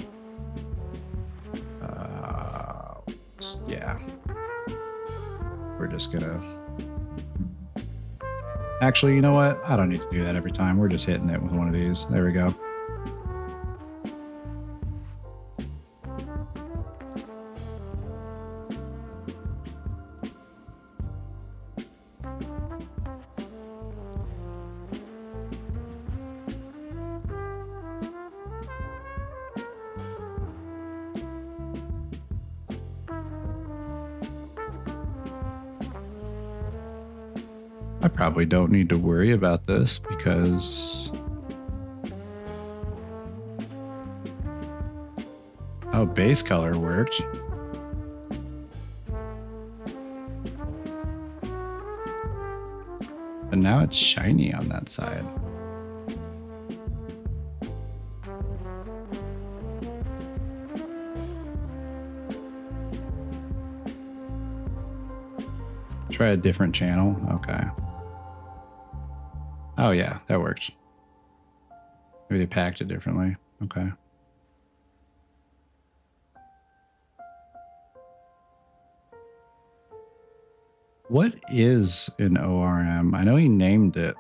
S1: Yeah. We're just gonna. Actually, you know what? I don't need to do that every time. We're just hitting it with one of these. There we go. I probably don't need to worry about this because. Oh, base color worked. But now it's shiny on that side. Try a different channel. Okay. Oh, yeah, that worked. Maybe they packed it differently. Okay. What is an ORM? I know he named it.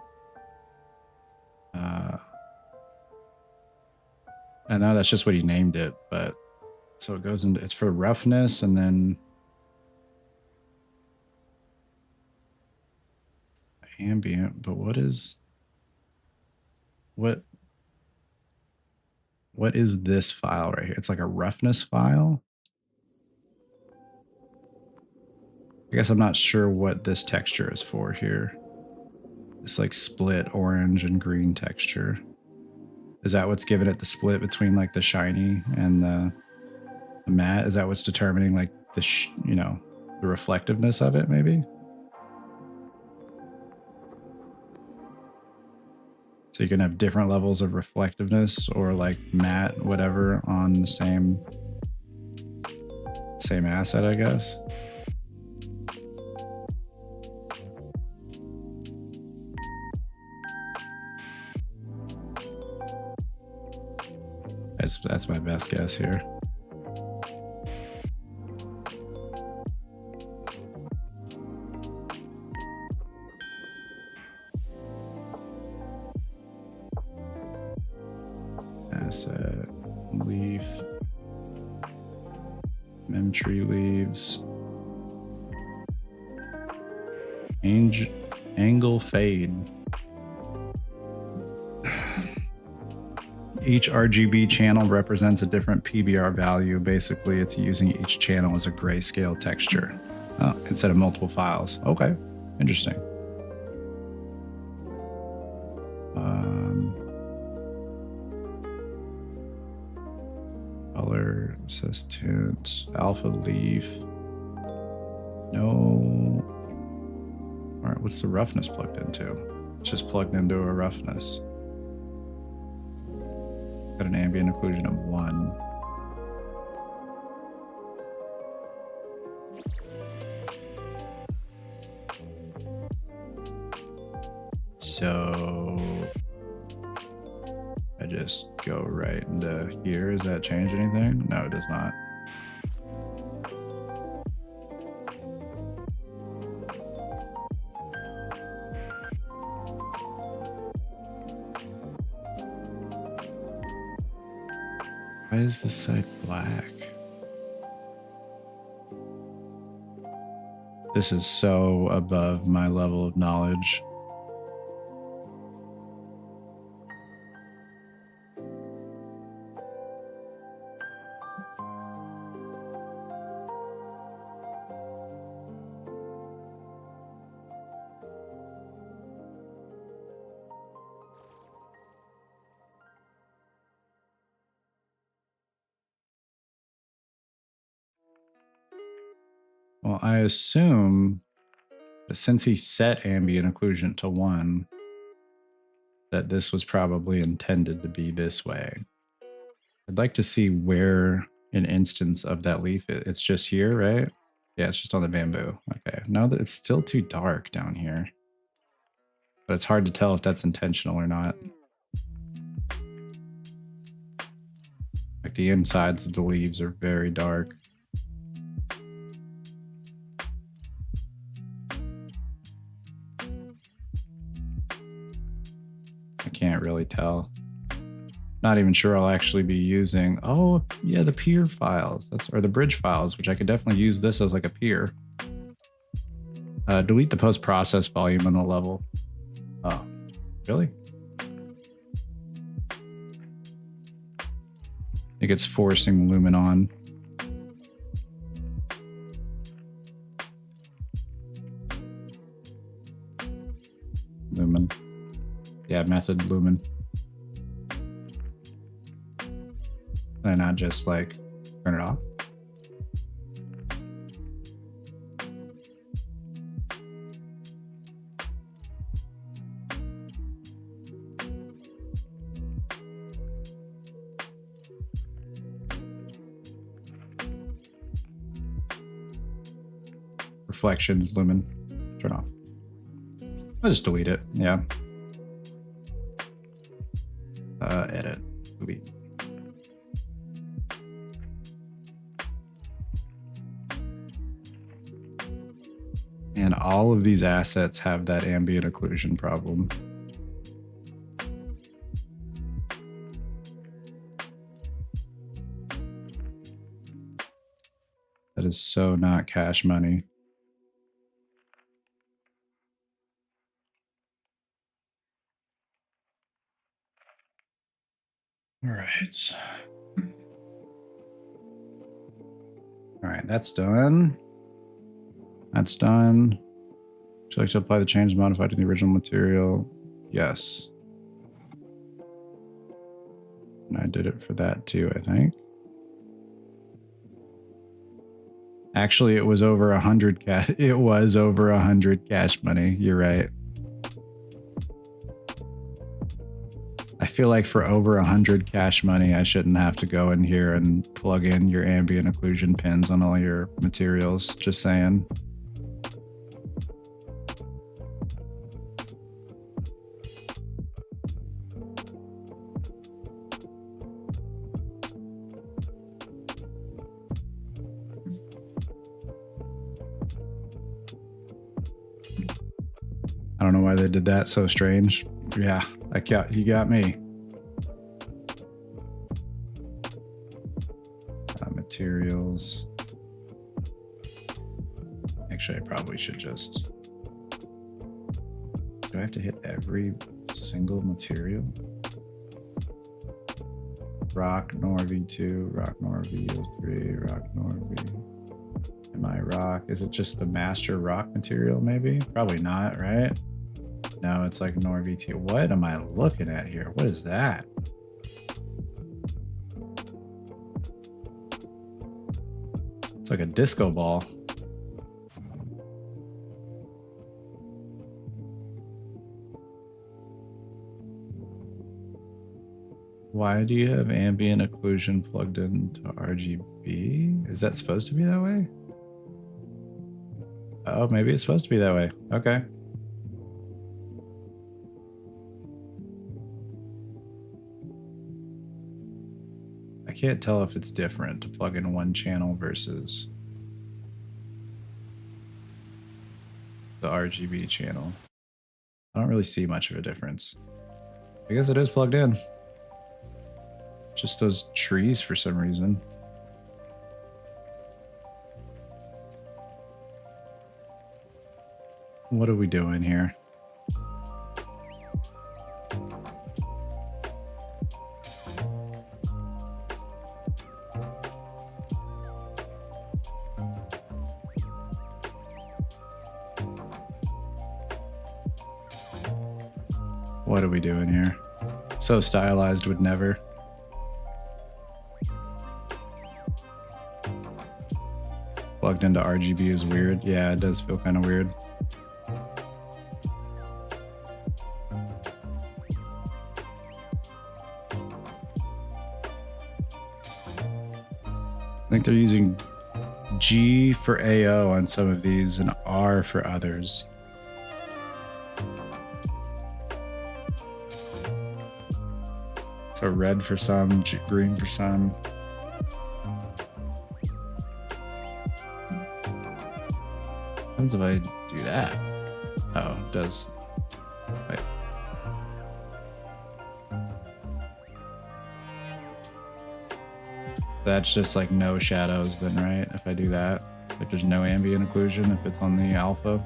S1: I know that's just what he named it, but so it goes into, it's for roughness and then ambient, but what is this file right here? It's like a roughness file. I guess I'm not sure what this texture is for here. This like split orange and green texture. Is that what's giving it the split between like the shiny and the matte? Is that what's determining like the the reflectiveness of it maybe? So you can have different levels of reflectiveness or like matte, whatever, on the same asset, I guess. That's my best guess here. Asset, leaf, tree leaves, angle fade. Each RGB channel represents a different PBR value. Basically, it's using each channel as a grayscale texture instead of multiple files. Okay, interesting. Color, says tint, alpha leaf. No. All right, what's the roughness plugged into? It's just plugged into a roughness. Got an ambient occlusion of 1. So I just go right into here. Does that change anything? No, it does not. Why is this site black? This is so above my level of knowledge. Well, I assume that since he set ambient occlusion to 1, that this was probably intended to be this way. I'd like to see where an instance of that leaf is. It's just here, right? Yeah, it's just on the bamboo. Okay, now that it's still too dark down here. But it's hard to tell if that's intentional or not. Like the insides of the leaves are very dark. I can't really tell. Not even sure I'll actually be using. Oh, yeah, the peer files. Or the bridge files, which I could definitely use this as like a peer. Delete the post-process volume on the level. Oh, really? I think it's forcing Lumen on. Lumen. Yeah, method Lumen. Can I not just like turn it off? Reflections, Lumen, turn off. I'll just delete it. Yeah. Edit, delete. And all of these assets have that ambient occlusion problem. That is so not cash money. All right. All right, that's done. That's done. Would you like to apply the change modified to the original material? Yes. And I did it for that too, I think. Actually, it was over 100 cash. It was over 100 cash money. You're right. I feel like for over 100 cash money, I shouldn't have to go in here and plug in your ambient occlusion pins on all your materials. Just saying. I don't know why they did that. So strange. Yeah, you got me. Materials. Actually, I probably should just... Do I have to hit every single material? Rock Nor V2, Rock Nor VO3, Rock Nor V. Am I rock? Is it just the master rock material maybe? Probably not, right? No, it's like Nor V2. What am I looking at here? What is that? It's like a disco ball. Why do you have ambient occlusion plugged into RGB? Is that supposed to be that way? Oh, maybe it's supposed to be that way. Okay. I can't tell if it's different to plug in one channel versus the RGB channel. I don't really see much of a difference. I guess it is plugged in. Just those trees for some reason. What are we doing here? What are we doing here? So stylized would never. Plugged into RGB is weird. Yeah, it does feel kind of weird. I think they're using G for AO on some of these and R for others. So red for some, green for some. What happens if I do that? Oh, it does. Wait. That's just like no shadows then, right? If I do that, like there's no ambient occlusion if it's on the alpha.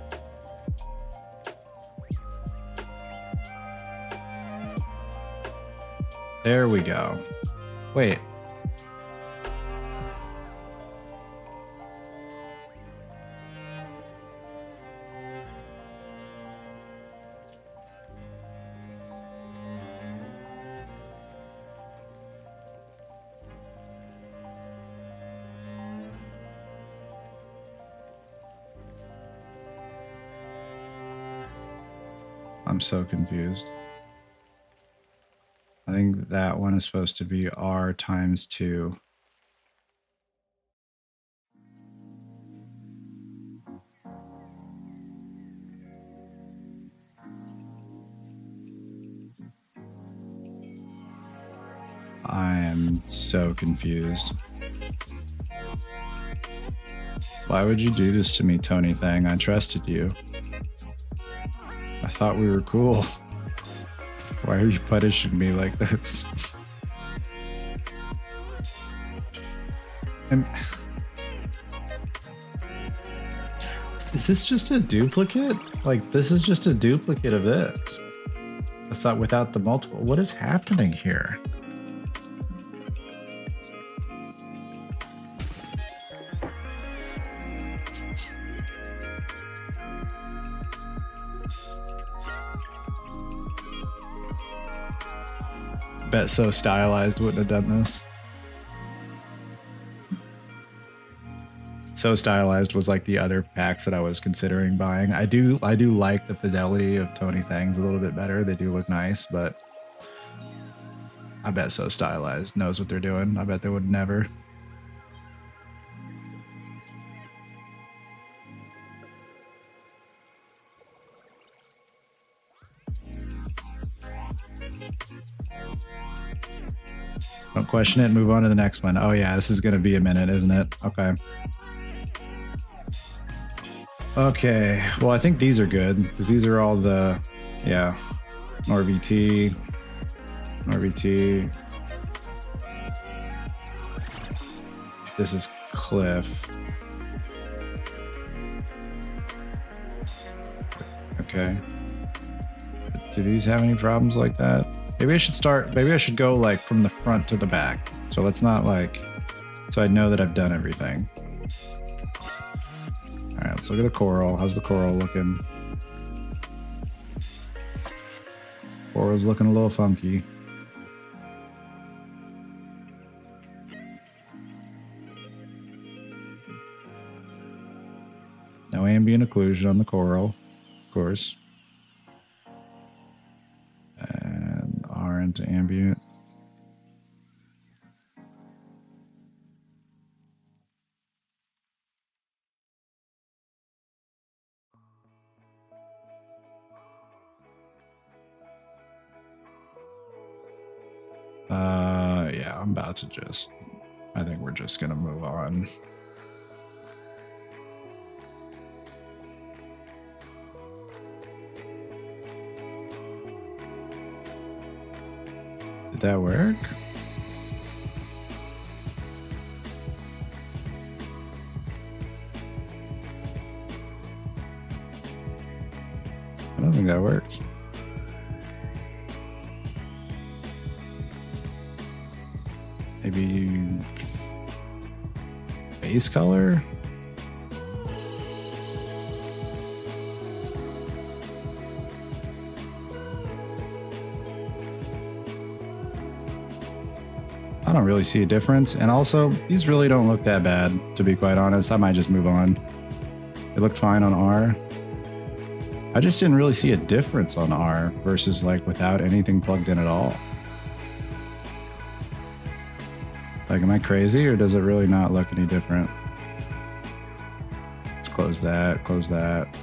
S1: There we go. Wait. I'm so confused. I think that one is supposed to be R times 2. I am so confused. Why would you do this to me, Tony Thang? I trusted you. I thought we were cool. Why are you punishing me like this? And is this just a duplicate? Like, this is just a duplicate of this. It's not without the multiple. What is happening here? Bet So Stylized wouldn't have done this. So Stylized was like the other packs that I was considering buying. I do like the fidelity of Tony Thang's a little bit better. They do look nice, but I bet So Stylized knows what they're doing. I bet they would never. Don't question it. Move on to the next one. Oh yeah, this is going to be a minute, isn't it? Okay. Okay. Well, I think these are good because these are all the, yeah, RVT. This is Cliff. Okay. Do these have any problems like that? Maybe I should go like from the front to the back. So let's not like, so I know that I've done everything. All right, let's look at the coral. How's the coral looking? Coral's looking a little funky. No ambient occlusion on the coral, of course. And R into ambient. Yeah, I'm about to just, I think we're just gonna move on. Did that work? I don't think that worked. Maybe base color? I don't really see a difference. And also, these really don't look that bad, to be quite honest. I might just move on. It looked fine on R. I just didn't really see a difference on R versus like without anything plugged in at all. Like, am I crazy or does it really not look any different? Let's close that, close that.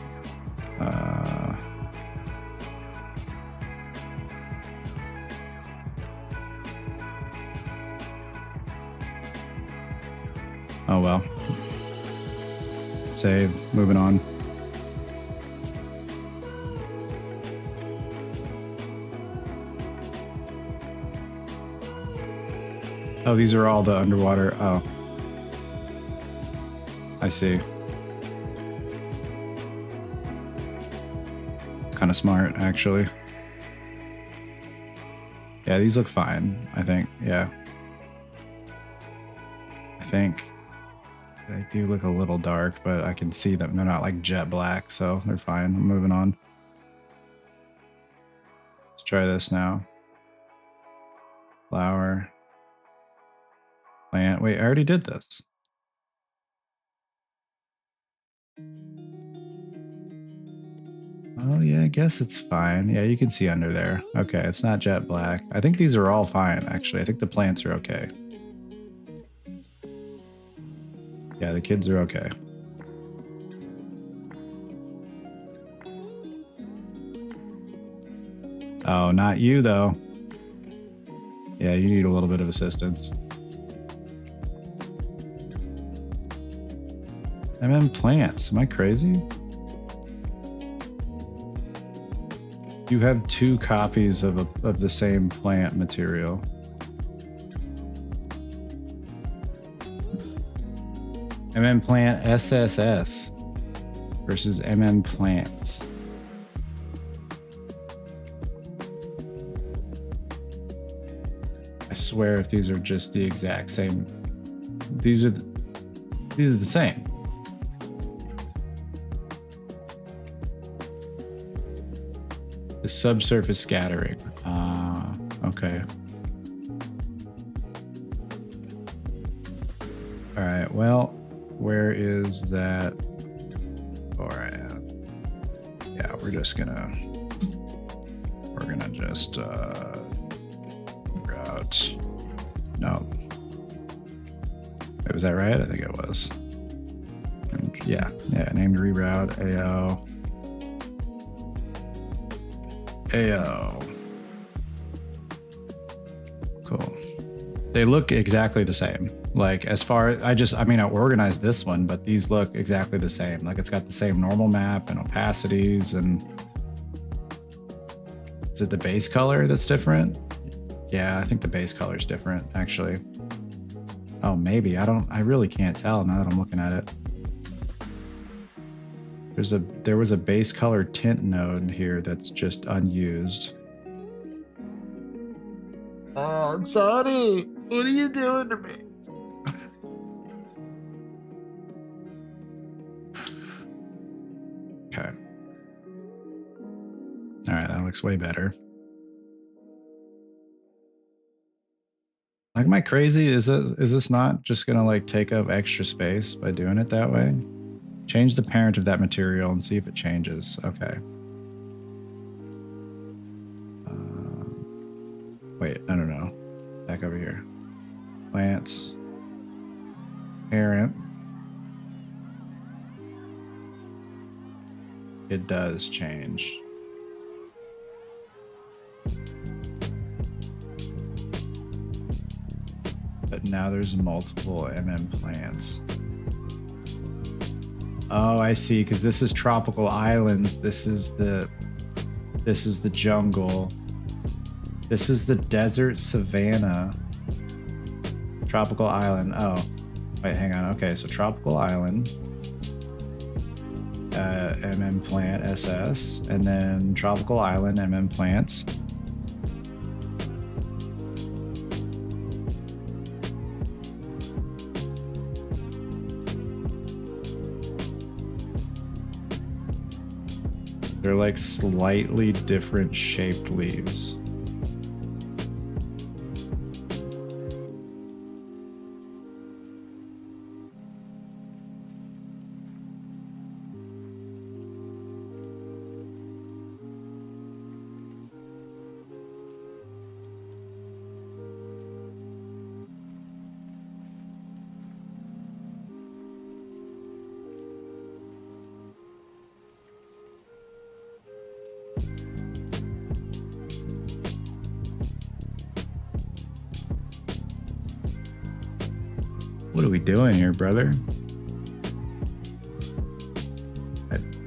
S1: Oh well. Save, moving on. Oh, these are all the underwater. Oh, I see. Kind of smart, actually. Yeah, these look fine, I think. Yeah. I think they do look a little dark, but I can see them. They're not like jet black, so they're fine. I'm moving on. Let's try this now. Flower. Plant. Wait, I already did this. Oh yeah, I guess it's fine. Yeah, you can see under there. Okay, it's not jet black. I think these are all fine, actually. I think the plants are okay. Yeah, the kids are okay. Oh, not you though. Yeah, you need a little bit of assistance. Plants. Am I crazy? You have 2 copies of the same plant material. Plant SSS versus Plants. I swear if these are just the exact same, these are the same. The subsurface scattering. Okay. right, well, where is that? All right. Yeah, we're just gonna just route. No. Wait, was that right? I think it was. And yeah, named reroute AO. Cool. They look exactly the same. Like as far I organized this one, but these look exactly the same. Like it's got the same normal map and opacities. And is it the base color that's different? Yeah, I think the base color is different actually. Oh, maybe. I really can't tell now that I'm looking at it. There was a base color tint node here that's just unused. Oh, Sonny, what are you doing to me? Okay. All right, that looks way better. Like, am I crazy? Is this not just gonna like take up extra space by doing it that way? Change the parent of that material and see if it changes. Okay. Wait, I don't know. Back over here. Plants. Parent. It does change. But now there's multiple plants. Oh, I see. Because this is tropical islands. This is the jungle. This is the desert savanna. Tropical island. Oh, wait, hang on. Okay, so tropical island. Plant SS, and then tropical island plants. They're like slightly different shaped leaves. What are we doing here, brother?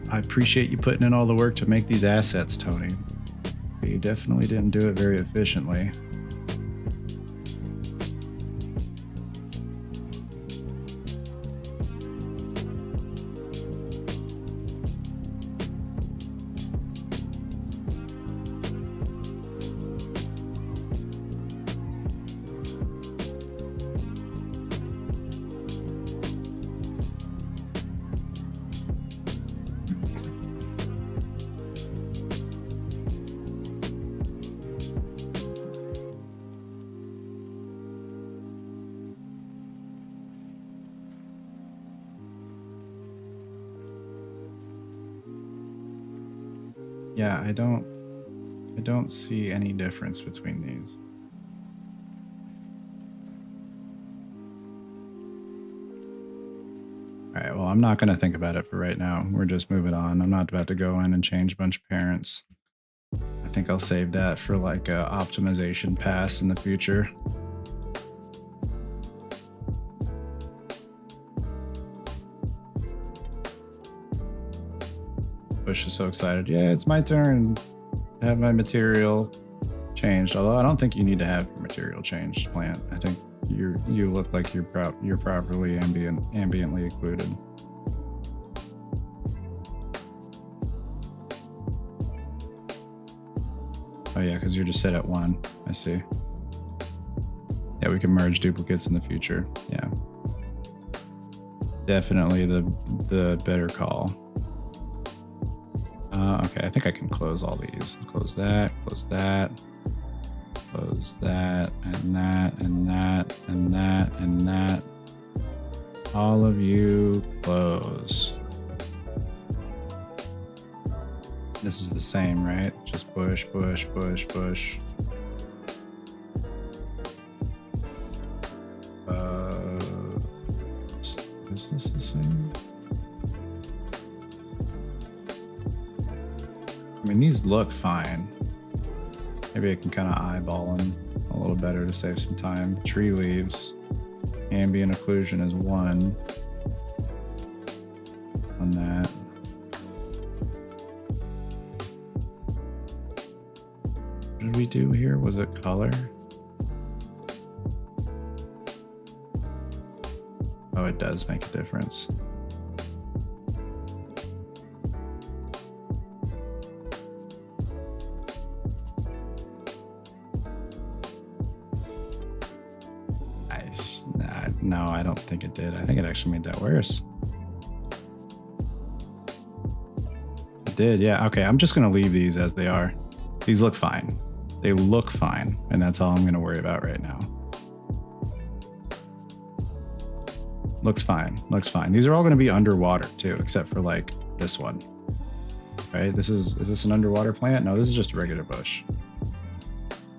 S1: I appreciate you putting in all the work to make these assets, Tony. But you definitely didn't do it very efficiently. Yeah, I don't see any difference between these. All right, well, I'm not going to think about it for right now. We're just moving on. I'm not about to go in and change a bunch of parents. I think I'll save that for like a optimization pass in the future. Bush is so excited. Yeah, it's my turn to have my material changed. Although I don't think you need to have your material changed, plant. I think you look like you're properly ambiently occluded. Oh yeah, because you're just set at 1. I see. Yeah, we can merge duplicates in the future. Yeah, definitely the better call. Okay, I think I can close all these. Close that, close that, close that, and that, and that, and that, and that. All of you close. This is the same, right? Just bush, bush, bush, bush. Is this the same? I mean, these look fine. Maybe I can kind of eyeball them a little better to save some time. Tree leaves. Ambient occlusion is 1 on that. What did we do here? Was it color? Oh, it does make a difference. Nice. No, I don't think it did. I think it actually made that worse. It did, yeah. Okay, I'm just going to leave these as they are. These look fine. They look fine, and that's all I'm going to worry about right now. Looks fine. Looks fine. These are all going to be underwater too, except for like this one. Right? Is this an underwater plant? No, this is just a regular bush.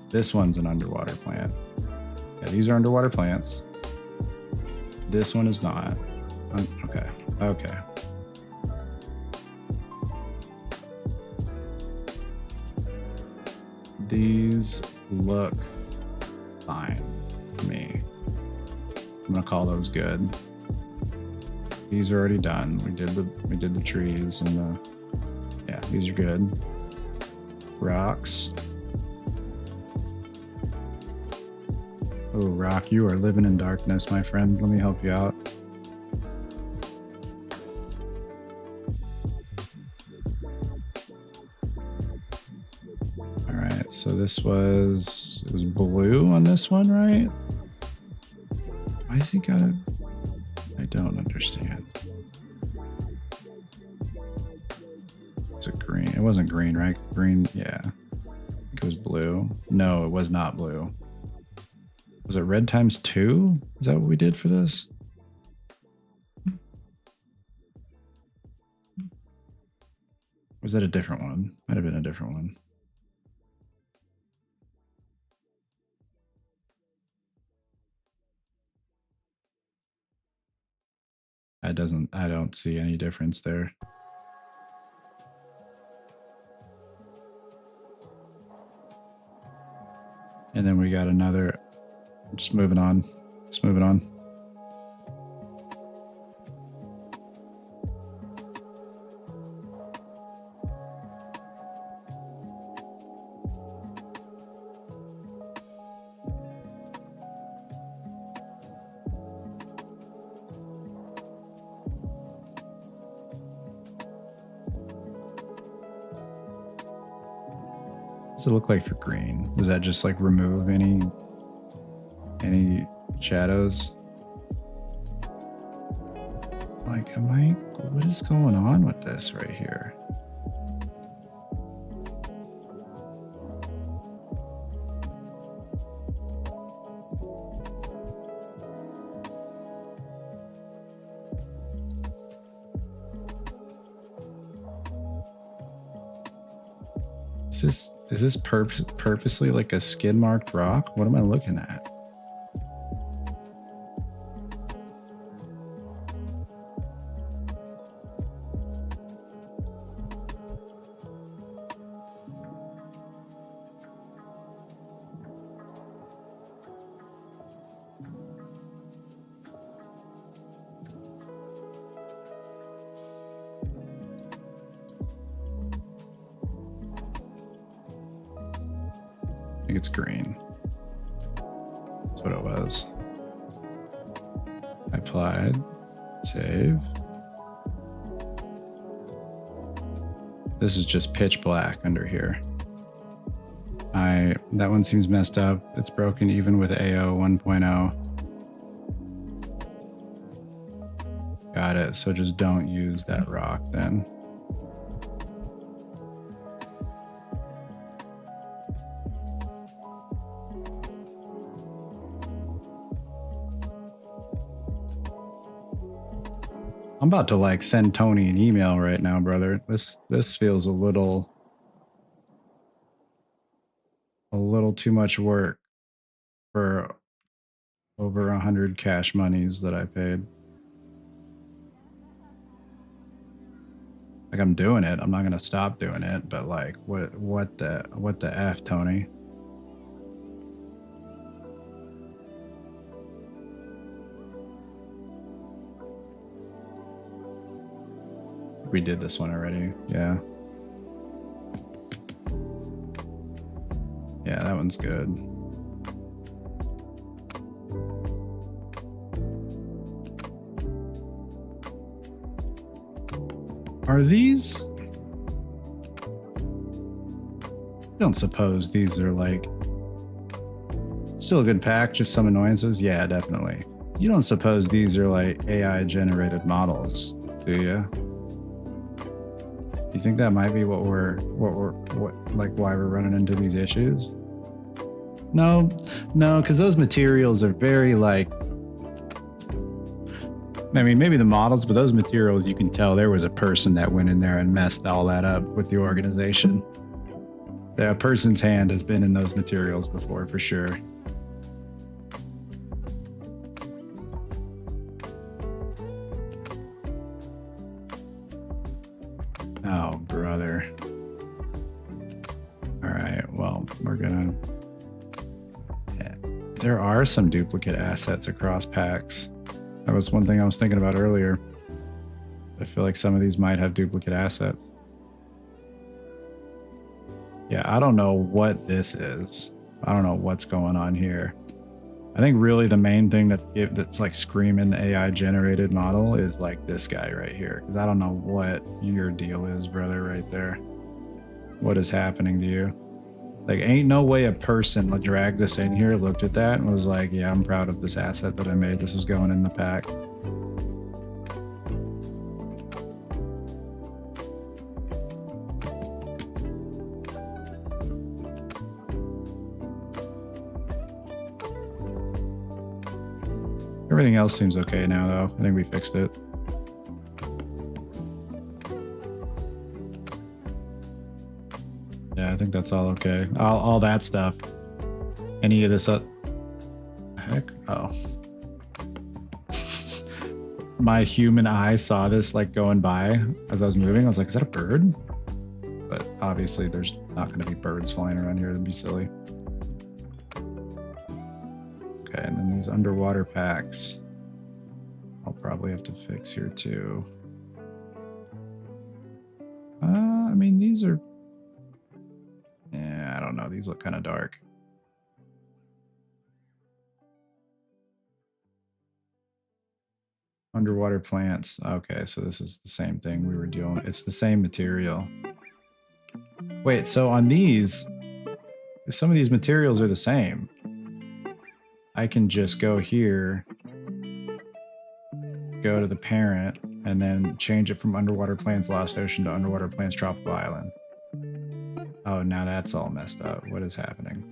S1: This one's an underwater plant. Yeah, these are underwater plants. This one is not. Okay. Okay. These look fine to me. I'm gonna call those good. These are already done. We did the trees and the, yeah, these are good. Rocks. Oh, Rock, you are living in darkness, my friend. Let me help you out. All right, so it was blue on this one, right? Why has he got it? I don't understand. Is it green? It wasn't green, right? Green, yeah. I think it was blue. No, it was not blue. Was it red times 2? Is that what we did for this? Was that a different one? Might have been a different one. I don't see any difference there. And then we got another, just moving on. Just moving on. What does it look like for green? Does that just like remove any shadows? Like, what is going on with this right here? Is this purposely like a skid marked rock? What am I looking at? I think it's green. That's what it was. I applied. Save. This is just pitch black under here. That one seems messed up. It's broken even with AO 1.0. Got it. So just don't use that rock then. I'm about to like send Tony an email right now, brother. This feels a little too much work for over 100 cash monies that I paid. Like I'm doing it. I'm not gonna stop doing it, but like what the F, Tony? We did this one already. Yeah. Yeah, that one's good. Are these? I don't suppose these are like still a good pack, just some annoyances? Yeah, definitely. You don't suppose these are like AI generated models, do you? You think that might be what like why we're running into these issues? No, because those materials are very like, I mean, maybe the models, but those materials, you can tell there was a person that went in there and messed all that up with the organization. A person's hand has been in those materials before, for sure. Oh, brother. All right, well, we're gonna... Yeah. There are some duplicate assets across packs. That was one thing I was thinking about earlier. I feel like some of these might have duplicate assets. Yeah, I don't know what this is. I don't know what's going on here. I think really the main thing that's like screaming AI generated model is like this guy right here. Because I don't know what your deal is, brother, right there. What is happening to you? Like, ain't no way a person dragged this in here, looked at that, and was like, yeah, I'm proud of this asset that I made. This is going in the pack. Everything else seems okay now, though. I think we fixed it. Yeah, I think that's all okay. All that stuff. Any of this heck? Oh. My human eye saw this like going by as I was moving. I was like, is that a bird? But obviously there's not going to be birds flying around here. That'd be silly. Okay, and then these underwater packs. I'll probably have to fix here too. I mean, these are... Yeah, I don't know. These look kind of dark. Underwater plants. Okay, so this is the same thing we were dealing with. It's the same material. Wait, so on these, some of these materials are the same. I can just go here, go to the parent, and then change it from underwater plants Lost Ocean to underwater plants Tropical Island. Oh, now that's all messed up. What is happening?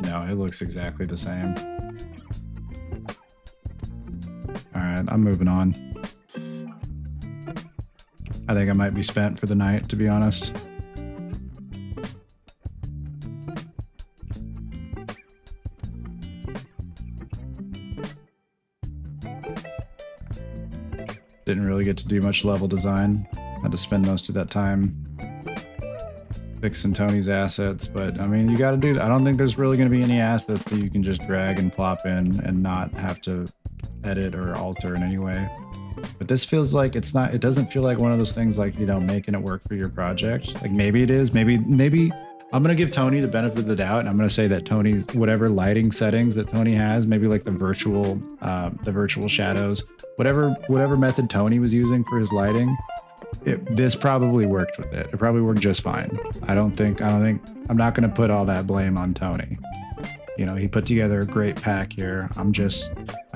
S1: No, it looks exactly the same. All right, I'm moving on. I think I might be spent for the night, to be honest. Didn't really get to do much level design. Had to spend most of that time fixing Tony's assets, but I mean, you got to do. I don't think there's really going to be any assets that you can just drag and plop in and not have to edit or alter in any way. But this feels like it's not. It doesn't feel like one of those things like, you know, making it work for your project. Like maybe it is. Maybe I'm going to give Tony the benefit of the doubt, and I'm going to say that Tony's whatever lighting settings that Tony has, maybe like the virtual shadows, whatever method Tony was using for his lighting, this probably worked with it. It probably worked just fine. I'm not going to put all that blame on Tony. You know, he put together a great pack here. I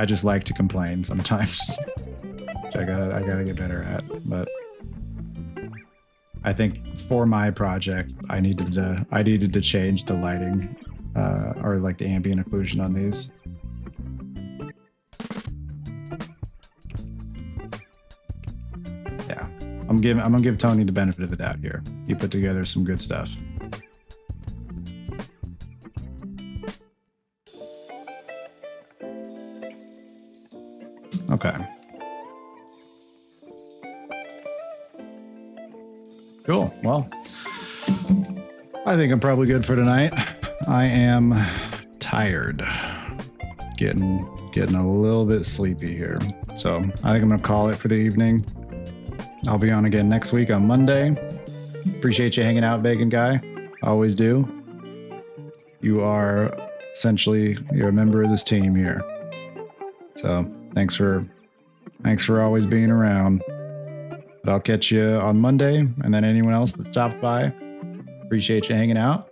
S1: just like to complain sometimes, which I gotta get better at. But I think for my project, I needed to change the lighting or like the ambient occlusion on these. Yeah, I'm gonna give Tony the benefit of the doubt here. He put together some good stuff. Okay. Cool. Well, I think I'm probably good for tonight. I am tired. Getting a little bit sleepy here. So I think I'm gonna call it for the evening. I'll be on again next week on Monday. Appreciate you hanging out, Bacon Guy. Always do. You are essentially, you're a member of this team here. So thanks for always being around. But I'll catch you on Monday, and then anyone else that stopped by, appreciate you hanging out.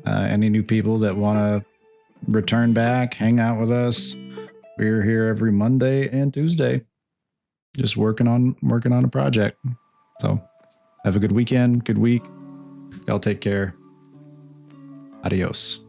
S1: Any new people that want to return back, hang out with us, we're here every Monday and Tuesday, just working on a project. So have a good weekend, good week. Y'all take care. Adios.